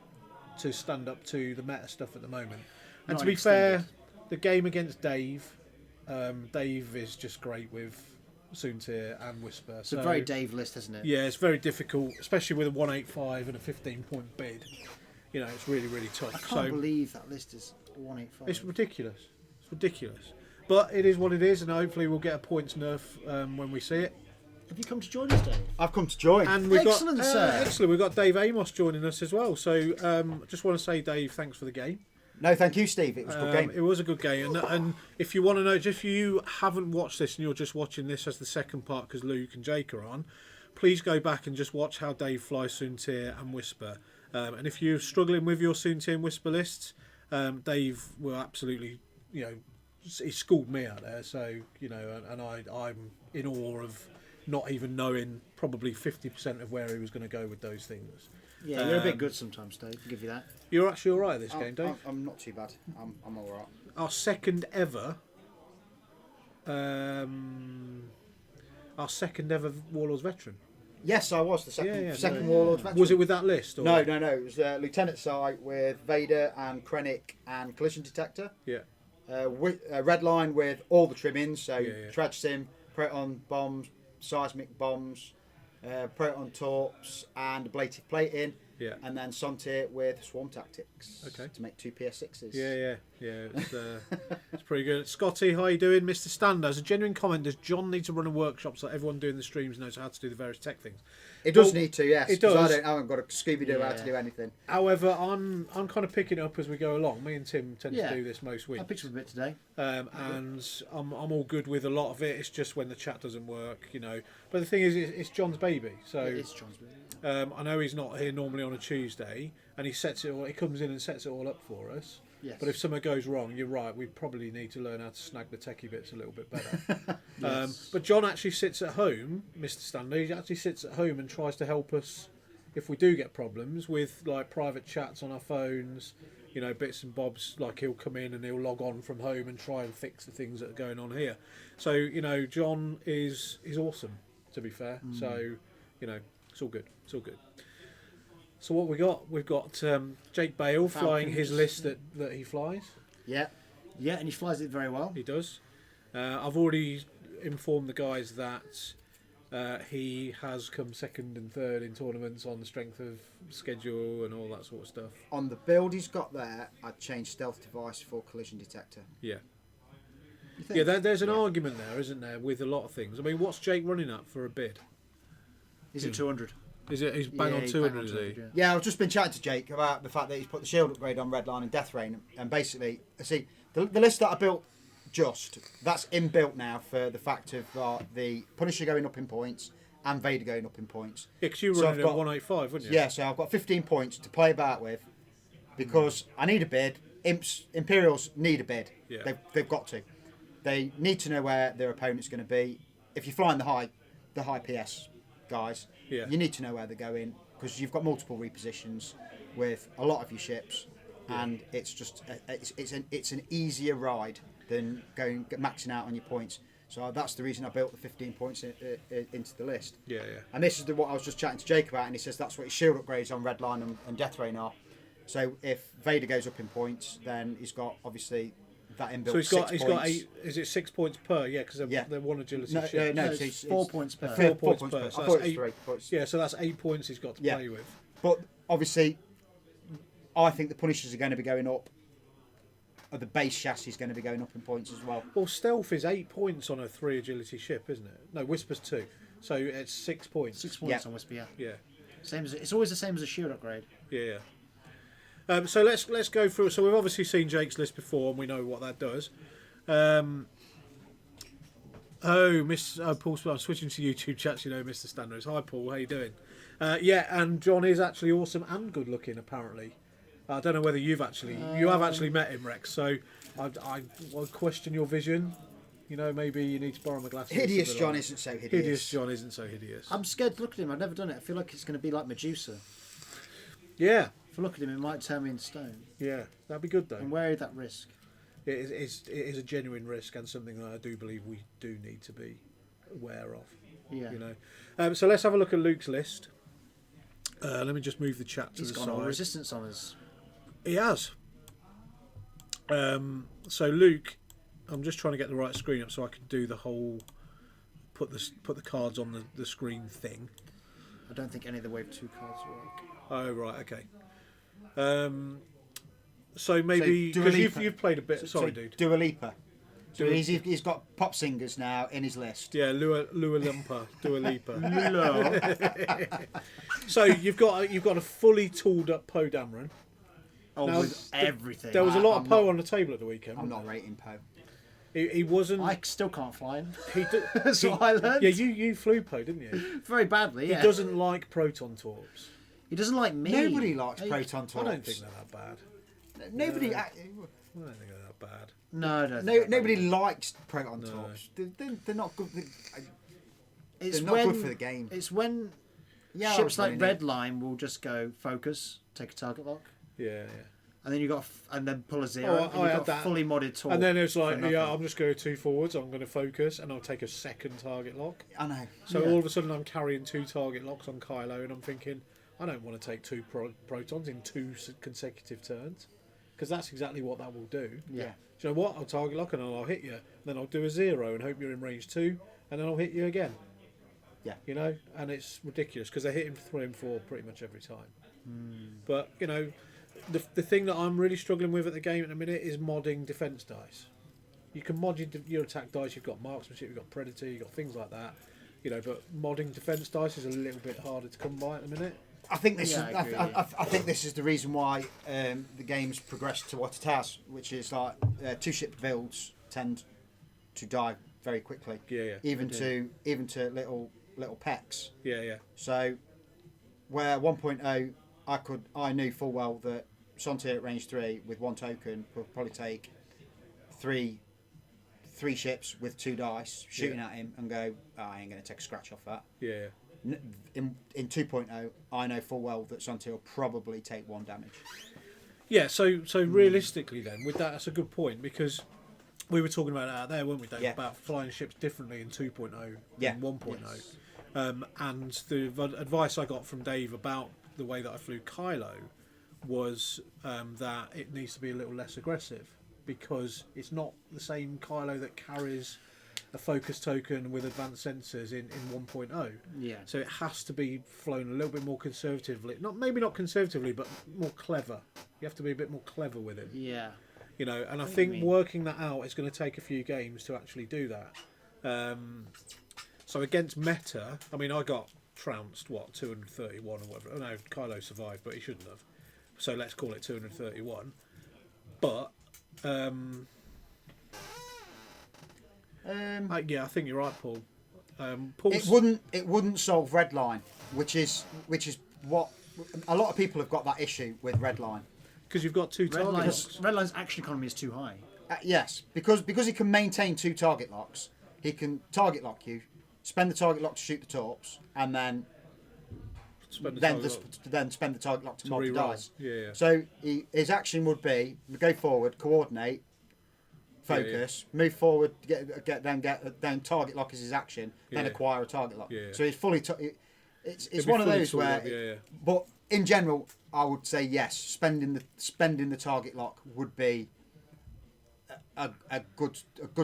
to stand up to the meta stuff at the moment. And Not to be extended. fair, the game against Dave, Dave is just great with Soontir and Whisper. It's a very Dave list, isn't it? Yeah, it's very difficult, especially with a 185 and a 15-point bid. You know, it's really, really tough. I can't believe that list is 185. It's ridiculous. It's ridiculous. But it is what it is, and hopefully we'll get a points nerf when we see it. Have you come to join us, Dave? I've come to join. And we've Excellent, got sir. excellent. We've got Dave Amos joining us as well. So just want to say, Dave, thanks for the game. No, thank you, Steve. It was a good game. It was a good game, and if you want to know, if you haven't watched this and you're just watching this as the second part because Luke and Jake are on, please go back and just watch how Dave flies Soontir and Whisper. And if you're struggling with your Soontir and Whisper lists, Dave will absolutely, he schooled me out there. So and I'm in awe of not even knowing probably 50% of where he was going to go with those things. Yeah, you're a bit good sometimes, Dave. I'll give you that. You're actually all right at this game, Dave. I'm not too bad. I'm all right. Our second ever Warlords veteran. Yes, I was the second no. Warlord veteran. Was it with that list? Or? No. It was Lieutenant Sight with Vader and Krennic and Collision Detector. Yeah. Red Line with all the trimmings, so Yeah. Trad Sim, Proton bombs, seismic bombs, Proton torps, and ablative plating. Yeah. And then Sontir with swarm tactics. Okay. To make 2 PS6s. Yeah. It's pretty good. Scotty, how you doing? Mr. Stander, as a genuine comment, does John need to run a workshop so everyone doing the streams knows how to do the various tech things? It does need to, yes. It 'cause does. I haven't got a Scooby-Doo how to do anything. However, I'm kind of picking it up as we go along. Me and Tim tend to do this most weeks. I picked up a bit today. And I'm all good with a lot of it. It's just when the chat doesn't work, But the thing is, it's John's baby, so It is John's baby. I know he's not here normally on a Tuesday, and he comes in and sets it all up for us. Yes. But if something goes wrong, you're right. We probably need to learn how to snag the techie bits a little bit better. Yes. But John actually sits at home, Mr. Stanley. He actually sits at home and tries to help us if we do get problems with like private chats on our phones. Bits and bobs. Like he'll come in and he'll log on from home and try and fix the things that are going on here. So John is awesome. To be fair, so it's all good. It's all good. So what we got? We've got Jake Bale flying his list that he flies. Yeah, and he flies it very well. He does. I've already informed the guys that he has come second and third in tournaments on the strength of schedule and all that sort of stuff. On the build he's got there, I'd change stealth device for collision detector. Yeah. You think? Yeah, there's an argument there, isn't there, with a lot of things. I mean, what's Jake running at for a bid? Is it 200? Is it? He's bang on he's 200, is he? Yeah, I've just been chatting to Jake about the fact that he's put the shield upgrade on Red Line and Death Rain, and basically, see, the list that I built that's inbuilt now for the fact of the Punisher going up in points and Vader going up in points. Yeah, because you were So running I've at got- 185, wouldn't you? Yeah, so I've got 15 points to play about with because I need a bid. Imperials need a bid. Yeah. They've got to. They need to know where their opponent's going to be. If you're flying the high PS guys, Yeah. you need to know where they're going because you've got multiple repositions with a lot of your ships, and it's just it's an easier ride than maxing out on your points. So that's the reason I built the 15 points into the list. Yeah. And this is what I was just chatting to Jake about, and he says that's what his shield upgrades on Red Line and Death Rain are. So if Vader goes up in points, then he's got obviously that inbuilt. So he's 6 got points. 8. Is it 6 points per? Yeah, because they're one agility No, ship. no, it's it's 4 points per. 4 4 points per. I So thought that's it was 8. 3 points. Yeah, so that's 8 points he's got to Yeah. play with. But obviously, I think the Punishers are going to be going up. Or the base chassis is going to be going up in points as well. Well, stealth is 8 points on a 3 agility ship, isn't it? No, Whisper's 2. So it's 6 points. 6 points Yeah. on Whisper, yeah. Yeah. It's always the same as a shield upgrade. Yeah. So let's go through. So we've obviously seen Jake's list before, and we know what that does. Paul, I'm switching to YouTube chats. Mr. Standards. Hi, Paul. How you doing? And John is actually awesome and good looking. Apparently, I don't know whether you have actually met him, Rex. So I question your vision. Maybe you need to borrow my glasses. Hideous something John like isn't so hideous. that. Hideous John isn't so hideous. I'm scared to look at him. I've never done it. I feel like it's going to be like Medusa. Yeah. If I look at him, it might turn me into stone. Yeah. That'd be good though. I'm wary of that risk. It is a genuine risk and something that I do believe we do need to be aware of. Yeah. So let's have a look at Luke's list. Let me just move the chat to He's the got all side. resistance on us. He has. So Luke, I'm just trying to get the right screen up so I can do the whole put the cards on the screen thing. I don't think any of the Wave 2 cards work. Oh right, okay. So maybe So Dua because Lipa. you've played a bit. Sorry, dude. Dua Lipa. So Dua- he's got pop singers now in his list. Yeah, Dua Lipa. So you've got a fully tooled up Poe Dameron. Oh, Now, with everything. There was a lot I'm of Poe not- on the table at the weekend. I'm not rating Poe. He wasn't. I still can't fly him. He That's what I learned. Yeah, you flew Poe, didn't you? Very badly, yeah. He doesn't like proton torps. He doesn't like me. Nobody likes Hey, proton I torps. don't think they're that bad. Nobody. I don't think they're that bad. No, no. Nobody likes proton torps. They're not good. It's They're not when, good for the game. It's when Yeah, I ships was like running it. Redline will just go focus, take a target lock, Yeah, and then you got and then pull a zero. Oh, and I you've had got that. fully modded torp. and then it's for like, nothing. yeah, I'm just going to 2 forwards. I'm going to focus, and I'll take a second target lock. I know. So Yeah. all of a sudden, I'm carrying 2 target locks on Kylo, and I'm thinking, I don't want to take 2 protons in 2 consecutive turns, because that's exactly what that will do. Yeah. Do you know what? I'll target lock and I'll hit you. Then I'll do a 0 and hope you're in range 2, and then I'll hit you again. Yeah. You know, and it's ridiculous because they hit him 3 and 4 pretty much every time. But you know, the thing that I'm really struggling with at the game at the minute is modding defense dice. You can mod your attack dice. You've got marksmanship, you've got predator, you've got things like that. You know, but modding defense dice is a little bit harder to come by at the minute. I think this Yeah, is. I agree, I think this is the reason why the game's progressed to what it has, which is like 2-ship builds tend to die very quickly. Yeah. Even to little pecks. Yeah. So where 1.0, I knew full well that Sontier at range 3 with 1 token would probably take three ships with 2 dice shooting at him and go, oh, I ain't going to take a scratch off that. Yeah. In 2.0, I know full well that Sontier will probably take 1 damage. Yeah, so realistically then, with that, that's a good point, because we were talking about it out there, weren't we, Dave, Yeah. about flying ships differently in 2.0 Yeah. than 1.0. Yes. And the advice I got from Dave about the way that I flew Kylo was that it needs to be a little less aggressive, because it's not the same Kylo that carries a focus token with advanced sensors in 1.0. Yeah. So it has to be flown a little bit more conservatively. Maybe not conservatively, but more clever. You have to be a bit more clever with him. Yeah. You know, and I what you think mean. working that out is going to take a few games to actually do that. So against meta, I mean, I got trounced, 231 or whatever. Oh no, Kylo survived, but he shouldn't have. So let's call it 231. But yeah, I think you're right, Paul. Paul's, It wouldn't solve Redline, which is what a lot of people have got that issue with Redline. because you've got 2 target locks. Redline's action economy is too high. Yes, because he can maintain 2 target locks, he can target lock you, spend the target lock to shoot the torps, and then Spend the then target lock. then spend the target lock to mod the re-roll. dice. Yeah. So his action would be go forward, coordinate, focus, move forward, get then target lock is his action, then Yeah. acquire a target lock. Yeah. So he's fully. It's It'd be one of fully those tooled where. up, yeah. But in general, I would say yes. Spending the target lock would be a good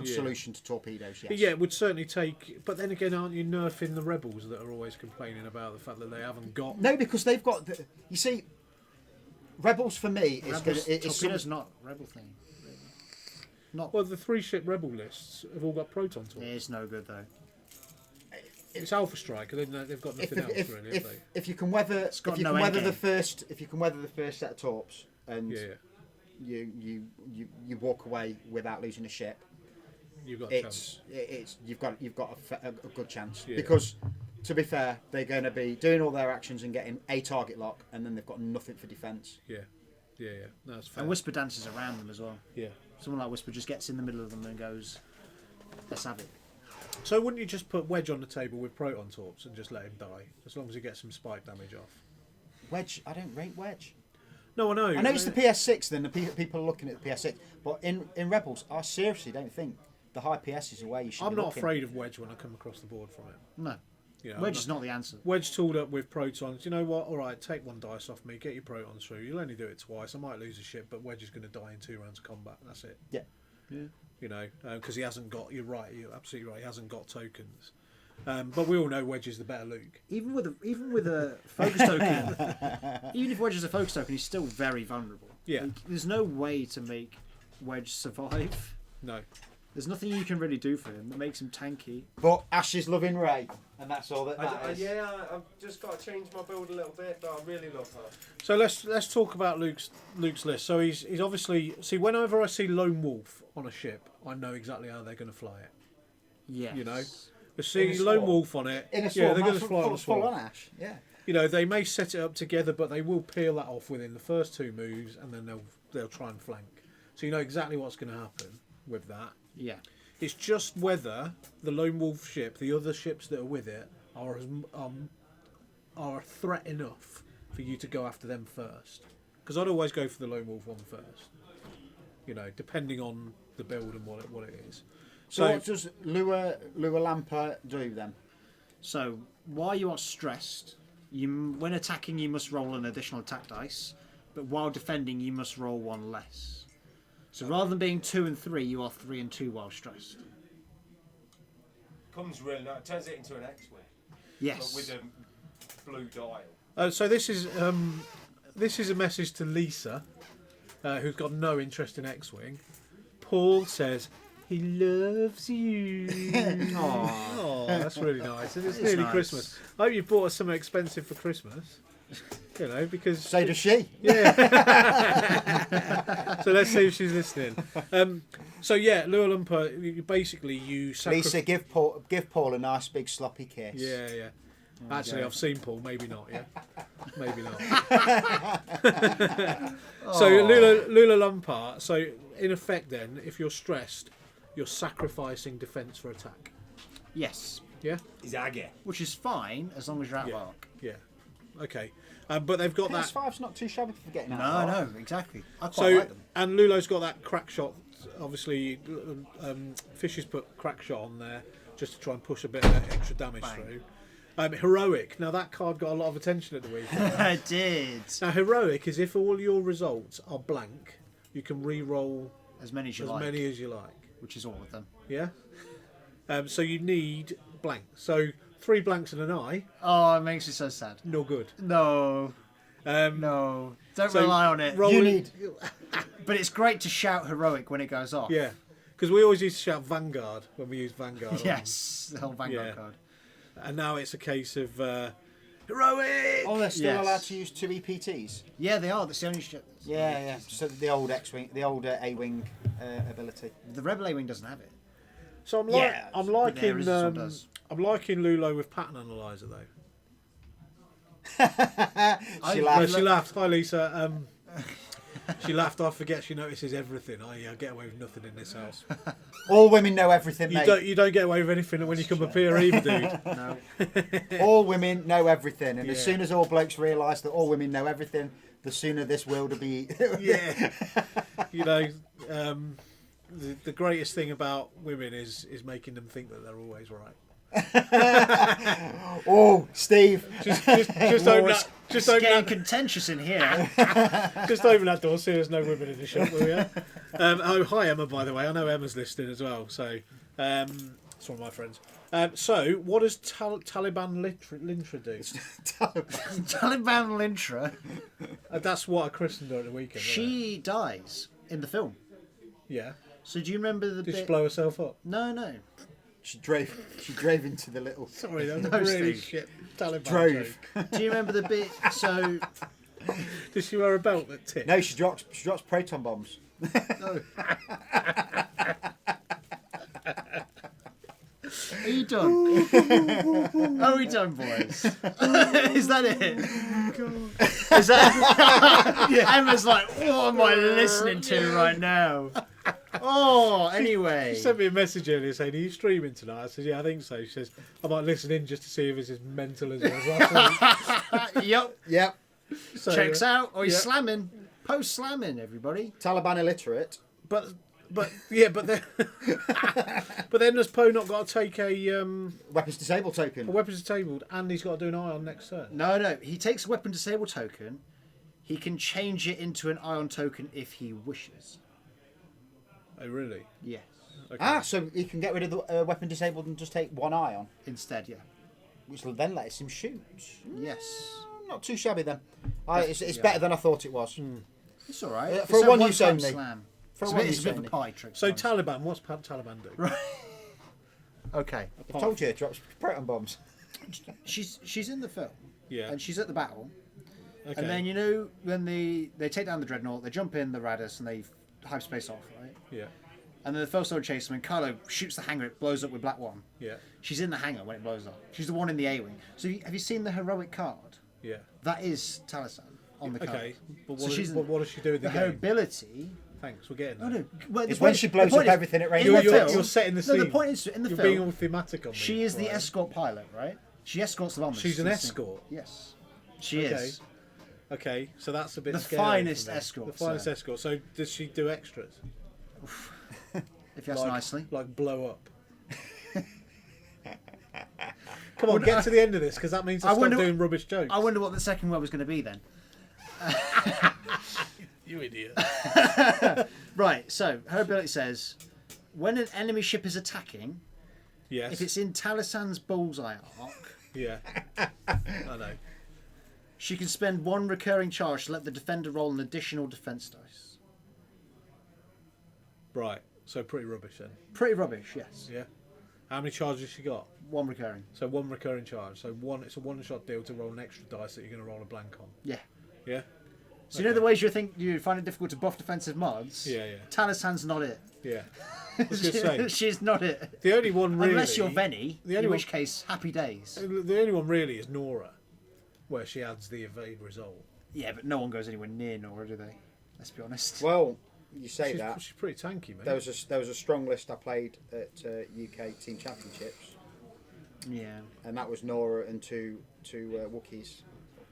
Yeah. solution to torpedoes. Yes. Yeah, it would certainly take. But then again, aren't you nerfing the rebels that are always complaining about the fact that they haven't got? No, because they've got. You see, rebels for me is going Rebels, to. torpedo's not a rebel thing. Really. Not. Well, the 3-ship rebel lists have all got proton torps. It's no good though. It's Alpha Strike, and they've got nothing else really, have they? if you can weather got if you no can weather endgame. the first set of torps and Yeah, you walk away without losing a ship, you've got a chance. you've got a good chance. Yeah. Because to be fair, they're going to be doing all their actions and getting a target lock, and then they've got nothing for defence. Yeah. No, that's fair. And Whisper dances around them as well. Yeah. Someone like Whisper just gets in the middle of them and goes, "Let's have it." So wouldn't you just put Wedge on the table with proton torps and just let him die, as long as he gets some spike damage off? Wedge, I don't rate Wedge. No, I know. I know it's the PS6. Then the people are looking at the PS6, but in Rebels, I seriously don't think the high PS is the way you should. I'm be not looking. afraid of Wedge when I come across the board from it. No, You know, Wedge is not the answer. Wedge tooled up with protons. You know what? All right, take 1 dice off me. Get your protons through. You'll only do it twice. I might lose a ship, but Wedge is going to die in 2 rounds of combat. That's it. Yeah. You know, because he hasn't got. You're right. You're absolutely right. He hasn't got tokens. But we all know Wedge is the better Luke. Even with a focus token, even if Wedge is a focus token, he's still very vulnerable. Yeah. Like, there's no way to make Wedge survive. No. There's nothing you can really do for him that makes him tanky. But Ash is loving Ray, and that's all that I, matters. I've just got to change my build a little bit, but I really love her. So let's talk about Luke's list. So he's obviously whenever I see Lone Wolf on a ship, I know exactly how they're going to fly it. Yes. You know, we In see a Lone swarm. Wolf on it. In a Yeah, swarm, they're going to that's fly on a full swarm. on Ash. Yeah. You know, they may set it up together, but they will peel that off within the first 2 moves, and then they'll try and flank. So you know exactly what's going to happen with that. Yeah. It's just whether the Lone Wolf ship, the other ships that are with it, are a threat enough for you to go after them first. Because I'd always go for the Lone Wolf one first. You know, depending on the build and what it is. So what does Lure Lamper do then? So while you are stressed, when attacking you must roll an additional attack dice, but while defending you must roll 1 less. So rather than being 2 and 3, you are 3 and 2 while stressed. Comes really nice. Turns it into an X-wing, Yes. but with a blue dial. So this is a message to Lisa, who's got no interest in X-Wing. Paul says he loves you. Oh, that's really nice. And it's nearly nice. Christmas. I hope you bought us something expensive for Christmas. You know, because So does she. yeah. So let's see if she's listening. So yeah, Lure Lumper, basically you Lisa, give Paul a nice big sloppy kiss. Yeah, yeah. Actually, I've seen Paul. Maybe not. Yeah, maybe not. So Lula Lumpar. So in effect, then, if you're stressed, you're sacrificing defense for attack. Yes. Yeah. Zaggy. Which is fine as long as you're out Yeah. of arc. Yeah. Okay. But they've got that. PS5's not too shabby for getting out. No, of no, exactly. I quite So like them. and Lulo's got that crack shot. Obviously, Fish has put crack shot on there just to try and push a bit of extra damage through. Heroic. Now that card got a lot of attention at the weekend. I did. Now heroic is if all your results are blank, you can re-roll As many as you as like. many as you like. Which is all of them. Yeah. So you need blank. So 3 blanks and an eye, Oh, it makes me so sad. no good. No. Um, No. Don't so rely on it. rolling- You need. But it's great to shout heroic when it goes off. Yeah, because we always used to shout Vanguard when we used Vanguard. Yes. The whole Vanguard Yeah. card. And now it's a case of heroic. Oh, they're still Yes. allowed to use 2 EPTs. Yeah, they are. That's the only shit. Yeah, yeah. So the old X-wing, the older A-wing ability. The Rebel A-Wing doesn't have it. So I'm Yeah, I'm there liking is some does. I'm liking Lulo with pattern analyzer though. She No, laughed. she laughed. Hi Lisa. She laughed. I forget she notices everything. I get away with nothing in this house. All women know everything, mate. You don't get away with anything when you come up here either, dude. No. All women know everything, and as Yeah. soon as all blokes realise that all women know everything, the sooner this world will be. Yeah. You know, the greatest thing about women is making them think that they're always right. Oh, Steve. Just open that. Just open Getting that. contentious in here. Just open that door. See, there's no women in the shop, will you? Oh, hi Emma. By the way, I know Emma's listening as well. So, it's one of my friends. So, what does Taliban Lintra do? Taliban Lintra, That's what I christened her at the weekend. wasn't it? she dies in the film. Yeah. So do you remember the Did she bit? blow herself up? No. She drove into the little. Sorry, that was No, a really Steve. shit Taliban Drove. joke. Do you remember the bit? So Did she wear a belt that tipped? No, she drops proton bombs. are you done? Are we done, boys? Is that it? Is that? Emma's like, what am I listening to right now? Oh, anyway. She sent me a message earlier saying, "Are you streaming tonight?" I said, "Yeah, I think so." She says, "I might listen in just to see if it's as mental as it was last week." Yep. Yep. So, Checks out. Or he's yeah. slamming. Post slamming, everybody. Taliban illiterate. But then but then has Poe not got to take a Weapons disabled token. weapons disabled, and he's got to do an ion next turn? No. He takes a weapon disable token. He can change it into an ion token if he wishes. Oh, really? Yes. Okay. Ah, so he can get rid of the weapon disabled and just take 1 ion, Instead, yeah. which will then let him shoot. Yes. Not too shabby then. It's Yeah. better than I thought it was. It's all right. For It's a one-use one-time only. slam. For It's a what bit, you it's a bit of a saying, pie trick. So to be honest. Taliban, what's Taliban do? Okay. I told you it drops proton bombs. She's in the film. Yeah. And she's at the battle. Okay. And then, you know, when they take down the dreadnought, they jump in the Radis and they hyperspace off, right? Yeah. And then the first sword chases them, and Kylo shoots the hangar, it blows up with Black One. Yeah. She's in the hangar when it blows up. She's the one in the A-wing. So have you seen the heroic card? Yeah. That is Taliban on the card. Okay. But So what, she's what does she do in the her game? ability... Thanks, we're getting Oh, there. no. Well, It's the when point- she the blows point up is- everything at in range. the You're film- setting the No, the scene. point is, in the You're film, being all thematic on me. she is the right? escort pilot, right? She escorts the bombers. She's an to the scene. escort? Yes. She Okay. is. Okay, so that's a bit The scary finest for me. escort, The finest sir. escort. So does she do extras? If you ask like, nicely. Like blow up. Come on, get to the end of this because that means I stop wonder- doing rubbish jokes. I wonder what the second word was going to be then. You idiot. Right, so her ability says, when an enemy ship is attacking, Yes. if it's in Talisan's bullseye arc, Yeah. I know. she can spend one recurring charge to let the defender roll an additional defense dice. Right. So pretty rubbish then. Pretty rubbish, yes. Yeah. How many charges has she got? One recurring. So one recurring charge. So it's a one-shot deal to roll an extra dice that you're going to roll a blank on. Yeah. Yeah. So you know the ways you find it difficult to buff defensive mods? Yeah, yeah. Talisan's not it. Yeah. I was going to say. She's not it. The only one really. Unless you're Venny, the only in which one- case, happy days. The only one really is Nora, where she adds the evade result. Yeah, but no one goes anywhere near Nora, do they? Let's be honest. Well, you say she's, that. She's pretty tanky, mate. There was a strong list I played at UK Team Championships, Yeah. and that was Nora and two Wookiees,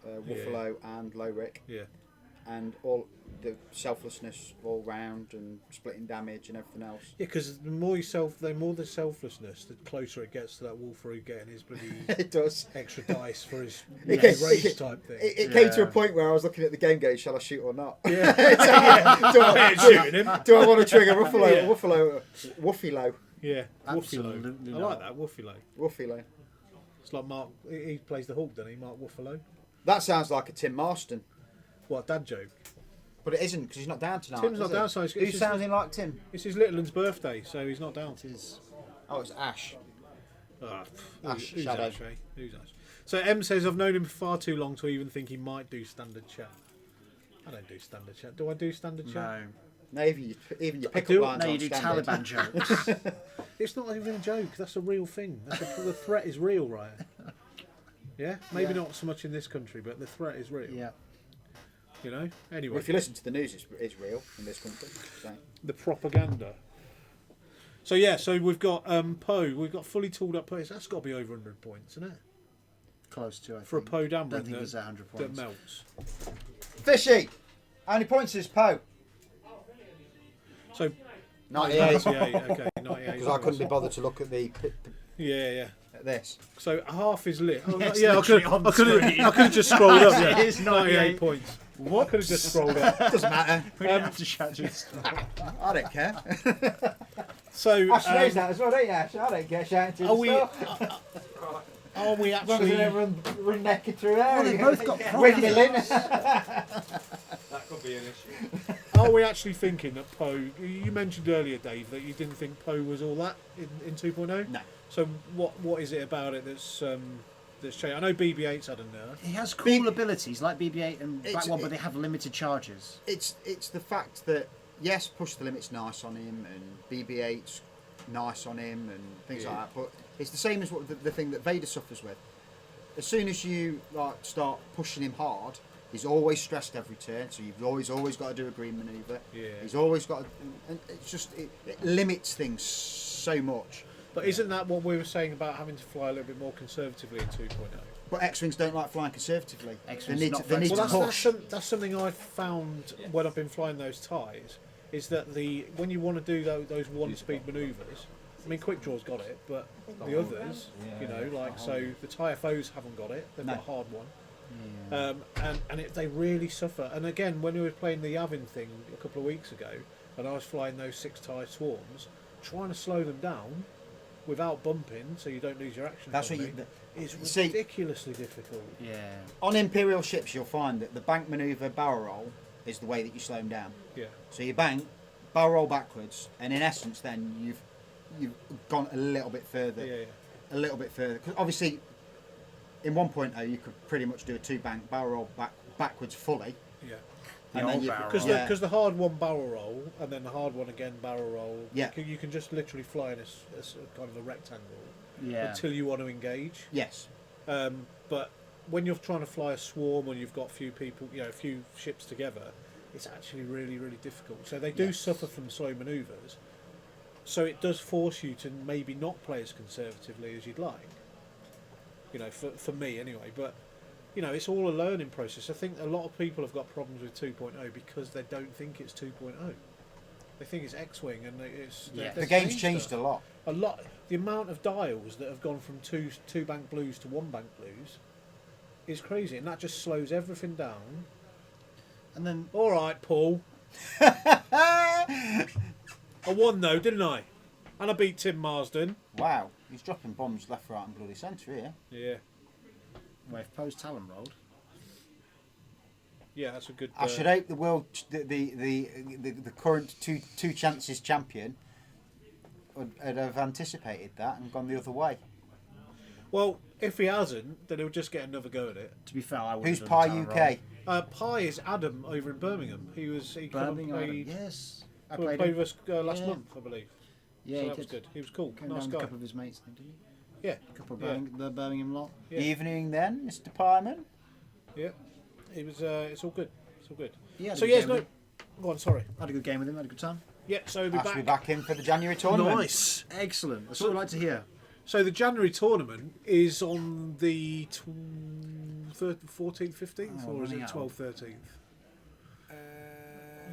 Wuffalo and Lowrick, Yeah. and all the selflessness all round and splitting damage and everything else. Yeah, because the more the selflessness, the closer it gets to that Wolfrey getting his bloody It does. extra dice for his It came- rage it- type thing. It came to a Yeah. point where I was looking at the game going, shall I shoot or not? Yeah. do, I, Shooting him. do I want to trigger Yeah. Wuffalo? Yeah, Absolutely Woofilo. I not. like that, Woofilo. Wuffalo. It's like Mark, he plays the Hulk, doesn't he? Mark Woofalo. That sounds like a Tim Marston, What, dad joke? but it isn't because he's not down tonight. Tim's is not he? down, so it's Who just- sounding like Tim? It's his little one's birthday, so he's not down. It is. Oh, it's Ash. Ah, Ash, who's Shadow. Ash, eh? Who's Ash? So M says, I've known him for far too long to even think he might do standard chat. I don't do standard chat. Do I do standard chat? No. No, even your pickup do- lines No, you aren't do standard. Taliban jokes. It's not even a joke. That's a real thing. The threat is real, right? Yeah? Maybe not so much in this country, but the threat is real. Yeah. You know? Anyway, Well, if you listen to the news, it's real in this country. So. the propaganda. So yeah, so we've got Poe. We've got fully tooled up Poe. That's got to be over 100 points, isn't it? Close to, I think. For a Poe I don't Dameron think it's 100 that points. melts. Fishy! How many points is Poe? So 98. 98, okay, 98. Because I couldn't be bothered to look at Yeah. at this. So half is lit. Oh, It's yeah, I literally could on have just scrolled up. Yeah. It is 98 points. What? I could have just scrolled up. Doesn't matter. We don't have to shout to this. I don't care. So Ash knows that as well, don't you, Ash? I don't care shouting to are we? stuff. Are we As long as they actually? don't run naked through there. Well, they both got Wiggling. That could be an issue. Are we actually thinking that Poe? You mentioned earlier, Dave, that you didn't think Poe was all that in 2.0. No. So what is it about it that's changed? I know BB-8's had a nerf. He has cool abilities like BB-8 and It's- Black One, but they have limited charges. It's the fact that, yes, Push the Limit's nice on him, and BB-8's nice on him, and things like that, but it's the same as what the thing that Vader suffers with. As soon as you start pushing him hard, he's always stressed every turn, so you've always got to do a green manoeuvre. Yeah. He's always got to, and it's just, it limits things so much. But isn't that what we were saying about having to fly a little bit more conservatively in 2.0? But X-Wings don't like flying conservatively. X-Wings they need not to, they need Well, to push. that's something I've found when I've been flying those ties, is that when you want to do those one-speed manoeuvres, I mean, Quick Draw's got it, but the others, so the TIFOs haven't got it. They've got a hard one. And they really suffer. And again, when we were playing the Yavin thing a couple of weeks ago, and I was flying those 6-tie swarms, trying to slow them down without bumping, so you don't lose your action. That's what economy, is see- ridiculously difficult. Yeah. On Imperial ships, you'll find that the bank manoeuvre barrel roll is the way that you slow them down. Yeah. So you bank, barrel roll backwards, and in essence, then you've gone a little bit further. Yeah. A little bit further. Because obviously, in 1.0, you could pretty much do a 2-bank barrel roll backwards fully. Yeah. And old then you barrel could- roll. Because the hard one barrel roll and then the hard one again barrel roll. Yeah. You can just literally fly in a kind of a rectangle Yeah. until you want to engage. Yes. But when you're trying to fly a swarm and you've got a few people, a few ships together, it's actually really, really difficult. So they do Yes. suffer from slow manoeuvres. So it does force you to maybe not play as conservatively as you'd like. For me anyway. But it's all a learning process. I think a lot of people have got problems with 2.0 because they don't think it's 2.0. They think it's X-Wing, and The game's changed a lot. a lot. The amount of dials that have gone from two bank blues to 1 bank blues is crazy, and that just slows everything down. And then All right, Paul. I won though, didn't I? And I beat Tim Marsden. Wow, he's dropping bombs left, right, and bloody centre here. Yeah, if Poe's Talon rolled. yeah, that's a good. I should hope the world, the current two chances champion, would have anticipated that and gone the other way. Well, if he hasn't, then he'll just get another go at it. To be fair, I would. Who's Pie UK? Pi is Adam over in Birmingham. He come and Birmingham. played, Yes. I played played him. with us last Yeah. month, I believe. Yeah, So he that was did. good. He was cool. Came Nice down with guy. a couple of his mates, didn't he? Yeah, A couple of Yeah. the Birmingham lot. Yeah. Evening then, Mr. Pieman. yeah. It was. It's all good. It's all good. Yeah. So yes, no. Go on. Sorry. Had a good game with him. Had a good time. Yeah. So we'll Has to be be back. back in for the January tournament. Nice. Excellent. That's what I like to hear. So the January tournament is on the 14th, 15th, Oh, or is it running out. 12th, 13th?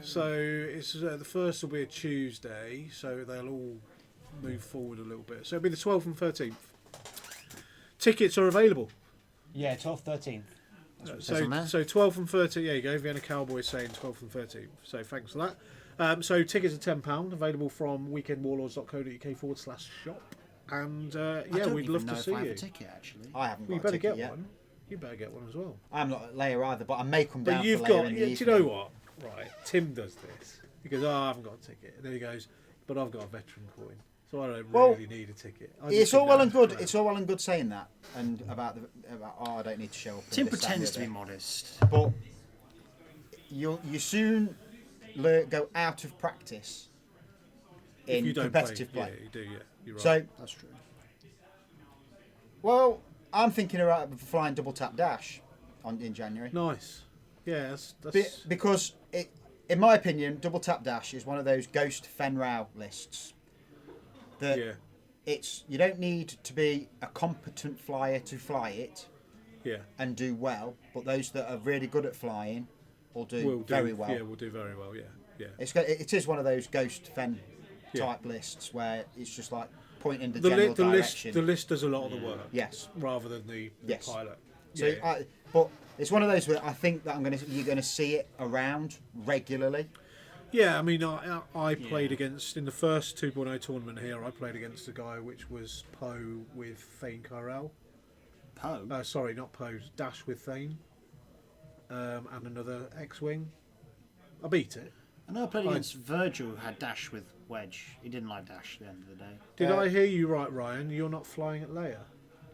So it's the first will be a Tuesday, so they'll all move forward a little bit. So it'll be the 12th and 13th. Tickets are available. Yeah, 12th, 13th. says on there. So 12th and 13th. Yeah, you go. Vienna Cowboys saying 12th and 13th. So thanks for that. So tickets are £10, available from weekendwarlords.co.uk/shop. And I yeah, don't we'd even love know to if see I have you. a ticket actually. I haven't got Well, you a better ticket get yet. one. You better get one as well. I'm not layer either, but I may come down But you've for layer got. in the Do you evening. know what? Right, Tim does this. He goes, "Oh, I haven't got a ticket." And then he goes, "But I've got a veteran coin, so I don't Well, really need a ticket." I It's just all sit well down and good. play. It's all well and good saying that, and about I don't need to show up. and Tim this, that, and pretends the to be other. modest. But you soon go out of practice If in you don't competitive play. play. Yeah, you do. Yeah, you're right. So, That's true. well, I'm thinking about flying double tap dash in January. nice. Yeah, that's Because in my opinion, double tap dash is one of those ghost Fenrow lists that yeah, you don't need to be a competent flyer to fly it yeah. and do well, but those that are really good at flying will do We'll do very well. Yeah, we'll do very well. Yeah, yeah. It is one of those ghost Fen Yeah. type lists where it's just like pointing the The, general li- the direction. list, the list does a lot of the work. Yes. Rather than the Yes. pilot. So, yeah. but it's one of those where I think that you're gonna see it around regularly. Yeah, I mean, I played against, in the first 2.0 tournament here, I played against a guy which was Poe with Thane Kyrell. Poe. Sorry, not Poe, Dash with Thane. And another X-Wing. I beat it. I know I played against Virgil, who had dash with wedge. He didn't like dash at the end of the day. Did I hear you right, Ryan? You're not flying at Leia.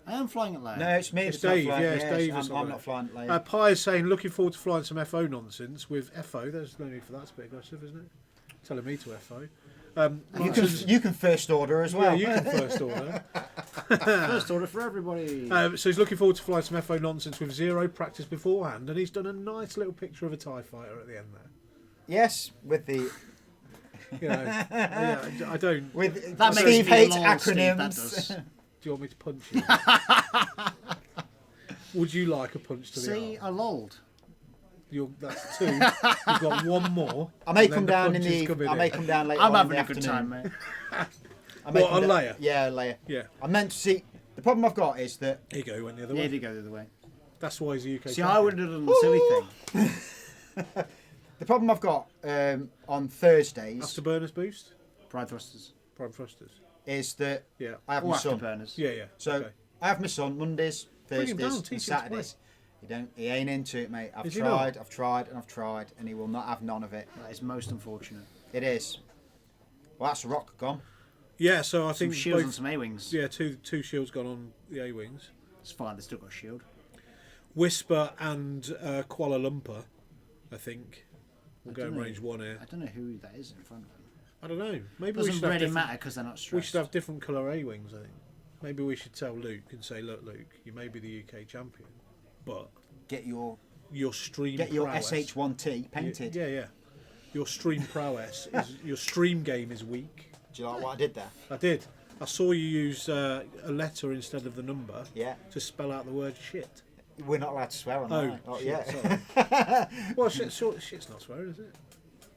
I am flying at Leia. No, it's me. It's that's not Dave, flying. yeah, it's Dave or I'm something. not flying later. Pi is saying, looking forward to flying some FO nonsense with FO. There's no need for that. It's a bit aggressive, isn't it? Telling me to FO. You can first order as well. Yeah, you can first order. First order for everybody. So he's looking forward to flying some FO nonsense with zero practice beforehand, and he's done a nice little picture of a TIE fighter at the end there. Yes, with the You know, yeah, I don't. with That makes Steve me hates lol, Steve, that acronyms. does. Do you want me to punch you? Would you like a punch to the See, arm? I lolled. That's two. You've got one more. I may and then come the down in punches the. come in I may it. come down later. I'm on in having the a good afternoon. time, mate. I may What, come on down- layer? Yeah, layer. Yeah. I meant to see. The problem I've got is that Here you go. Went the other Yeah, way. he did go the other way. That's why he's a UK. See, champion. I would have done the silly thing. the problem I've got on Thursdays Afterburners boost. Pride thrusters. Prime thrusters. is that Yeah. I have Or my son. afterburners. Yeah, yeah. So okay. I have my son Mondays, Bring him down, Thursdays, and teach him to play. Saturdays. He ain't into it, mate. I've Is he tried, not? I've tried, and I've tried, and he will not have none of it. That is most unfortunate. It is. Well, that's a rock gone. Yeah, so I Some think shields and both, some A-wings. yeah, two shields gone on the A-wings. It's fine, they've still got a shield. Whisper and Kuala Lumpur, I think, will I go in don't know. range 1 here. I don't know who that is in front of them. I don't know. Maybe we Doesn't should have really different, matter because they're not stressed. we should have different colour A-wings, I think. Maybe we should tell Luke and say, look, Luke, you may be the UK champion, but Get your stream prowess, SH1T painted. Yeah. Your stream prowess, your stream game is weak. Do you like what I did there? I did. I saw you use a letter instead of the number Yeah. to spell out the word shit. We're not allowed to swear on Oh, that. Oh, shit, yeah. sorry. Well, shit's not swearing, is it?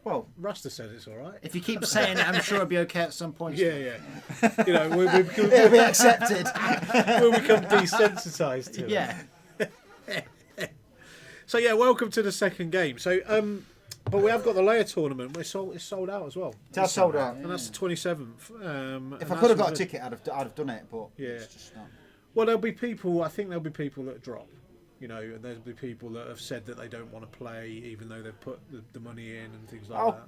Well, Rasta says it's all right. If you keep saying it, I'm sure it'll be okay at some point. Yeah. You know, we it'll be accepted. we'll become desensitised to it. Yeah. So yeah, welcome to the second game. So but we have got the layer tournament. It's sold out as well, That's sold out. and that's the 27th. If I could have got a ticket, I'd have done it, but Yeah. it's just not. Well, there'll be people. I think there'll be people that drop. You know, and there'll be people that have said that they don't want to play, even though they've put the money in and things like Oh, that.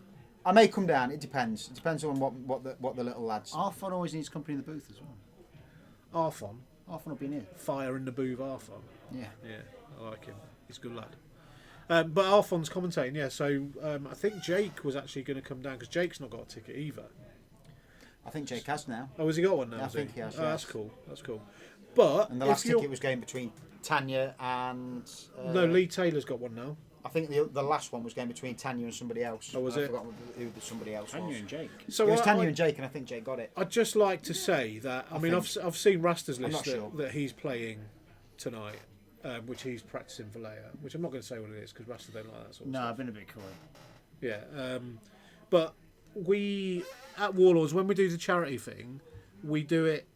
I may come down. It depends. It depends on what the little lads. Arfon always needs company in the booth as well. Arfon, Arfon will be near. fire in the booth. Arfon, Yeah. yeah, I like him. He's a good lad. But Arfon's commentating, yeah. So I think Jake was actually going to come down because Jake's not got a ticket either. I think Jake has now. Oh, has he got one now? Yeah, I has think he has, Oh, yes. that's cool. That's cool. But And the if last you're- ticket was going between Tanya and. no, Lee Taylor's got one now. I think the last one was going between Tanya and somebody else. Oh, was I've it? forgotten who the somebody else Tanya was. and Jake. So It was I- Tanya I- and Jake, and I think Jake got it. I'd just like to say that I mean I've seen Rasta's I'm list not sure. that he's playing tonight, which he's practicing for later. Which I'm not going to say what it is because Rasta don't like that sort of No, stuff. I've been a bit coy. Yeah, but we at Warlords when we do the charity thing, we do it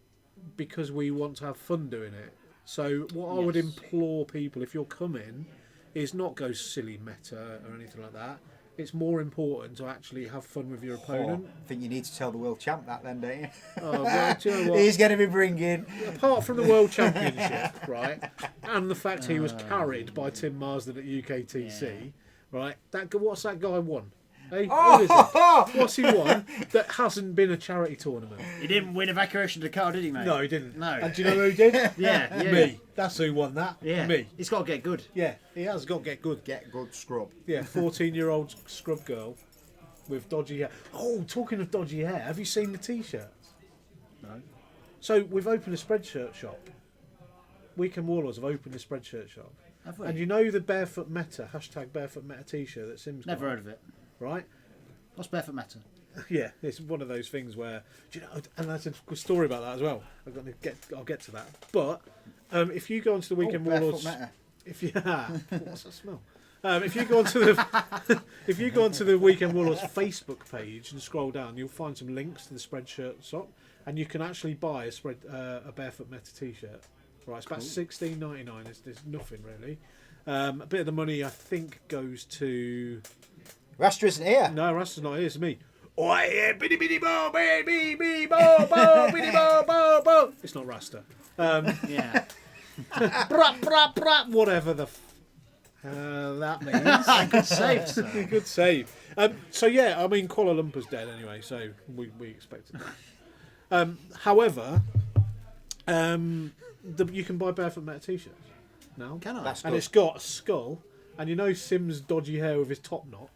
because we want to have fun doing it. So what I would Yes. implore people, if you're coming, is not go silly meta or anything like that. It's more important to actually have fun with your opponent. I think you need to tell the world champ that then, don't you? Oh, well, do you know what? He's going to be bringing. Apart from the World Championship, right, and the fact he was carried by Tim Marsden at UKTC, right, what's that guy won? Hey, who is it? What's he won that hasn't been a charity tournament? He didn't win evacuation to the car, did he, mate? No, he didn't. No. And do you know who did? Yeah. Me. That's who won that. Yeah. Me. He's got to get good. Yeah, he has got to get good. Get good scrub. Yeah, 14-year-old scrub girl with dodgy hair. Oh, talking of dodgy hair, have you seen the T-shirts? No. So we've opened a spreadshirt shop. Weekend Warlords have opened a spreadshirt shop. Have we? And you know the Barefoot Meta, #Barefoot Meta T-shirt that Sim's Never got, heard of it. right? What's barefoot matter? Yeah, it's one of those things where, do you know, and there's a good story about that as well. I'll get to that. But if you go onto the Weekend Warlords, Barefoot if you what's that smell? If you go onto the if you go onto the Weekend Warlords Facebook page and scroll down, you'll find some links to the spreadshirt shop, and you can actually buy a Barefoot Meta T-shirt. Right, it's about $16.99. There's nothing really. A bit of the money I think goes to. Rasta isn't here. No, Rasta's not here. It's me. Oh yeah, bitty bitty bo, baby, bitty bo, bo, bitty bo, bo, bo. It's not Rasta. Yeah. Brap, brap, brap, whatever the that means. Good save, sir. Good save. So yeah, I mean Kuala Lumpur's dead anyway, so we expected that. However, you can buy Barefoot Meta T-shirts now. Can I? That's And good. it's got a skull, and you know Sim's dodgy hair with his top knot.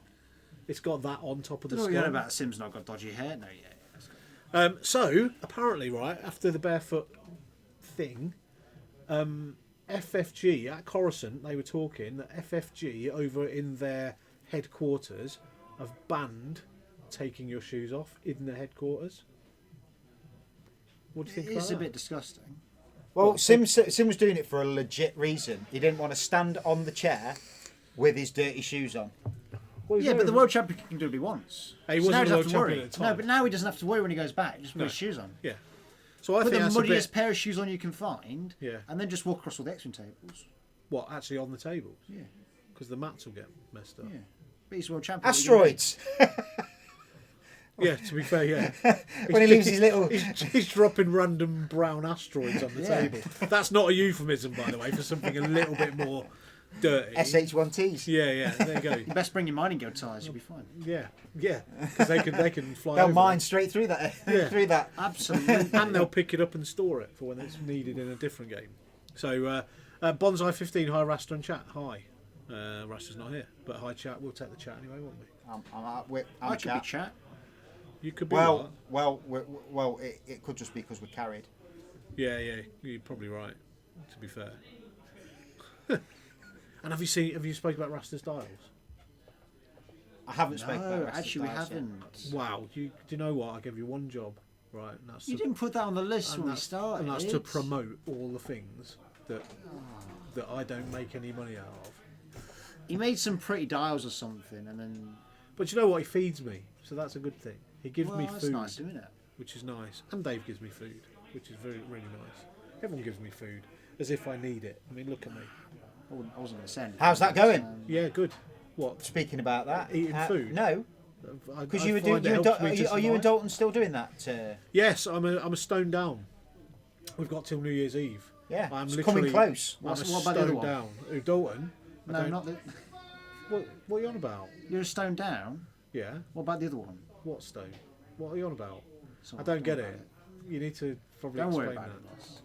It's got that on top of the I don't know what skull. you're on about. Sim's not got dodgy hair. No, yeah. So apparently, right after the barefoot thing, FFG at Coruscant, they were talking that FFG over in their headquarters have banned taking your shoes off in the headquarters. What do you think It's about a that? bit disgusting. Well, Sim was doing it for a legit reason. He didn't want to stand on the chair with his dirty shoes on. Well, he's Yeah, but the over- world champion can do what he wants. Hey, he So now wasn't he the doesn't world have to worry. champion at the time. No, but now he doesn't have to worry when he goes back. Just put No. his shoes on. Yeah. So I Put think the that's a muddiest bit. pair of shoes on you can find. Yeah. And then just walk across all the X-wing tables. What actually on the tables? Yeah. Because the mats will get messed up. Yeah. But he's world champion. What are you gonna do? Asteroids. Yeah, to be fair, yeah. When he leaves his little. He's dropping random brown asteroids on the Yeah. table. That's not a euphemism, by the way, for something a little bit more dirty. SH1Ts. Yeah, there you go. You best bring your mining guild tyres. You'll be fine. Yeah, because they can fly They'll over mine it. straight through that. Yeah. Through that. Absolutely. And they'll pick it up and store it for when it's needed in a different game. So, Bonsai 15, hi Rasta and chat. Hi. Rasta's not here, but hi chat. We'll take the chat anyway, won't we? I could be chat. You could be. Well, it could just be because we're carried. Yeah, you're probably right. To be fair. And have you spoken about Rasta's dials? I haven't spoken about No, the rest of actually, the we dials yet. haven't. Wow. Do you know what? I gave you one job, right? And that's You to, didn't put that on the list and when we that's- started. And that's to promote all the things that I don't make any money out of. He made some pretty dials or something, and then. But you know what? He feeds me, so that's a good thing. He gives Well, me that's food, nice, isn't it? which is nice, and Dave gives me food, which is really nice. Everyone gives me food, as if I need it. I mean, look at me. I wasn't going to say anything. How's that going? Yeah, good. What? Speaking about that, Eating food? No, I- because I you were find doing. it helps me to Are you survive. and Dalton still doing that? Yes, I'm a stone down. We've got till New Year's Eve. Yeah, I'm it's literally coming close. I'm What a about the other stone one? down. Who, Dalton? I No, don't- not the. What are you on about? You're a stone down. Yeah. What about the other one? What stone? What are you on about? So I don't get it. You need to probably Don't worry explain about that. it, boss.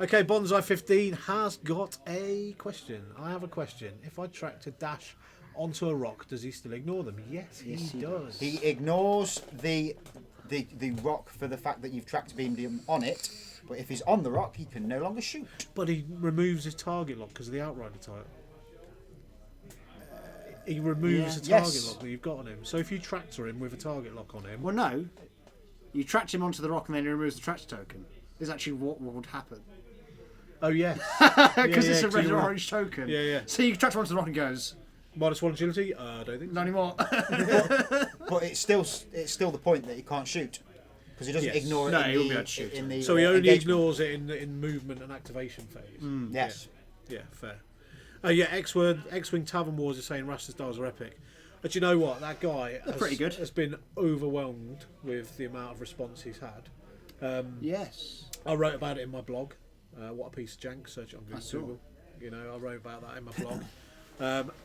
Okay, Bonsai 15 has got a question. I have a question. If I tracked a dash onto a rock, does he still ignore them? Yes, he does. He ignores the rock for the fact that you've tracked beamed him on it, but if he's on the rock, he can no longer shoot. But he removes his target lock because of the Outrider type. He removes the Yeah. target Yes. lock that you've got on him. So if you tractor him with a target lock on him, Well, no. You tracked him onto the rock and then he removes the tractor token. Is actually what would happen. oh yeah, Because it's a 'cause red you or were- orange token. Yeah. So you track him onto the rock and goes, -1 agility. I don't think. not anymore. But it's still the point that he can't shoot because he doesn't Yes. ignore it. No, in he won't the, be able to shoot in the, So he only engagement. ignores it in movement and activation phase. Yes. Yeah, fair. Yeah, X-Wing Tavern Wars is saying Rasta's dials are epic. But you know what? That guy pretty good. has been overwhelmed with the amount of response he's had. Yes. I wrote about it in my blog. What a piece of jank. Search it on saw. Google. You know, I wrote about that in my blog.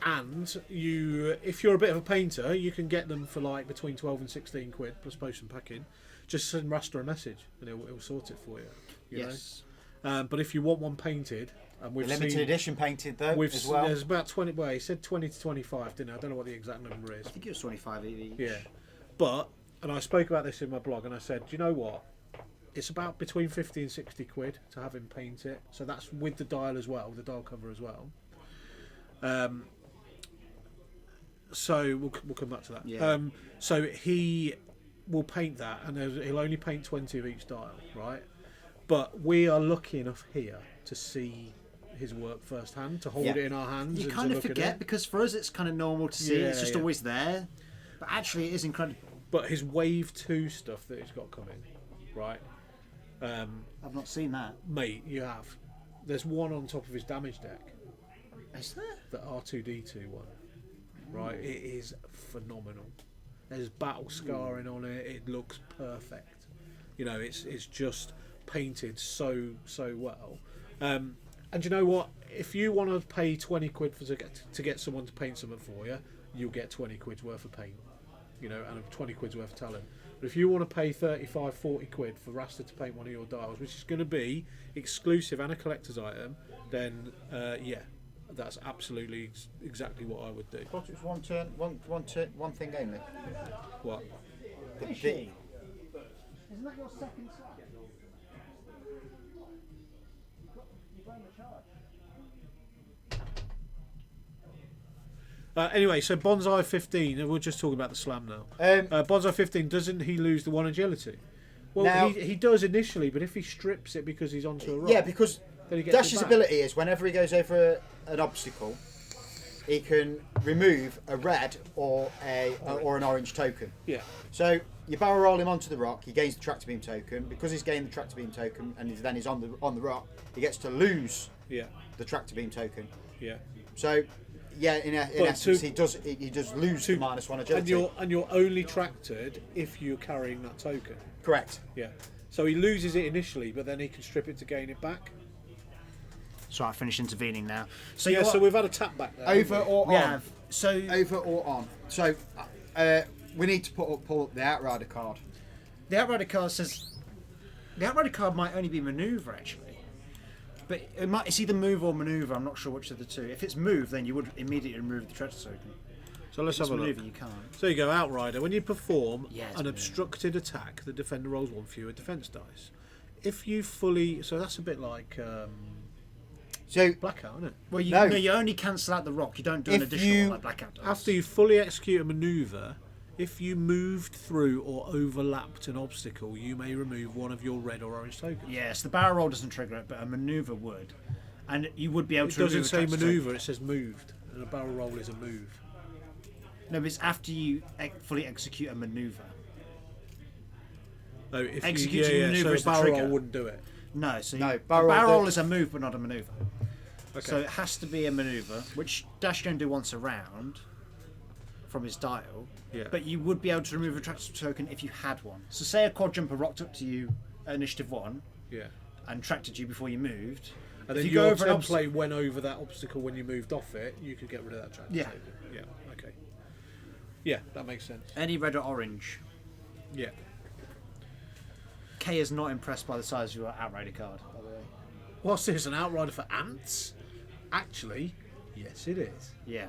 And if you're a bit of a painter, you can get them for like between 12 and 16 quid plus post and packing. Just send Rasta a message and it'll sort it for you. You Yes. know? But if you want one painted, and we've Limited seen, edition painted though we've as well. there's about 20. Well, he said 20 to 25, didn't he? I don't know what the exact number is. I think it was 25 each. Yeah, but and I spoke about this in my blog, and I said, do you know what? It's about between 50 and 60 quid to have him paint it. So that's with the dial as well, the dial cover as well. So we'll come back to that. Yeah. So he will paint that, and he'll only paint 20 of each dial, right? But we are lucky enough here to see his work firsthand, to hold Yeah. it in our hands. You and kind to of look at forget it. because for us it's kind of normal to see. It's Yeah, just yeah. always there. But actually it is incredible. But his Wave 2 stuff that he's got coming, right? I've not seen that. Mate, you have. There's one on top of his damage deck, Is there? the R2D2 one. Right? It is phenomenal. There's battle scarring on it. It looks perfect. You know, it's just painted so well. And you know what? If you want to pay 20 quid to get someone to paint something for you, you'll get 20 quid's worth of paint. You know, and 20 quid's worth of talent. But if you want to pay 35, 40 quid for Rasta to paint one of your dials, which is going to be exclusive and a collector's item, then yeah, that's absolutely exactly what I would do. I thought it was one thing only. What? The- Isn't that your second side? Anyway, so Bonsai 15, we're just talking about the slam now. Bonsai 15, doesn't he lose the 1 agility? Well, Now- he does initially, but if he strips it because he's onto a rock, Yeah, because then he gets it Dash's back. ability is whenever he goes over an obstacle, he can remove a red or an orange token. Yeah, So you barrel roll him onto the rock, he gains the tractor beam token. Because he's gained the tractor beam token and then he's on the rock, he gets to lose yeah, the tractor beam token. yeah. So yeah, in But essence, to- he does lose the -1 agility. And you're only tractored if you're carrying that token. Correct. Yeah. So he loses it initially, but then he can strip it to gain it back. So I finish intervening now. So Yeah, you so we've had a tap back there. Over haven't we? or we on? have so Over or on? So we need to pull up the Outrider card. the Outrider card says the Outrider card might only be maneuver actually, but it's either move or maneuver. I'm not sure which of the two. If it's move, then you would immediately remove the treasure token. So let's If it's have a look. maneuver, you can't. So you go Outrider. When you perform Yeah, it's an brilliant. obstructed attack, the defender rolls one fewer defense dice. If you fully, so that's a bit like So Blackout, isn't it? Well, No. you only cancel out the rock. You don't do an If additional you- one like Blackout does. After you fully execute a maneuver, if you moved through or overlapped an obstacle, you may remove one of your red or orange tokens. Yes, the barrel roll doesn't trigger it, but a maneuver would, and you would be able It to. doesn't remove a say treasure token. maneuver; it says moved, and a barrel roll is a move. No, but it's after you fully execute a maneuver. Oh, if Executing you, yeah, maneuver so is a the barrel roll trigger. wouldn't do it. No, so No, a barrel barrel roll roll do- is a move, but not a maneuver. Okay. So it has to be a maneuver, which Dash can do once a round from his dial. Yeah. But you would be able to remove a treasure token if you had one. So say a quad jumper rocked up to you at initiative 1 Yeah. and tracked at you before you moved. And If then you go your over an template went over that obstacle when you moved off it, you could get rid of that track. Yeah. Yeah. Okay. Yeah, that makes sense. Any red or orange. Yeah. Kay is not impressed by the size of your Outrider card, by the way. What's this? An outrider for ants? Actually, yes, it is. Yeah.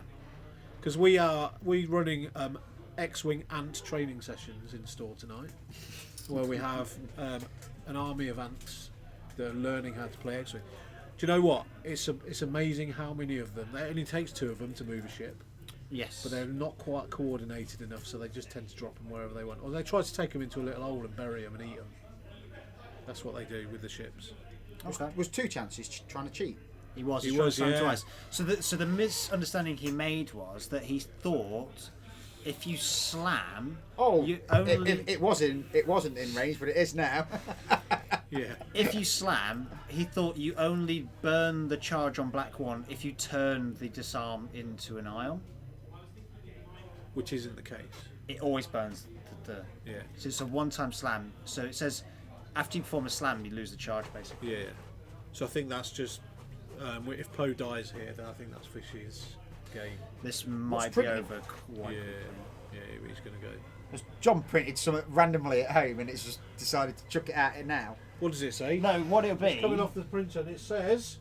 Because we running X-wing ant training sessions in store tonight, where we have an army of ants that are learning how to play X-wing. Do you know what? It's amazing how many of them. It only takes 2 of them to move a ship, Yes. but they're not quite coordinated enough, so they just tend to drop them wherever they want. Or they try to take them into a little hole and bury them and eat them. That's what they do with the ships. Okay. was 2 chances trying to cheat. He was. He He was, was yeah. twice. So the misunderstanding he made was that he thought if you slam, Oh, you only it wasn't in range, but it is now. Yeah. if you slam, he thought you only burn the charge on Black One if you turn the disarm into an aisle. Which isn't the case. It always burns the Yeah. So it's a one-time slam. So it says after you perform a slam, you lose the charge basically. Yeah. So I think that's just if Poe dies here, then I think that's Fishy's game. This might be printed? over quite. Yeah, he's going to go. John printed something randomly at home, and it's just decided to chuck it out here now. What does it say? No, what it'll be. Coming off the printer, and it says.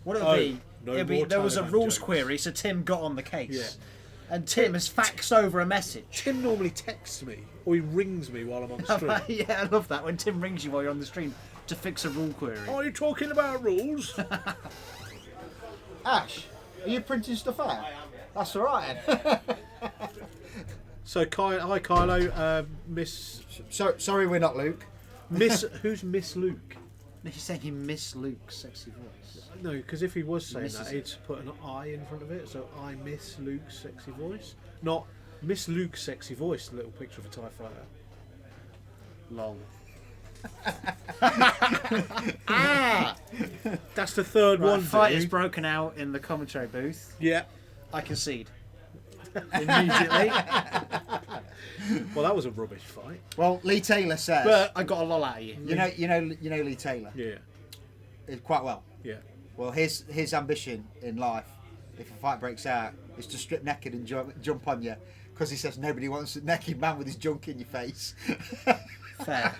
What it'll Oh, be, no it'll be more there was a Taliban rules jokes. query, so Tim got on the case. Yeah. And Tim has faxed over a message. Tim normally texts me, or he rings me while I'm on stream. Yeah, I love that when Tim rings you while you're on the stream to fix a rule query. Are you talking about rules? Ash, are you printing stuff out? That's all right. So, hi Kylo, Miss Sorry, we're not Luke. who's Miss Luke? He's saying he missed Luke's sexy voice. No, because if he was saying Misses that, it. he'd put an I in front of it. So I miss Luke's sexy voice, not Miss Luke's sexy voice. Little picture of a TIE fighter. Lol. That's the third Right, one. fight is dude. broken out in the commentary booth. Yeah. I concede. Immediately. Well, that was a rubbish fight. Well, Lee Taylor says. But I got a lol out of you. you know Lee Taylor Yeah. quite well. Yeah. Well, his ambition in life, if a fight breaks out, is to strip naked and jump on you, because he says nobody wants a naked man with his junk in your face. Fair.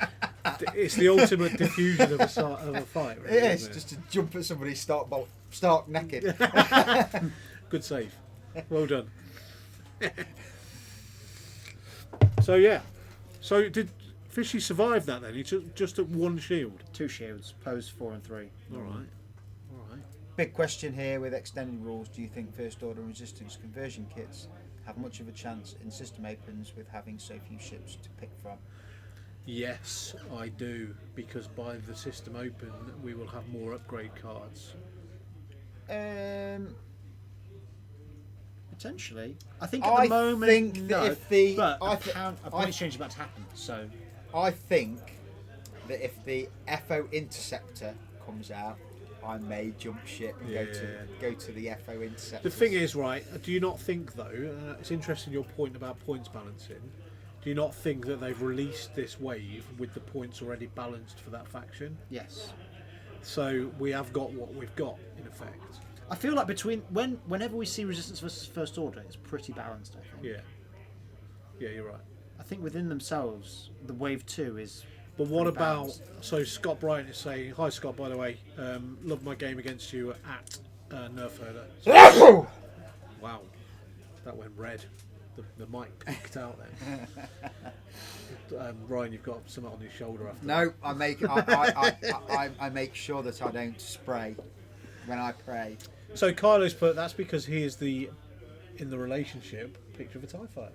It's the ultimate diffusion of a fight. Really, It is isn't just to jump at somebody stark naked. Good save. Well done. So yeah. So did Fishy survive that then? He took just at 1 shield. 2 shields, pose 4 and 3. All right. All right. Big question here with extended rules. Do you think first order resistance conversion kits have much of a chance in system opens with having so few ships to pick from? Yes, I do, because by the system open, we will have more upgrade cards. Potentially. I think at I the moment, think that no, if the- but I a thi- point exchange is about to happen, so I think that if the FO Interceptor comes out, I may jump ship and Yeah. go to the FO Interceptor. The thing is, right, do you not think, though, it's interesting your point about points balancing, do you not think that they've released this wave with the points already balanced for that faction? yes. So we have got what we've got in effect. I feel like whenever we see Resistance versus First Order, it's pretty balanced. I think. Yeah, you're right. I think within themselves, the Wave 2 is. But what pretty about? balanced. So Scott Bryant is saying, "Hi Scott, by the way, love my game against you at Nerf Herder." Wow, that went red. The mic peaked out there. Ryan, you've got something on your shoulder after. No, I make sure that I don't spray when I pray. So Kylo's put that's because he is in the relationship picture of a TIE fighter.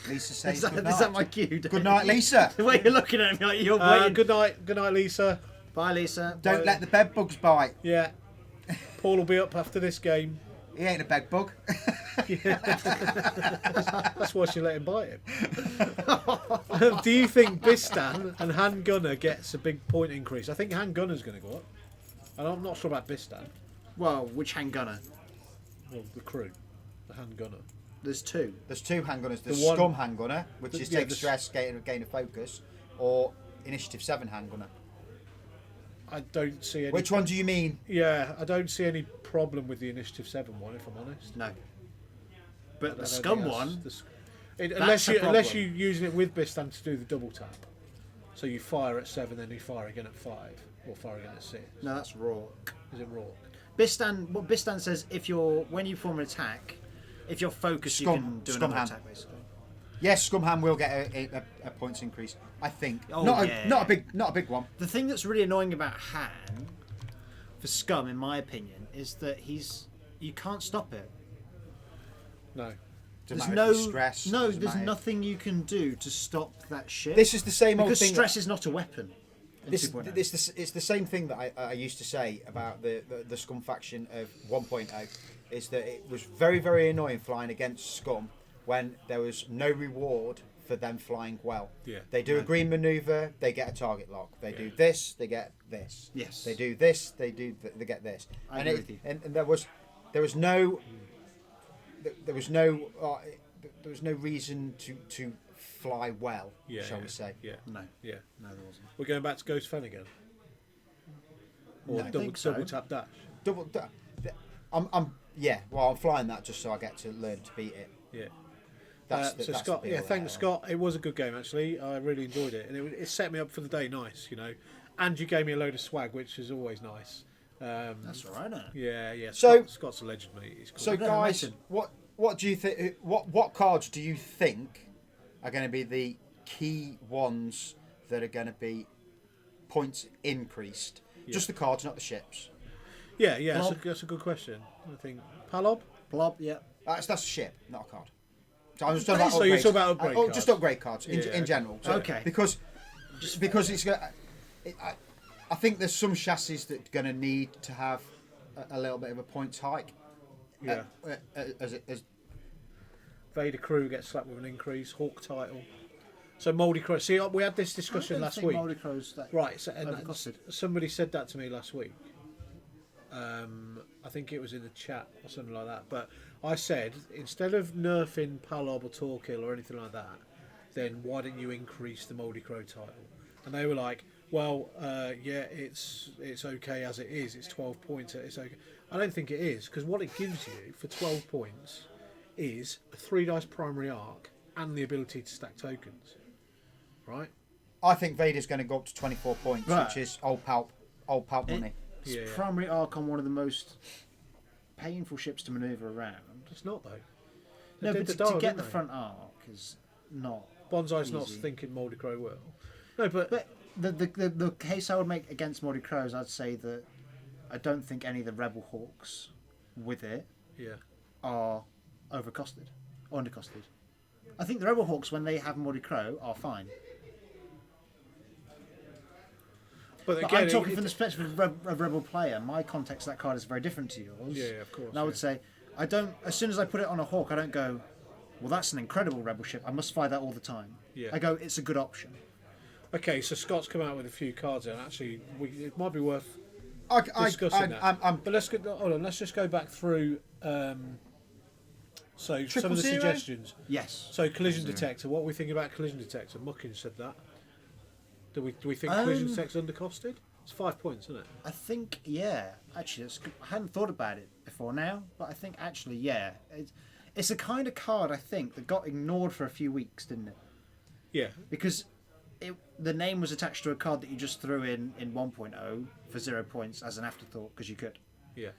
Lisa says Is that, good is night. that my cue? Dave? Good night, Lisa. The way you're looking at me, like you're waiting. Good night, Lisa. Bye, Lisa. Don't Bye. let the bed bugs bite. Yeah, Paul will be up after this game. He ain't a bed bug. That's why she let him bite him. Do you think Bistan and Han Gunner gets a big point increase? I think Han Gunner's going to go up. And I'm not sure about Bistan. Well, which hand gunner? Well, the crew. The Han Gunner. There's two. There's two handgunners. There's The one- Scum handgunner, which is yeah, take the- stress, gain of focus, or Initiative 7 handgunner. I don't see any... Which one do you mean? Yeah, I don't see any problem with the Initiative 7 one, if I'm honest. No. I But don't the think Scum that's- one. unless a you're problem. using it with Bistan to do the double tap. So you fire at 7, then you fire again at 5. Or fire again at 6. No, that's raw. Is it raw? What Bistan says, when you form an attack, if you're focused, you can do Scum another hand. attack basically. Yes, Scum hand will get a points increase. I think. Oh, not yeah. not a big one. The thing that's really annoying about Han, for Scum, in my opinion, is that you can't stop it. No. Doesn't There's matter no if you stress. doesn't there's matter. nothing you can do to stop that shit. This is the same old because thing. stress is not a weapon. in It's 2.0. the same thing that I used to say about the Scum faction of 1.0, is that it was very, very annoying flying against Scum when there was no reward for them flying well. Yeah. They do a green maneuver, they get a target lock. They do this, they get this. Yes. They do this, they get this. I and agree with you. And there was no reason to fly well, shall we say? Yeah. No, Yeah. no, there wasn't. We're going back to Ghost Fen again. Or No, I think so. double tap dash. I'm flying that just so I get to learn to beat it. Yeah. That's So the Scott, appeal thanks there. Scott. It was a good game actually. I really enjoyed it, and it set me up for the day. Nice, And you gave me a load of swag, which is always nice. That's all right. Isn't it? Yeah. So- Scott's a legend, mate. He's cool. So No, guys, amazing. what do you think? What cards do you think are going to be the key ones that are going to be points increased? Just the cards, not the ships. yeah. Blob. That's a good question. I think Palob. Blob, yeah. That's a ship, not a card. So I'm just talking about So you're upgrades. talking about upgrade just cards? upgrade cards in Yeah. general. So, Okay. Because it's going. I think there's some chassis that are going to need to have a little bit of a points hike. Yeah. As Vader crew gets slapped with an increase. Hawk title. So Mouldy Crow. See, we had this discussion last week. Moldy Crow's that Right, so, and overcosted. somebody said that to me last week. I think it was in the chat or something like that. But I said, instead of nerfing Palob or Torquil or anything like that, then why didn't you increase the Mouldy Crow title? And they were like, well, it's okay as it is. It's 12 points. It's okay. I don't think it is, because what it gives you for 12 points is a 3 dice primary arc and the ability to stack tokens. Right? I think Vader's going to go up to 24 points, Right. which is old palp money. It's Yeah. primary arc on one of the most painful ships to manoeuvre around. It's not, though. They No, did but the to dial, get didn't the they? front arc is not. Bonsai's not easy. thinking Mouldy Crow will. No, but But the case I would make against Moldy Crows, I'd say that I don't think any of the Rebel Hawks with it yeah. are overcosted or undercosted. I think the Rebel Hawks, when they have Moldy Crow, are fine. But But again, I'm talking from the perspective of a Rebel player. My context of that card is very different to yours. Yeah, of course, And I would yeah. say, I don't. As soon as I put it on a Hawk, I don't go, well, that's an incredible Rebel ship. I must fly that all the time. Yeah. I go, it's a good option. Okay, so Scott's come out with a few cards, and actually, it might be worth I, discussing that. I'm But let's hold on. Let's just go back through. So some of the 000? suggestions. Yes. So collision detector. What are we think about collision detector? Muckin said that. Do we think collision detector's undercosted? It's 5 points, isn't it? I think, yeah. Actually, I hadn't thought about it before now, but I think actually, yeah. It's a kind of card, I think, that got ignored for a few weeks, didn't it? Yeah. Because the name was attached to a card that you just threw in 1.0 for 0 points as an afterthought, because you could. Yeah.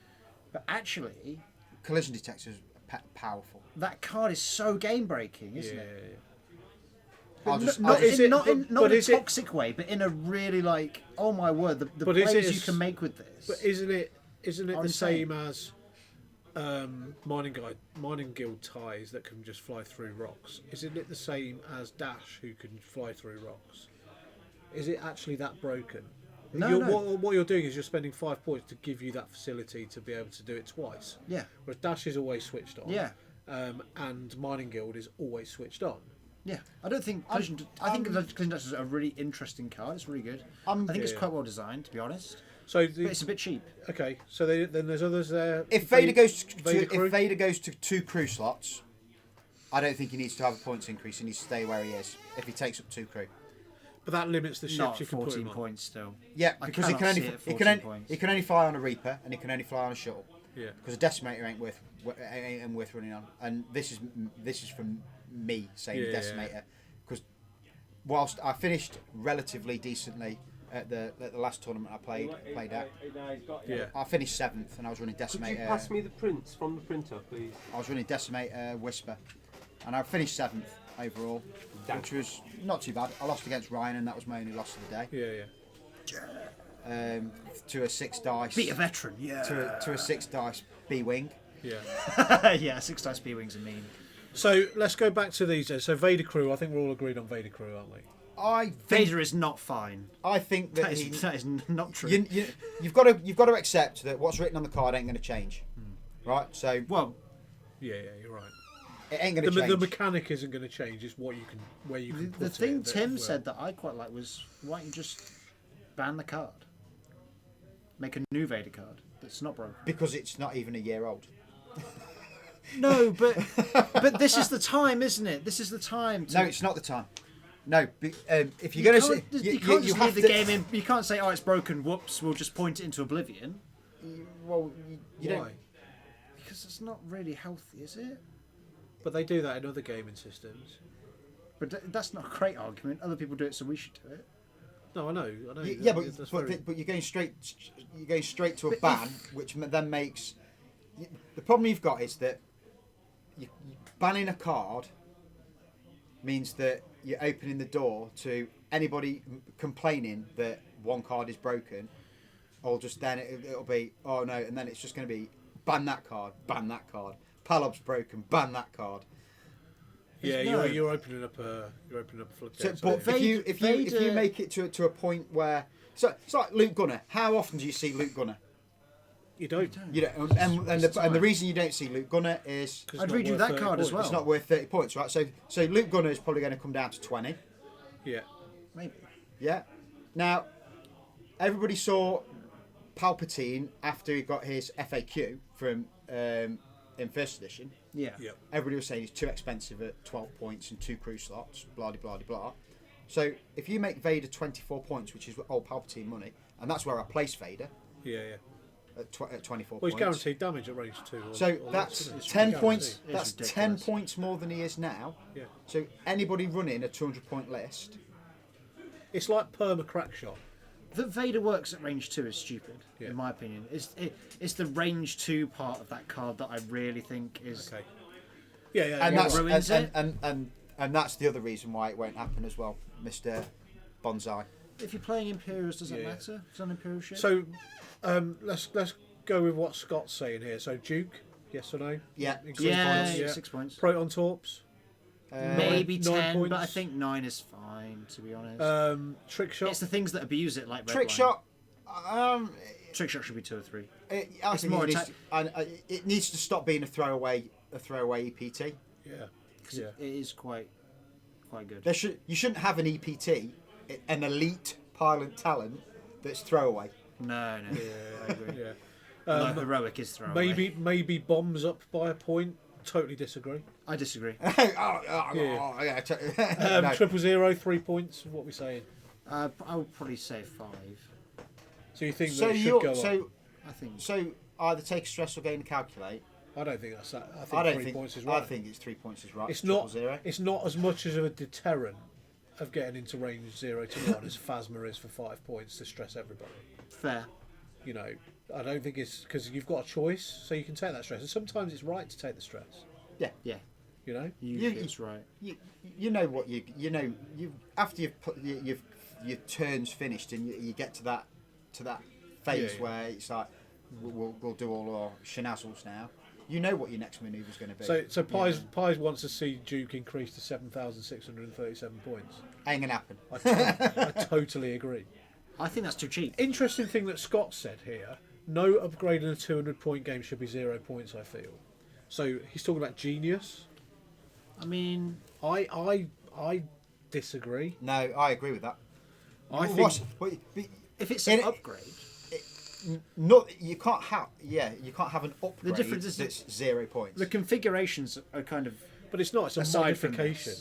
But actually, Collision detector is powerful. that card is so game-breaking, isn't Yeah. it? I'll just- Not is in, it- not in, but- not but in a is it- toxic way, but in a really like, oh my word, the But is plays it you as- can make with this. But isn't it I'm the saying- same as mining guild ties that can just fly through rocks? Isn't it the same as Dash who can fly through rocks? Is it actually that broken? No, You're, no. What you're doing is you're spending 5 points to give you that facility to be able to do it twice. Yeah. Whereas Dash is always switched on. Yeah. And Mining Guild is always switched on. Yeah, I don't think Collision. I think Collision Detector is a really interesting card. It's really good. I think it's Yeah. quite well designed, to be honest. So But it's a bit cheap. okay. So then there's others there. If Vader goes Vader crew? if Vader goes to 2 crew slots, I don't think he needs to have a points increase. He needs to stay where he is. If he takes up 2 crew, But that limits the ships Not you can put 14 him on. points still. yeah, I because he cannot can only see it at he can 14 only, points. he can only fly on a Reaper and he can only fly on a shuttle. Yeah. Because a Decimator ain't worth running on. And this is from me saying Yeah, yeah, Decimator, because whilst I finished relatively decently at the last tournament I played at, Yeah. I finished 7th and I was running Could you Decimator. pass me the prints from the printer, please? I was running Decimator Whisper, and I finished 7th overall, Damn. which was not too bad. I lost against Ryan, and that was my only loss of the day. Yeah. To a 6 dice. Beat a veteran, yeah. To a 6 dice B wing. Yeah. yeah, 6 dice B wings are mean. So let's go back to these then. So Vader crew. I think we're all agreed on Vader crew, aren't we? I think, Vader is not fine. I think that, That is not true. you've got to accept that what's written on the card ain't going to change, right? So well, Yeah, you're right. it ain't going to change. The mechanic isn't going to change. It's what you can, where you can. the put thing it that Tim will. said that I quite like was, why don't you just ban the card? Make a new Vader card that's not broken. Because it's not even a year old. No, but this is the time, isn't it? This is the time. To, No, it's not the time. No, if you're going to you can't just have leave the to, game in. You can't say, "Oh, it's broken. Whoops, we'll just point it into oblivion." Well, you Why? don't. Because it's not really healthy, is it? But they do that in other gaming systems. But that's not a great argument. Other people do it, so we should do it. No, I know. Yeah, That's very- but you're going straight to a But ban, which then makes the problem you've got is that you banning a card means that you're opening the door to anybody complaining that one card is broken, or just then it'll be oh no, and then it's just going to be ban that card, Palob's broken, ban that card. Yeah, No. you're opening up a floodgate. So, but Vader- if you make it to a point where it's like Luke Gunner. How often do you see Luke Gunner? you don't. You don't, and the reason you don't see Luke Gunner is 'Cause I'd it's read not you worth that 30 card as points. well. it's not worth 30 points, right? So Luke Gunner is probably going to come down to 20. Yeah. Maybe. Yeah. Now, everybody saw Palpatine after he got his FAQ from in first edition. Yeah. Yeah. Everybody was saying he's too expensive at 12 points and 2 crew slots, blah de blah de blah. So if you make Vader 24 points, which is old Palpatine money, and that's where I place Vader Yeah. at 24 Well, he's points. guaranteed damage at range 2. So or that's less, isn't it? 10 Guaranteed. points. It's That's 10 ridiculous. points more than he is now. Yeah. So anybody running a 200-point list, It's like perma crack shot. That Vader works at range 2 is stupid, Yeah. in my opinion. It's the range 2 part of that card that I really think is. Okay. Yeah. and you're that's right. ruins it. and that's the other reason why it won't happen as well, Mr. Bonsai. If you're playing Imperials, does it Yeah. matter? It's an Imperial ship. So, let's go with what Scott's saying here. So Duke, yes or no? Yeah. Increase yeah, points, 6 points. Proton Torps, Maybe 9 10, but I points. think 9 is fine, to be honest. trick shot. It's the things that abuse it, like Trick Redline. shot. Trick shot should be 2 or 3. I It's think more it needs, attack- it needs to stop being a throwaway EPT. Yeah. 'Cause it is quite good. You shouldn't have an EPT, an elite pilot talent that's throwaway. No, I agree. Yeah. Although heroic is throwaway. Maybe bombs up by a point. Totally disagree. I disagree. Yeah. No. 000, 3 points. What are we saying? I would probably say 5. So you think So that it should you're go up? so I think. so either take a stress or gain and calculate. I don't think that's that. I think I don't 3 think. points is right. I think it's 3 points is right. it's triple not. zero. It's not as much as a deterrent of getting into range 0 to 1 as Phasma is for 5 points to stress everybody. Fair. You know, I don't think it's because you've got a choice, so you can take that stress. And sometimes it's right to take the stress. Yeah. Yeah. You know. Usually it's right. You know what you know you after you've put you've your turn's finished and you get to that phase Yeah. where it's like we'll do all our shenazzles now. You know what your next manoeuvre's going to be. So Pies wants to see Duke increase to 7,637 points. Ain't gonna happen. I totally agree. I think that's too cheap. Interesting thing that Scott said here: no upgrade in a 200-point game should be 0 points. I feel. So he's talking about genius. I mean, I disagree. No, I agree with that. I think if it's In an it- upgrade, Not you can't have an upgrade difference is that's 0 points. the configurations are kind of. but it's not. It's a Aside from modification.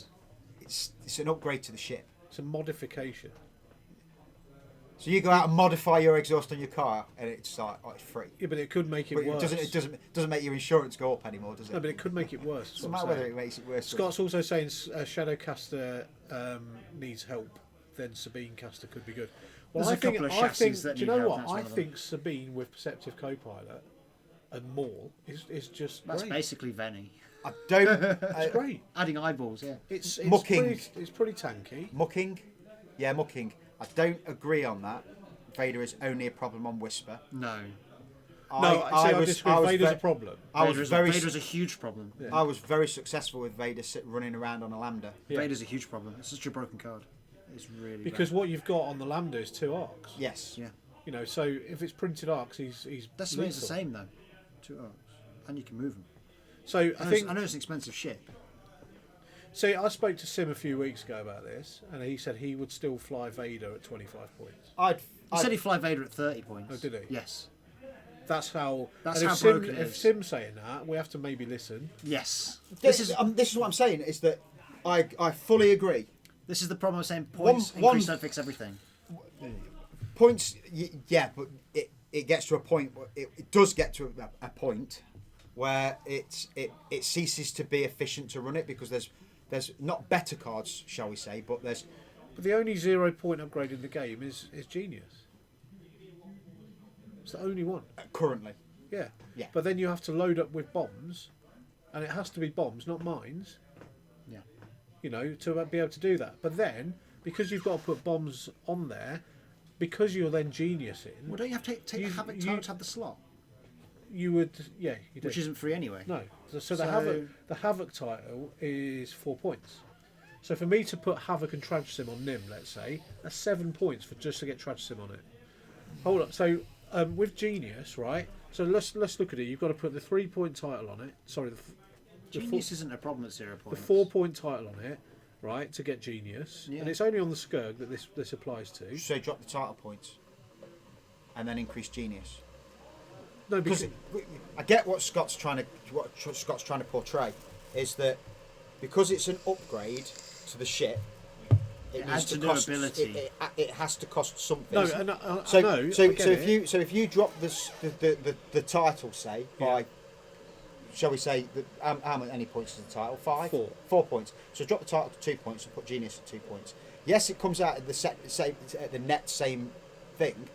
this. It's an upgrade to the ship. It's a modification. So you go out and modify your exhaust on your car, and it's like it's free. Yeah, but it could make it But worse. it doesn't make your insurance go up anymore, does it? No, but it could make it worse. that's Doesn't what I'm matter whether saying. it makes it worse. Scott's also saying Shadowcaster needs help. Then Sabine Caster could be good. Well, There's a couple of chassis that do you need know help, what? that's I one of them. think Sabine with Perceptive Copilot and Maul is just That's great. basically Venny. I don't. It's great. Adding eyeballs, yeah. It's Mucking. It's pretty tanky. Mucking. Yeah, mucking. I don't agree on that. Vader is only a problem on Whisper. No. I disagree. Vader's a problem. I was very. Vader's a huge problem. I was very successful with Vader running around on a Lambda. Yeah. Vader's a huge problem. It's such a broken card. It's really Because bad. what you've got on the Lambda is 2 arcs. Yes. Yeah. You know, so if it's printed arcs, he's That's the lethal. same though. 2 arcs. And you can move them. So I think. I know it's an expensive ship. See, I spoke to Sim a few weeks ago about this, and he said he would still fly Vader at 25 points. He said he'd fly Vader at 30 points. Oh, did he? Yes. That's how. That's and how if Sim, broken it if is. Sim's saying that, we have to maybe listen. Yes. This is what I'm saying is that I fully agree. This is the problem I'm saying. Points increase don't fix everything. Points, yeah, but it gets to a point. It does get to a point where it ceases to be efficient to run it because there's not better cards, shall we say, but there's. But the only 0 point upgrade in the game is Genius. It's the only one. Currently. Yeah. Yeah. But then you have to load up with bombs, and it has to be bombs, not mines. Yeah. You know, to be able to do that. But then, because you've got to put bombs on there, because you're then Genius in, Well, don't you have to take You- the Havoc you- title to have the slot? you would, yeah, you do. Which isn't free anyway. No. So the So- Havoc title is 4 points. So for me to put Havoc and Trage Sim on Nim, let's say, that's 7 points for just to get Trage Sim on it. Hold up. So with Genius, right? So let's look at it. You've got to put the 3 point title on it. Sorry, the Genius isn't a problem at 0 the points. 4 point title on it, right, to get Genius. Yeah. And it's only on the Skurg that this applies to. So drop the title points, and then increase Genius. No, Because I get what Scott's trying to portray is that because it's an upgrade to the ship, It needs adds to a new cost. ability. It has to cost something. no, and I So, know. so, I get so if it. you drop the title, say by, shall we say, how many points is the title? 5. 4. 4 points. So drop the title to 2 points and put Genius at 2 points. Yes, it comes out at the net same thing,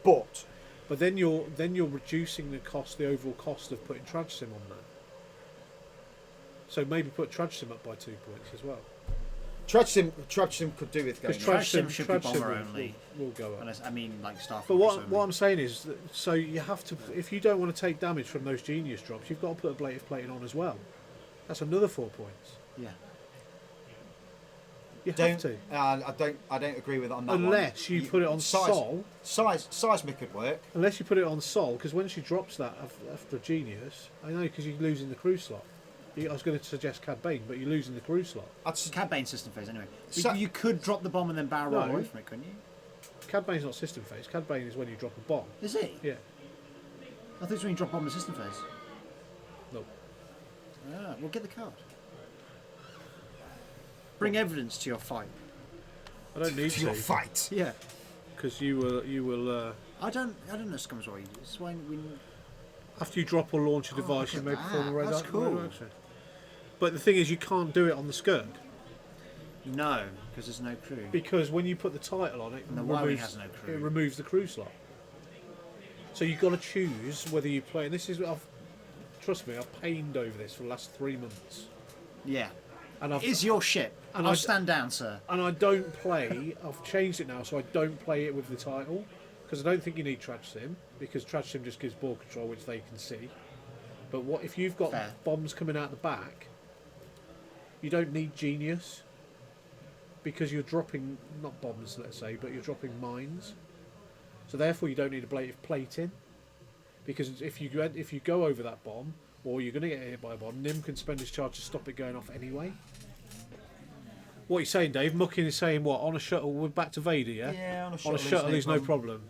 but But then you're reducing the overall cost of putting Trage Sim on there. So maybe put Trage Sim up by 2 points as well. Trage Sim could do with going. Because up. Trage Sim should be bomber only. will go up. Unless, I mean, like Starfleet. But what I'm saying is, that, so you have to, if you don't want to take damage from those Genius drops, you've got to put ablative plating on as well. That's another 4 points. Yeah. You have to. I don't agree with it on that one. Unless you put it on Sol. Seismic could work. Unless you put it on Sol, because when she drops that after Genius, I know because you're losing the crew slot. I was going to suggest Cad Bane, but you're losing the crew slot. It's Cad Bane system phase anyway. So- You could drop the bomb and then barrel roll No. away from it, couldn't you? Cad Bane's not system phase. Cad Bane is when you drop a bomb. Is it? Yeah. I thought it was when you drop bomb in system phase. No. Ah, well, get the card. Bring evidence to your fight. I don't need To your to, fight. Yeah. because you will. I don't know Scum's what you do. It's when After you drop or launch a device, look you at may perform a that. radar, That's cool. radar action. But the thing is, you can't do it on the Skirk no, because there's no crew. because when you put the title on it, And the Y-wing has no crew. it removes the crew slot. So you've got to choose whether you play. And this is, trust me, I've pained over this for the last 3 months. Yeah. And I've, Is your ship? And I'll I- stand down, sir. and I don't play. I've changed it now, so I don't play it with the title because I don't think you need Trash Sim because Trash Sim just gives ball control, which they can see. But what if you've got Fair. bombs coming out the back? You don't need Genius because you're dropping not bombs, let's say, but you're dropping mines. So therefore, you don't need ablative plating because if you go over that bomb or you're going to get hit by a bomb, Nim can spend his charge to stop it going off anyway. What are you saying, Dave? Mucking is saying what? On a shuttle, we're back to Vader, yeah? Yeah, on a On a shuttle, there's no problem.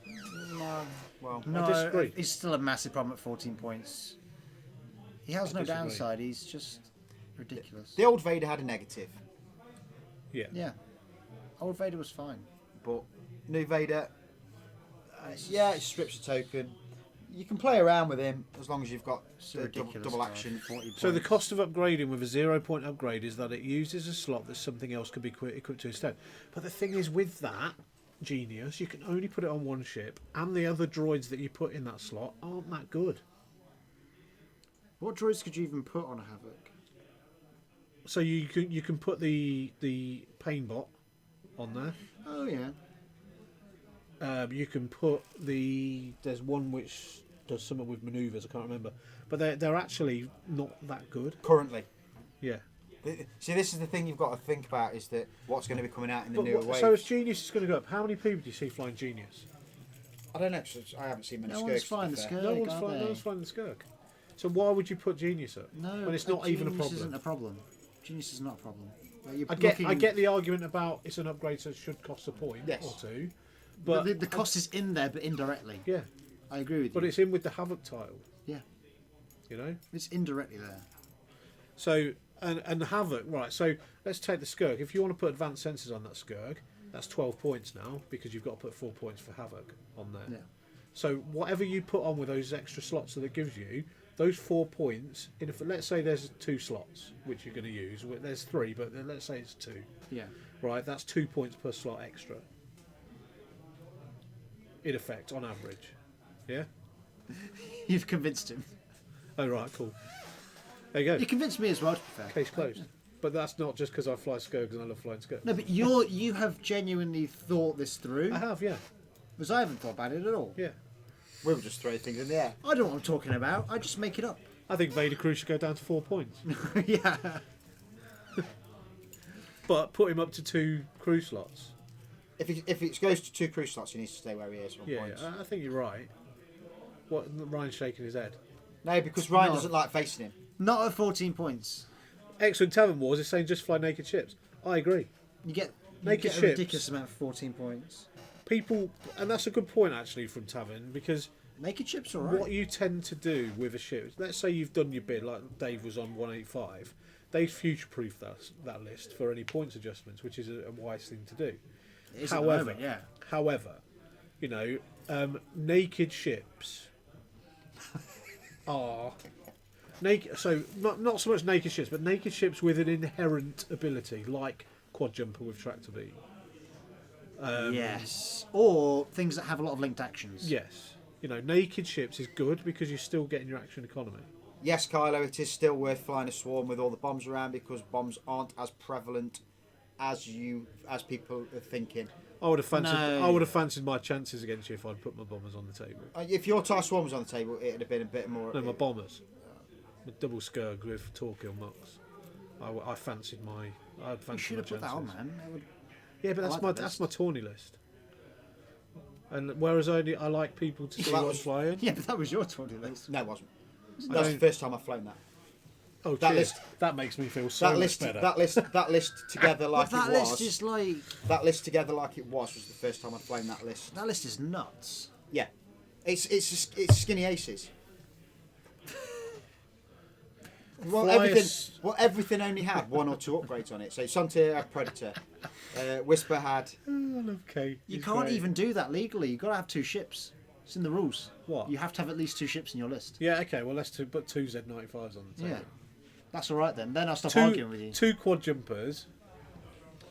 No, well, No, disagree. He's still a massive problem at 14 points. He has I no disagree. downside. He's just ridiculous. the old Vader had a negative, Yeah. Yeah. Old Vader was fine. but new Vader, yeah, it strips a token. You can play around with him as long as you've got It's a the ridiculous double card. action. 40 So the points. cost of upgrading with a 0-point upgrade is that it uses a slot that something else could be equipped to instead. But the thing is, with that Genius, you can only put it on one ship, and the other droids that you put in that slot aren't that good. What droids could you even put on a Havoc? So you can put the pain bot on there. Oh, yeah. You can put there's one which does something with manoeuvres. I can't remember, but they're actually not that good. Currently, Yeah. see, this is the thing you've got to think about: is that what's going to be coming out in the But newer wave. so as Genius is going to go up, how many people do you see flying Genius? I don't know. 'Cause I haven't seen many No skirks. one's to be flying the fair. Skirk, No one's are flying. No they? one's flying the Skirk. So why would you put Genius up No, when it's not even a Genius problem? isn't a problem. Genius is not a problem. Like, you're I get looking- the argument about it's an upgrade, so it should cost a point Yes. or two. But But the cost is in there, but indirectly. yeah, I agree with but you. it's in with the Havoc title. Yeah, You know. it's indirectly there. So and the Havoc, right? So let's take the Skirk. If you want to put advanced sensors on that Skirk, that's 12 points now because you've got to put 4 points for Havoc on there. Yeah. So whatever you put on with those extra slots that it gives you, those 4 points. Let's say there's 2 slots which you're going to use. Well, there's 3, but let's say it's 2. Yeah. Right, that's 2 points per slot extra. In effect, on average. Yeah. You've convinced him. Oh right, cool. There you You go. convinced me as well, to be fair. Case closed. But that's not just because I fly Skirks and I love flying Skirks. No, but you have genuinely thought this through. I have, yeah, Because I haven't thought about it at all. yeah. We would just throw things in the air. I don't know what I'm talking about. I just make it up. I think Vader Crew should go down to 4 points, Yeah. but put him up to 2 crew slots. If it goes to 2 crew slots, he needs to stay where he is. For Yeah, points. I think you're right. What Ryan's shaking his head. No, because Ryan No. doesn't like facing him. Not at 14 points. Excellent Tavern Wars is saying just fly naked ships. I agree. You get Naked a ships. ridiculous amount for 14 points. People, and that's a good point actually from Tavern because Naked ships, all right. what you tend to do with a ship, let's say you've done your bid, like Dave was on 185, they future-proof that list for any points adjustments, which is a wise thing to do. It is at the However, moment, yeah. however, you know, naked ships are naked. So not so much naked ships, but naked ships with an inherent ability, like quad jumper with tractor beam. Yes. Or things that have a lot of linked actions. Yes, you know, naked ships is good because you're still getting your action economy. Yes, Kylo, it is still worth flying a swarm with all the bombs around because bombs aren't as prevalent as people are thinking. I would have fancied. No. I would have fancied my chances against you if I'd put my bombers on the table. If your TIE swarm was on the table, it'd have been a bit more. No, my bombers. My double Skirg with Torquil Mux. I fancied my. I'd You fancied should my have put that on, chances. man. That would... Yeah, but I that's like my the that's my tawny list. And whereas I like people to see That what's was- flying. Yeah, but that was your 20 list. No, it wasn't. I That's the don't- first time I've flown that. Oh, that cheers. list- That makes me feel so That much list, better. that list together like But that it was. list is like... That list together like it was the first time I'd flown that list. That list is nuts. Yeah, it's skinny aces. Well, everything only had 1 or 2 upgrades on it. So Sontier had Predator, Whisper had. Oh, I love Kate. You He's can't great. even do that legally. You've got to have 2 ships. It's in the rules. What? You have to have at least 2 ships in your list. Yeah, okay, well, let's put 2 Z95s on the table. Yeah. That's all right then. Then I'll stop arguing with you. 2 quad jumpers,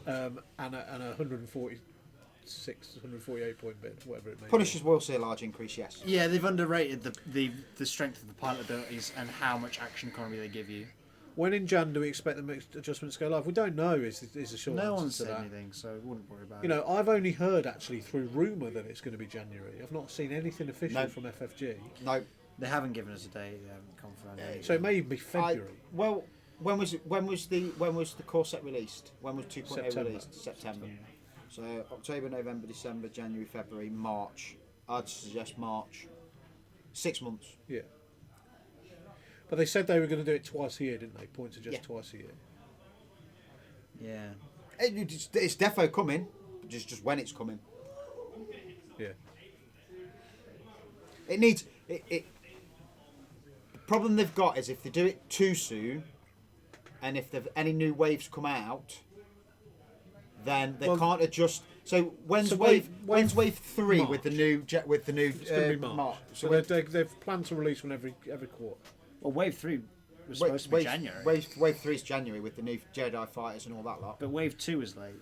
and a 148 point bid, whatever it may Punishers will see a large increase, yes. Yeah, they've underrated the strength of the pilot abilities and how much action economy they give you. be. When in Jan do we expect the adjustments to go live? We don't know. Is the short No answer one's to said that. anything, so wouldn't worry about You know, I've only heard actually through rumour that it's going to be January. I've not seen anything official No. from FFG. No. They haven't given us a date. They haven't confirmed anything. So it may even be February. Well, when was the core set released? When was 2.0 September. released? September. So October, November, December, January, February, March. I'd suggest March. 6 months. Yeah. But they said they were going to do it twice a year, didn't they? Points are just Yeah. twice a year. Yeah. It's defo coming, just when it's coming. Yeah. It needs it. The problem they've got is if they do it too soon, and if there's any new waves come out, then they Well, can't adjust. So when's so wave wave 3 March. with the new It's going to be March. So So they've planned to release one every quarter. Well, Wave 3 was supposed to be wave, January. Wave 3 is January with the new Jedi fighters and all that lot. But Wave 2 is late.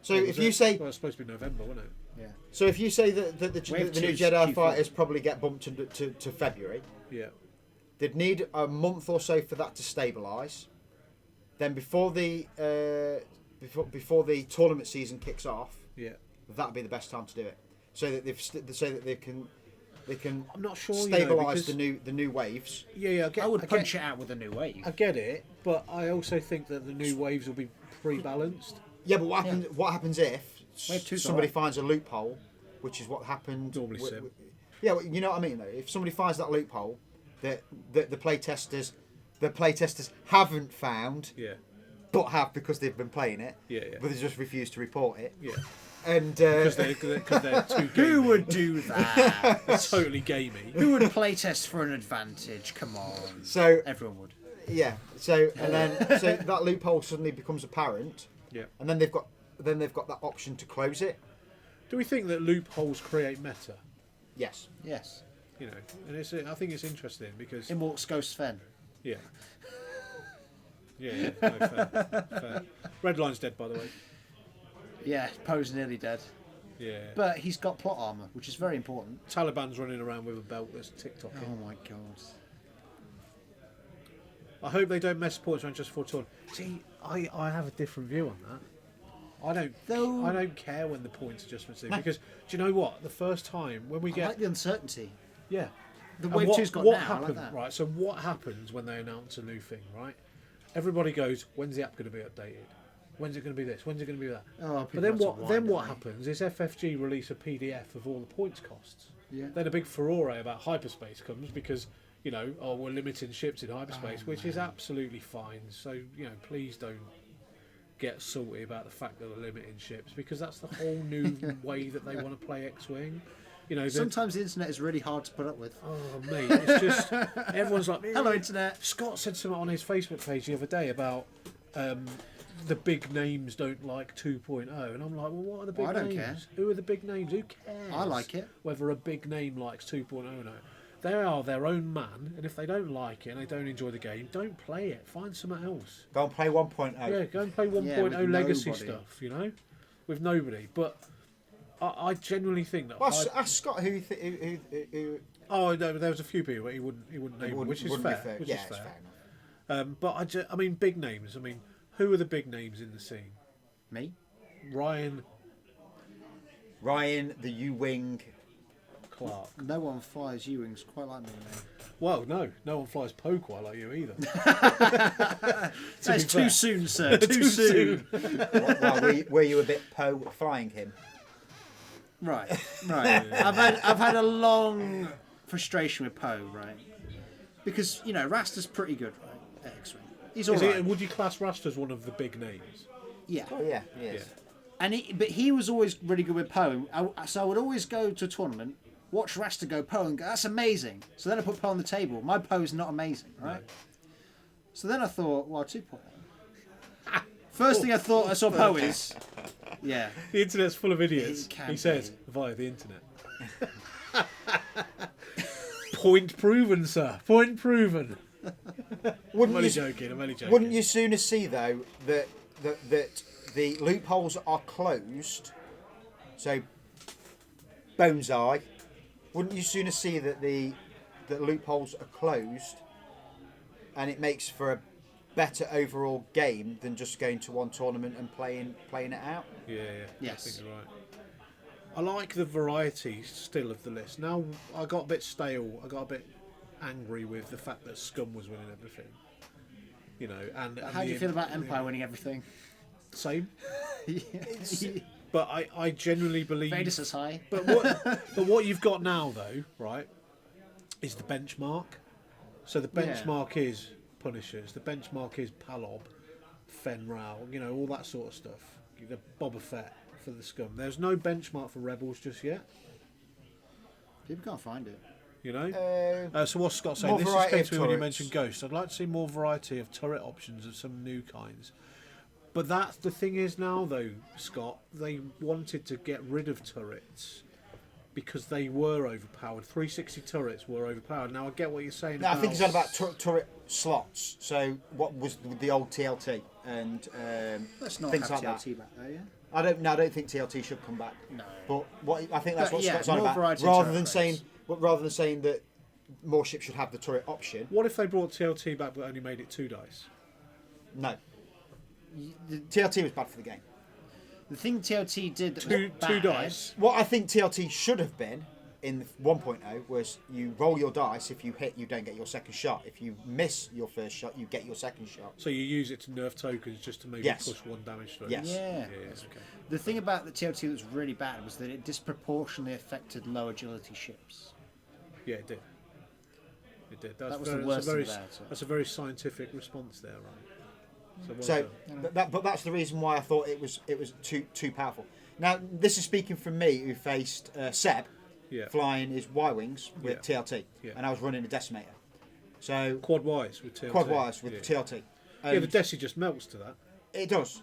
So Was if it? you say Well, it's supposed to be November, wasn't it? Yeah. so, if you say that the Wave new 2's Jedi Q4. fighters probably get bumped to February, Yeah. they'd need a month or so for that to stabilise. Then before the tournament season kicks off, Yeah. that'd be the best time to do it, so that they can I'm not sure. stabilise because, the new waves. Yeah. I would punch it out with a new wave. I get it, but I also think that the new waves will be pre-balanced. Yeah, but what happens if Wave 2's somebody alright. finds a loophole, which is what happened Normally sim. yeah, well, you know what I mean though. If somebody finds that loophole that the playtesters haven't found, Yeah. but have because they've been playing it, Yeah. but they just refuse to report it, Yeah. and Because they're too gamey. Who would do that? They're totally gamey. Who would playtest for an advantage? Come on. so Everyone would. yeah, so that loophole suddenly becomes apparent, Yeah. and then they've got that option to close it. Do we think that loopholes create meta? Yes. Yes. You know, and I think it's interesting because In walks Ghost Sven. yeah. Yeah. No, fair. Red Line's dead, by the way. Yeah, Poe's nearly dead. Yeah. But he's got plot armor, which is very important. Taliban's running around with a belt that's TikTok. Oh my god. I hope they don't mess points around just for tournament. See, I have a different view on that. I don't care when the points adjustments do because do you know what? The first time when we I get like the uncertainty. yeah, The And Wave what- 2's got what now, I like happens, that. right? So what happens when they announce a new thing, right? Everybody goes, "When's the app going to be updated? When's it going to be this? When's it going to be that?" Oh, But then what happens is FFG release a PDF of all the points costs. Yeah. Then a big furore about hyperspace comes because we're limiting ships in hyperspace, which is absolutely fine. So please don't get salty about the fact that they're limiting ships because that's the whole new way that they want to play X-wing. Sometimes the internet is really hard to put up with. Oh mate, it's just everyone's like, Hello, internet. Scott said something on his Facebook page the other day about the big names don't like 2.0, and I'm like, well, what are the big I don't names? care. Who are the big names? Who cares? I like it. Whether a big name likes 2.0 or not. They are their own man, and if they don't like it and they don't enjoy the game, don't play it. Find something else. Go and play 1.0. Yeah, go and play 1.0 with legacy nobody. stuff, with nobody. But I genuinely think that. Well, ask Scott who. Oh no, there was a few people he wouldn't name, them, which is wouldn't be fair. Which yeah, is it's fair. fair enough. But I mean, big names. I mean, who are the big names in the scene? Me? Ryan Ryan, the U-wing. Clark. No one flies U-wings quite like me, mate. Well, no one flies Poe quite like you either. That's be too fair. soon, sir. Too soon. Well, were you a bit flying him? Right. I've had a long frustration with Poe, right? Because Rasta's pretty good, right? At X-wing. He's all right. Would you class Rust as one of the big names? Yeah. Oh yeah, yes. And he was always really good with Poe. So I would always go to a tournament, watch Rasta go Poe, and go, that's amazing. So then I put Poe on the table. My Poe's not amazing, right? No. So then I thought, well, 2.0. First thing I thought I saw Poe is, yeah. The internet's full of idiots. It can He says be. via the internet. Point proven, sir. Point proven. I'm Wouldn't only you, joking. I'm only joking. wouldn't you sooner see though that the loopholes are closed? So, Bone's Eye. Wouldn't you sooner see that the loopholes are closed, and it makes for a better overall game than just going to one tournament and playing it out? Yeah. Yes. I think you're right. I like the variety still of the list. Now I got a bit stale. I got a bit angry with the fact that Scum was winning everything. You know, and How do you feel about Empire winning everything? Same. Yeah. But I genuinely believe. Vadis is high. But what you've got now though, right, is the benchmark. So the benchmark is Punishers. The benchmark is Palob, Fen Rao. You know, all that sort of stuff. The Boba Fett for the Scum. There's no benchmark for Rebels just yet. People can't find it. You know. So what's Scott saying? More This just variety came of to me when you turrets. mentioned Ghost. I'd like to see more variety of turret options of some new kinds. But that's the thing is now though, Scott, they wanted to get rid of turrets because they were overpowered. 360 turrets were overpowered. Now I get what you're saying. No, I about... think it's on about turret slots. So what was the old TLT and Let's not things have like TLT back there, yeah? I don't think TLT should come back. No. But I think that's But what yeah, Scott's on more about. variety of Rather turret than saying that more ships should have the turret option. What if they brought TLT back but only made it 2 dice? No. TLT was bad for the game. The thing TLT did that Two was bad, dice. What I think TLT should have been in 1.0 was you roll your dice. If you hit, you don't get your second shot. If you miss your first shot, you get your second shot. So you use it to nerf tokens just to maybe Yes. push 1 damage through. Yes. Yeah. Okay. The thing about the TLT that was really bad was that it disproportionately affected low agility ships. Yeah, it did. It did. That was the that's worst a very, thing about it. That's a very scientific response there, right? Well So, done. but that's the reason why I thought it was too powerful. Now, this is speaking from me, who faced Seb Yeah. flying his Y-wings with Yeah. TLT, Yeah. and I was running a decimator. So Quad wise with TLT. quad wires with yeah. TLT. Yeah, And the Desi just melts to that. it does.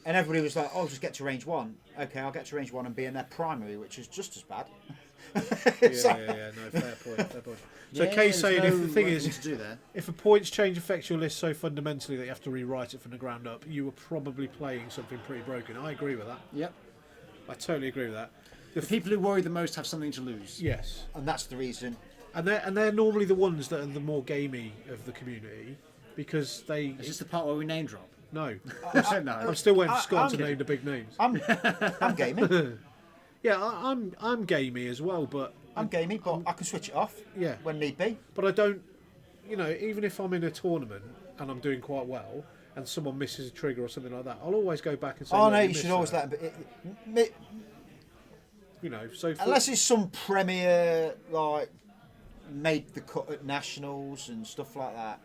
And everybody was like, "Oh, just get to range 1." Okay, I'll get to range 1 and be in their primary, which is just as bad. Yeah, no, fair point. Fair point. So Yeah, Kay's there's saying no if the thing right is, thing to do there. if a points change affects your list so fundamentally that you have to rewrite it from the ground up, you were probably playing something pretty broken. I agree with that. Yep. I totally agree with that. The people who worry the most have something to lose. Yes, And that's the reason. and they're normally the ones that are the more gamey of the community because they Is this the part where we name drop? no. No. I'm still waiting for Scott to I'm- name the big names. I'm gaming. Yeah, I'm gamey as well, but I'm gaming, but I can switch it off Yeah. when need be. But I don't, you know, even if I'm in a tournament and I'm doing quite well and someone misses a trigger or something like that, I'll always go back and say, Oh "Look, no, you missed should always that." let them. You know, so for, Unless it's some premier like made the cut at nationals and stuff like that.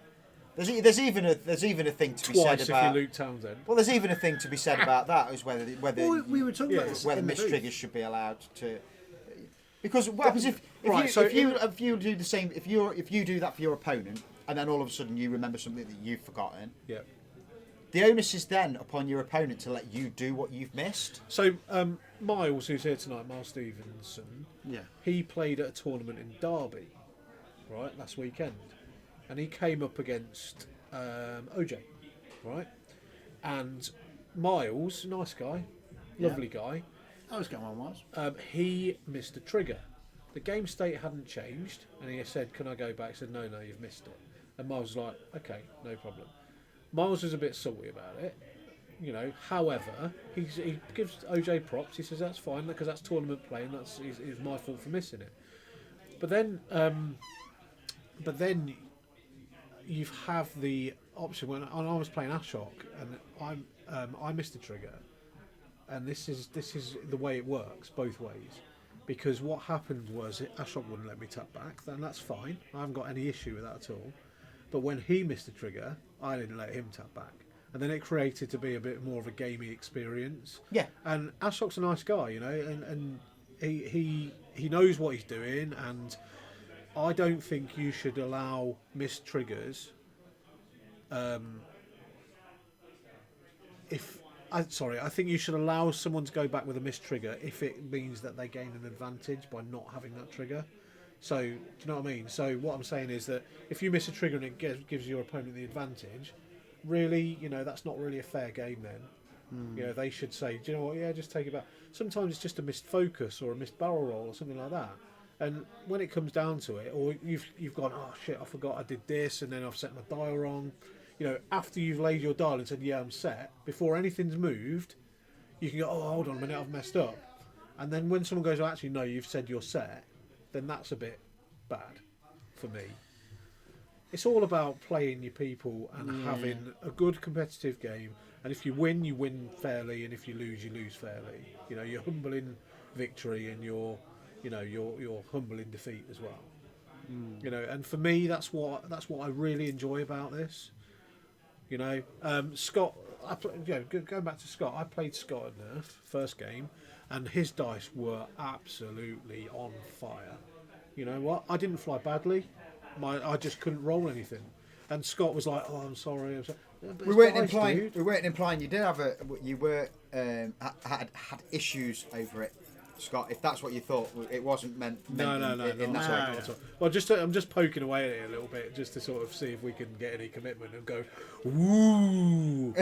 There's even a thing to be twice said if about. you Luke Townsend. Well, there's even a thing to be said about that is whether Well, we were talking Yeah. about this whether in the missed booth. triggers should be allowed to. Because what happens if Right, so you do the same if you do that for your opponent and then all of a sudden you remember something that you've forgotten, Yeah. the onus is then upon your opponent to let you do what you've missed. So Miles, who's here tonight, Miles Stevenson, Yeah. he played at a tournament in Derby, right, last weekend, and he came up against OJ, right, and Miles, nice guy, lovely guy. I was getting one once. He missed a trigger. The game state hadn't changed, and he said, "Can I go back?" I said, "No, you've missed it." And Miles was like, "Okay, no problem." Miles was a bit salty about it, you know. However, he gives OJ props. He says that's fine because that's tournament play, and it's my fault for missing it. But then you have the option when I was playing Ashok, and I missed a trigger. And this is the way it works both ways, because what happened was Ashok wouldn't let me tap back, and that's fine. I haven't got any issue with that at all. But when he missed the trigger, I didn't let him tap back, and then it created to be a bit more of a gamey experience. Yeah. And Ashok's a nice guy, you know, and he knows what he's doing, and I don't think you should allow missed triggers. I think you should allow someone to go back with a missed trigger if it means that they gain an advantage by not having that trigger. So, do you know what I mean? So, what I'm saying is that if you miss a trigger and it gives your opponent the advantage, really, that's not really a fair game then. They should say, do you know what, yeah, just take it back. Sometimes it's just a missed focus or a missed barrel roll or something like that. And when it comes down to it, or you've gone, oh shit, I forgot I did this, and then I've set my dial wrong. After you've laid your dial and said, yeah, I'm set, before anything's moved, you can go, oh, hold on a minute, I've messed up. And then when someone goes, oh, actually, no, you've said you're set, then that's a bit bad for me. It's all about playing your people and having a good competitive game. And if you win fairly, and if you lose fairly. You're humble in victory, and you're humble in defeat as well. And for me, that's what I really enjoy about this. Scott. Going back to Scott, I played Scott at Nerf first game, and his dice were absolutely on fire. You know what? I didn't fly badly. I just couldn't roll anything. And Scott was like, "Oh, I'm sorry." But We weren't implying you did have had issues over it, Scott. If that's what you thought, it wasn't meant. No, in that way. not at all. Well, I'm just poking away at it a little bit, just to sort of see if we can get any commitment and go, "Ooh,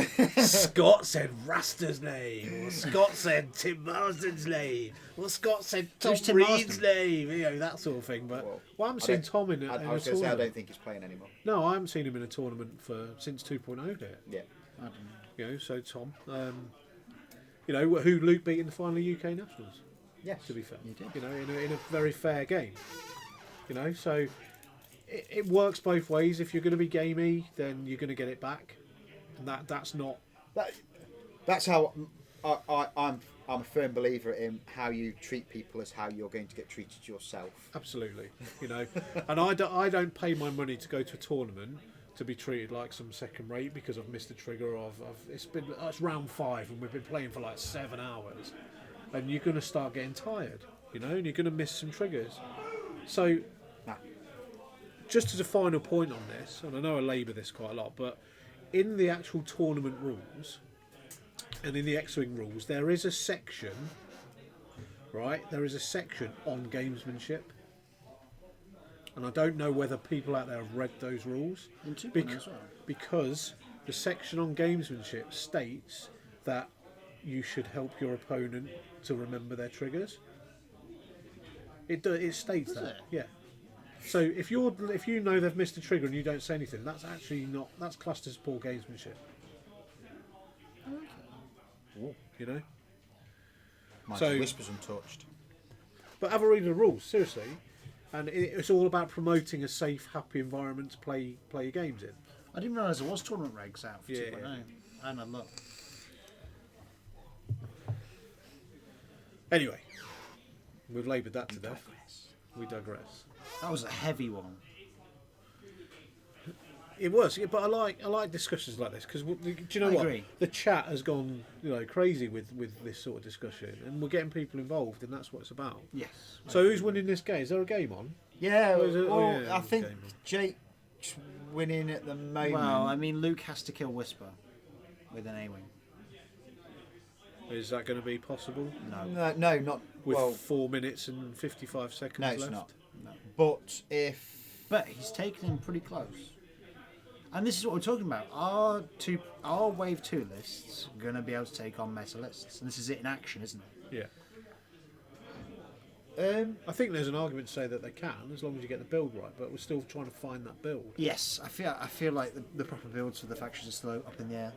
Scott said Raster's name, or Scott said Tim Marsden's name, or Scott said Tom Who's Tim Reed's Marsden? name," that sort of thing. But Well, I haven't seen Tom in a I was going to say I tournament. don't think he's playing anymore. No, I haven't seen him in a tournament since 2.0 did. Yeah. So Tom, who Luke beat in the final UK Nationals. Yes. To be fair, You did. in a very fair game. So it works both ways. If you're going to be gamey, then you're going to get it back, and that's not. That's how I'm a firm believer in how you treat people as how you're going to get treated yourself. Absolutely, and I don't pay my money to go to a tournament to be treated like some second rate because I've missed a trigger. It's round 5 and we've been playing for like 7 hours, and you're going to start getting tired, and you're going to miss some triggers. So, just as a final point on this, and I know I labour this quite a lot, but in the actual tournament rules and in the X-Wing rules, there is a section, right? There is a section on gamesmanship. And I don't know whether people out there have read those rules. In 2.0 as well. Because the section on gamesmanship states that you should help your opponent to remember their triggers. It states Does that. it? Yeah. So if you know they've missed a trigger and you don't say anything, that's actually not. That's classed as poor gamesmanship. Okay. Mine's So- whispers untouched. But have a read of the rules, seriously. And it's all about promoting a safe, happy environment to play your games in. I didn't realise there was tournament regs out for Yeah, 2.0. yeah. I hadn't had a look. Anyway, we've laboured that to death. We digress. That was a heavy one. It was, yeah, but I like discussions like this because do you know I what? agree. The chat has gone crazy with this sort of discussion, and we're getting people involved, and that's what it's about. Yes. So who's winning this game? Is there a game on? Yeah, Oh, is it? Oh, well, yeah, I think game on. Jake's winning at the moment. Well, I mean, Luke has to kill Whisper with an A-wing. Is that going to be possible no, not with well. 4 minutes and 55 seconds No, left? it's not. No. But if But he's taken him pretty close. And this is what we're talking about. Our Wave 2 lists are going to be able to take on meta lists. And this is it in action, isn't it? Yeah. I think there's an argument to say that they can, as long as you get the build right. But we're still trying to find that build. Yes, I feel like the proper builds for the factions are still up in the air.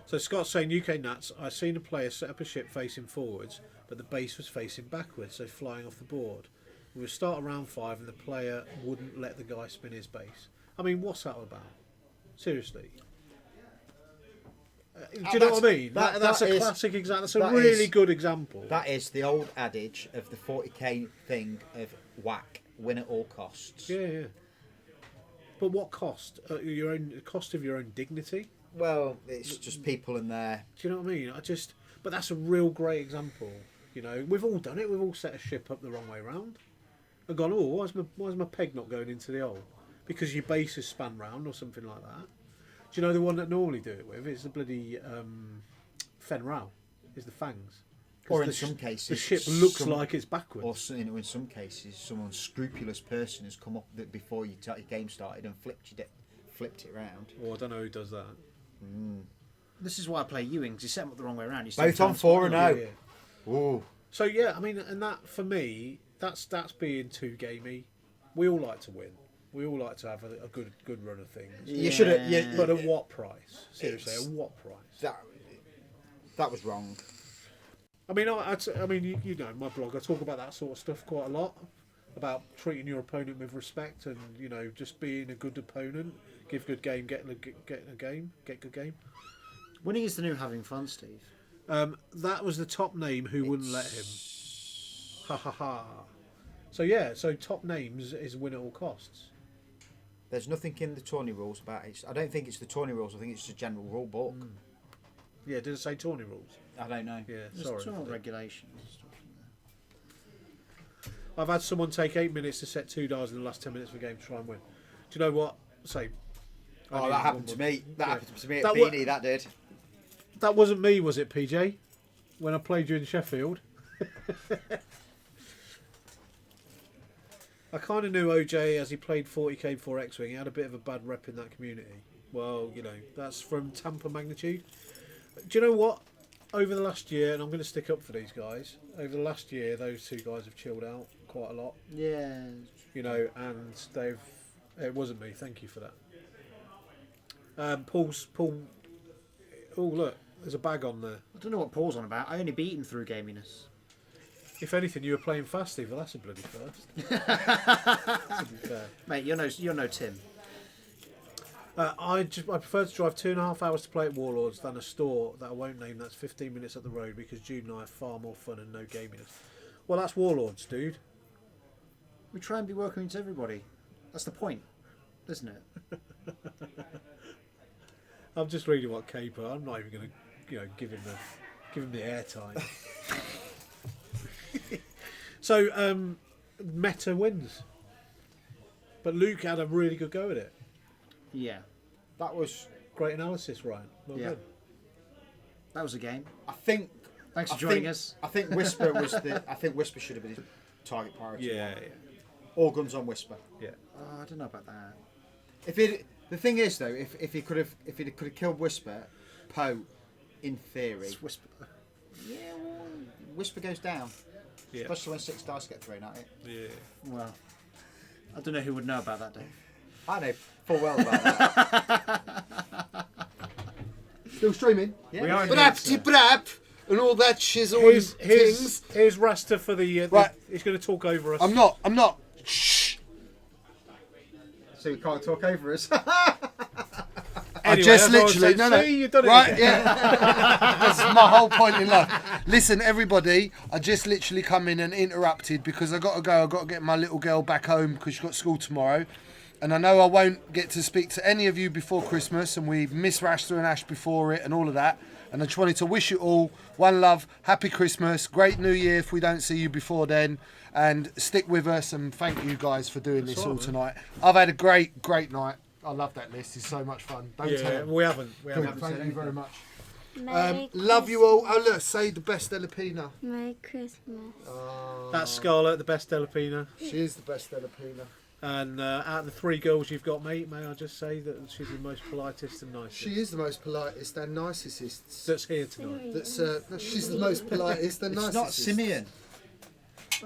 So Scott's saying UK Nats, I seen a player set up a ship facing forwards, but the base was facing backwards, so flying off the board. We would start around 5 and the player wouldn't let the guy spin his base. I mean, what's that about? Seriously. Do you know what I mean? That's a classic example. That's a really good example. that is the old adage of the 40k thing of whack, win at all costs. Yeah. But what cost? The cost of your own dignity? Well, it's just people in there. Do you know what I mean? But that's a real great example. We've all done it. We've all set a ship up the wrong way round. And gone, oh, why's my peg not going into the hole? Because your base is span round or something like that. Do you know the one that normally do it with? It's the bloody Fen Rao. Is the fangs. Or in the some cases, the ship looks like it's backwards. Or in some cases, some unscrupulous person has come up that before your game started and flipped it around. Oh, I don't know who does that. This is why I play Ewings. You set them up the wrong way around. You Both on 4-0. Ooh. So yeah, I mean, and that for me, that's being too gamey. We all like to win. We all like to have a good run of things. You should have. Yeah, But at what price? Seriously, at what price? That was wrong. I mean, I mean, you know, my blog, I talk about that sort of stuff quite a lot, about treating your opponent with respect and, you know, just being a good opponent, give good game, get good game. Winning is the new having fun, Steve. That was the top name who wouldn't let him. Ha ha ha. So yeah, so top names is win at all costs. There's nothing in the tourney rules about it. I don't think it's the tourney rules. I think it's the general rule book. Yeah, did it say tourney rules? I don't know. Yeah, There's sorry. tournament regulations. I've had someone take 8 minutes to set 2 dials in the last 10 minutes of a game to try and win. Do you know what? Say. Oh, that happened to me. That happened to me at That Beanie. That did. That wasn't me, was it, PJ? When I played you in Sheffield. I kind of knew OJ as he played 40k before X-Wing. He had a bit of a bad rep in that community. Well, you know, that's from Tampa Magnitude. Do you know what? Over the last year, and I'm going to stick up for these guys, over the last year, those two guys have chilled out quite a lot. Yeah. You know, and they've... It wasn't me, thank you for that. Paul... Oh, look, there's a bag on there. I don't know what Paul's on about. I only beat him through gaminess. If anything, you were playing fast, Steve. Well, that's a bloody first. To be fair. Mate, you're no Tim. I prefer to drive 2.5 hours to play at Warlords than a store that I won't name that's 15 minutes up the road because Jude and I have far more fun and no gaminess. Well, that's Warlords, dude. We try and be welcoming to everybody. That's the point, isn't it? I'm just reading what Caper. I'm not even going to, you know, give him the airtime. So, Meta wins, but Luke had a really good go at it. Yeah. That was. Great analysis, Ryan. Well Yeah. done. That was a game. I think. Thanks for joining us. I think Whisper was the. I think Whisper should have been his target priority. Yeah. All guns on Whisper. Yeah. Oh, I don't know about that. The thing is though, if he could have killed Whisper, Poe, in theory. It's whisper. Yeah. Well, Whisper goes down. Yeah. Especially when 6 dice get thrown at it. Yeah. Well, I don't know who would know about that, Dave. I know full well about that. Still streaming? Yeah. We are Brapty brap and all that shizzle and things. Here's Rasta for the Right. he's going to talk over us. I'm not. Shh. So you can't talk over us. I Anyway, just that's what I was literally, saying. no. See, you've done it Right, again. yeah. This is my whole point in life. Listen, everybody, I just literally come in and interrupted because I got to go. I got to get my little girl back home because she's got school tomorrow. And I know I won't get to speak to any of you before Christmas, and we miss Rasta and Ash before it and all of that. And I just wanted to wish you all one love, happy Christmas, great New Year if we don't see you before then, and stick with us. And thank you guys for doing this all tonight. I've had a great night. I love that list. It's so much fun. Don't tell Yeah, them. we haven't. Thank you very much. Merry Love you all. Oh look, say the best Delapina. Merry Christmas. That's Scarlett, the best Delapina. She is the best Delapina. And out of the 3 girls you've got, mate, may I just say that she's the most politest and nicest. She is the most politest and nicest. That's here tonight. That's she's the most politest and It's nicest. not Simeon.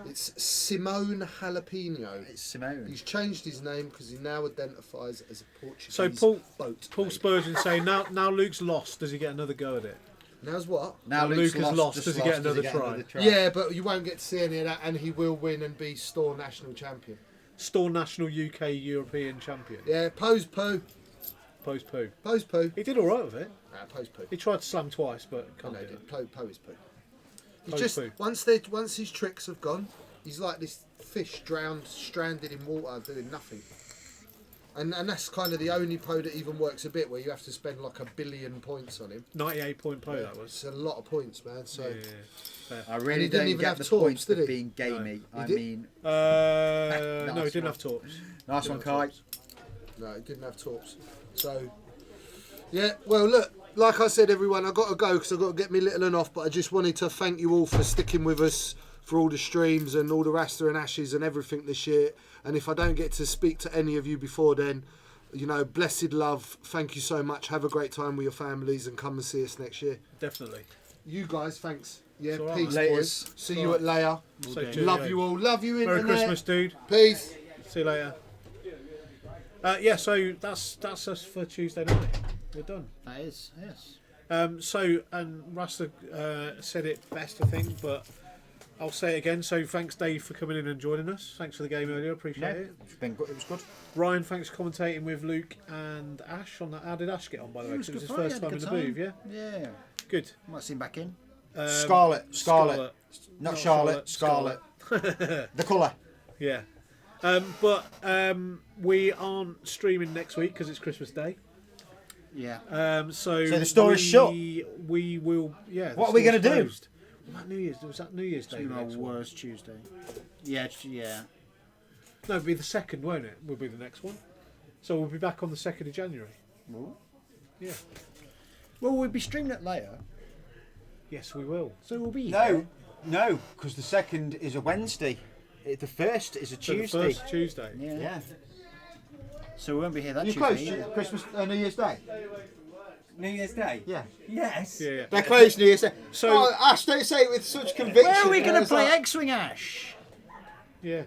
It's Simone Jalapeno. It's Simone. He's changed his name because he now identifies as a Portuguese So boat. Paul Spurgeon saying now Luke's lost. Does he get another go at it? Now's what? Now Well, Luke's Luke has lost. just Does he get lost. another try? Yeah, but you won't get to see any of that, and he will win and be store national champion. Store national UK European champion. Yeah, Poe's Poe. Post poo. Poe's Poe. He did all right with it. Nah, Poe's Poe. He tried to slam twice, but I can't know, do he it. did. Poe is Poe. He's Poe's just Poe. once his tricks have gone, he's like this fish drowned, stranded in water, doing nothing. And that's kind of the only Poe that even works a bit, where you have to spend like 1 billion points on him. 98-point po that was. It's a lot of points, man. So Yeah, fair. I And really he didn't don't even get have the torps, point did of he? being gamey. No. I He did? mean, No, he Nice didn't one. have torps. nice one, Kai. no, he didn't have torps. So yeah, well look, like I said, everyone, I've got to go because I've got to get me little and off, but I just wanted to thank you all for sticking with us for all the streams and all the Rasta and Ashes and everything this year. And if I don't get to speak to any of you before then, you know, blessed love. Thank you so much. Have a great time with your families and come and see us next year. Definitely. You guys, thanks. Yeah, all right, peace, mate. boys. See you at Leia. So Love you all. Love you, Merry internet. Christmas, dude. Peace. See you later. Yeah, so that's us for Tuesday night. We're done. That is, yes. And Rasta said it best, I think, but I'll say it again. So thanks, Dave, for coming in and joining us. Thanks for the game earlier. Appreciate it. It's been good. It was good. Ryan, thanks for commentating with Luke and Ash on that. How did Ash get on, by the way? 'Cause it was his first time in the booth, yeah? Yeah. Good. Might see him back in. Scarlet. Not Charlotte. Scarlet. The colour. Yeah. But we aren't streaming next week because it's Christmas Day. Yeah. So the store is shut. We will. Yeah. What are we going to do? Was that New Year's Day? the next one? Worst Tuesday. Yeah. No, it'll be the 2nd, won't it? Will be the next one. So we'll be back on the 2nd of January. Well, Yeah. we'll be streaming it later. Yes, we will. So we'll be No, because the 2nd is a Wednesday. The 1st is a So the Tuesday. first Tuesday. Yeah. So we won't be here that You Tuesday. close either. Christmas, New Year's Day. New Year's Day? Yeah. Yes. Yeah. Yeah. They're closed New Year's Day. So- Ash, don't say it with such conviction. Where are we going to It's play like- X-Wing, Ash? Yeah.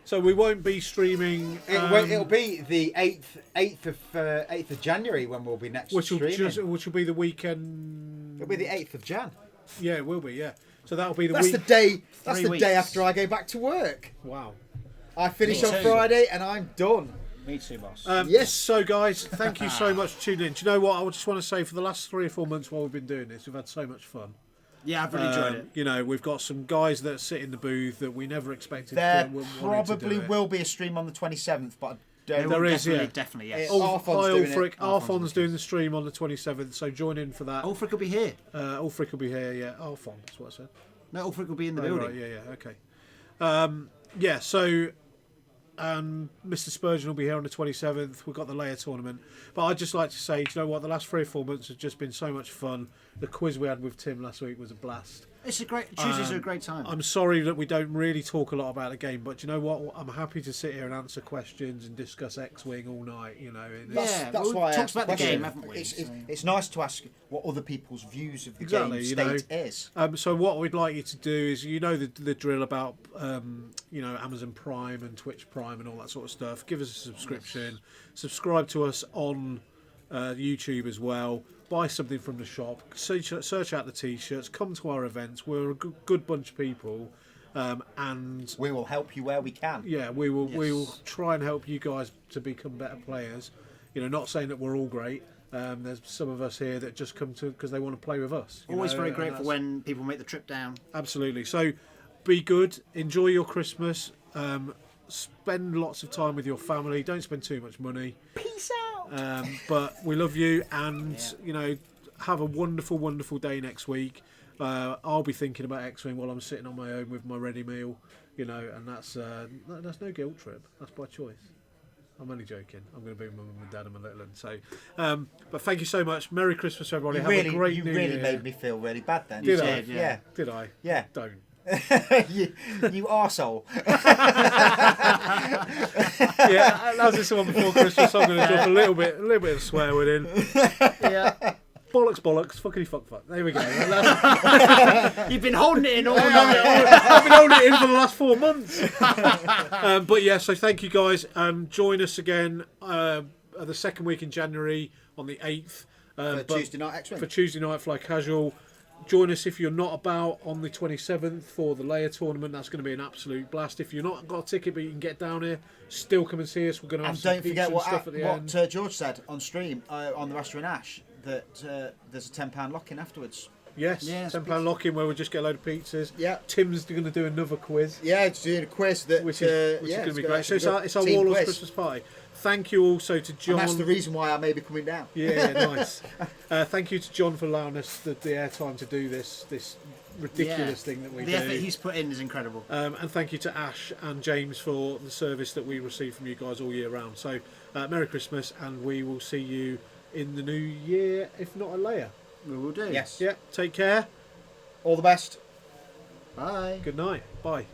So we won't be streaming. It'll be the 8th of January when we'll be next which will streaming. which will be the weekend. It'll be the 8th of Jan. Yeah, it will be. Yeah. So that'll be the That's week. the day. That's 3 the day weeks. after I go back to work. Wow. I finish Me on too. Friday and I'm done. Me too, boss. Yes. So, guys, thank you so much for tuning in. Do you know what? I just want to say for the last 3 or 4 months while we've been doing this, we've had so much fun. Yeah, I've really enjoyed it. You know, we've got some guys that sit in the booth that we never expected. There wanted probably to do it. will be a stream on the 27th, but There will is, definitely, yeah. definitely, yes. Arfon's doing it. Arfon's doing the stream on the 27th, so join in for that. Ulfric will be here. Ulfric will be here, yeah. Arfon, that's what I said. No, Ulfric will be in the Oh, building. right, yeah, okay. Yeah, so Mr. Spurgeon will be here on the 27th. We've got the layer tournament. But I'd just like to say, do you know what? The last 3 or 4 months have just been so much fun. The quiz we had with Tim last week was a blast. It's a great. Tuesdays are a great time. I'm sorry that we don't really talk a lot about the game, but do you know what? I'm happy to sit here and answer questions and discuss X-Wing all night, you know. and it's- Yeah, That's we've why I talked asked about the question. game, haven't we? It's nice to ask what other people's views of the Exactly, game you know. state is. So what we'd like you to do is, you know, the drill about, you know, Amazon Prime and Twitch Prime and all that sort of stuff. Give us a subscription. Subscribe to us on YouTube as well. Buy something from the shop. Search out the T-shirts. Come to our events. We're a good bunch of people, and We will help you where we can. yeah, we will try and help you guys to become better players. You know, not saying that we're all great. There's some of us here that just come to because they want to play with us. you Always know, very and grateful that's- when people make the trip down. Absolutely. So, be good. Enjoy your Christmas. Spend lots of time with your family. Don't spend too much money. Peace out. But we love you, and you know, have a wonderful, wonderful day next week. I'll be thinking about X-Wing while I'm sitting on my own with my ready meal. You know, and that's no guilt trip. That's by choice. I'm only joking. I'm going to be with my mum and dad and my little one. So, but thank you so much. Merry Christmas, everybody. Have a great you New really Year. made me feel really bad then. Did I? did, yeah. Did I? Yeah. Don't. you arsehole. Yeah, as it's the one before Christmas, I'm going to drop a little bit of swear word in. Yeah, Bollocks, fuckity fuck. There we go. you've been holding it in all night. I've been holding it in for the last 4 months. But yeah, so thank you guys. Join us again the second week in January on the 8th. For but Tuesday night X-Wing. for Tuesday night Fly Casual. Join us if you're not about on the 27th for the layer tournament. That's going to be an absolute blast. If you're not got a ticket but you can get down here, still come and see us. We're going to have And some don't pizza forget and stuff at the end. what George said on stream on the Rasta and Ash, that there's a £10 lock-in afterwards. Yes, Yes, £10 lock-in where we just get a load of pizzas. Yeah. Tim's going to do another quiz. Yeah, it's doing a quiz that Which is going to be great. So it's our team Warlords quiz. Christmas party. Thank you also to John. And that's the reason why I may be coming down. Yeah, nice. Thank you to John for allowing us the airtime to do this ridiculous thing that we The do. effort he's put in is incredible. And thank you to Ash and James for the service that we receive from you guys all year round. So, Merry Christmas, and we will see you in the new year, if not a layer. We will do. Yes. Yeah, take care. All the best. Bye. Good night. Bye.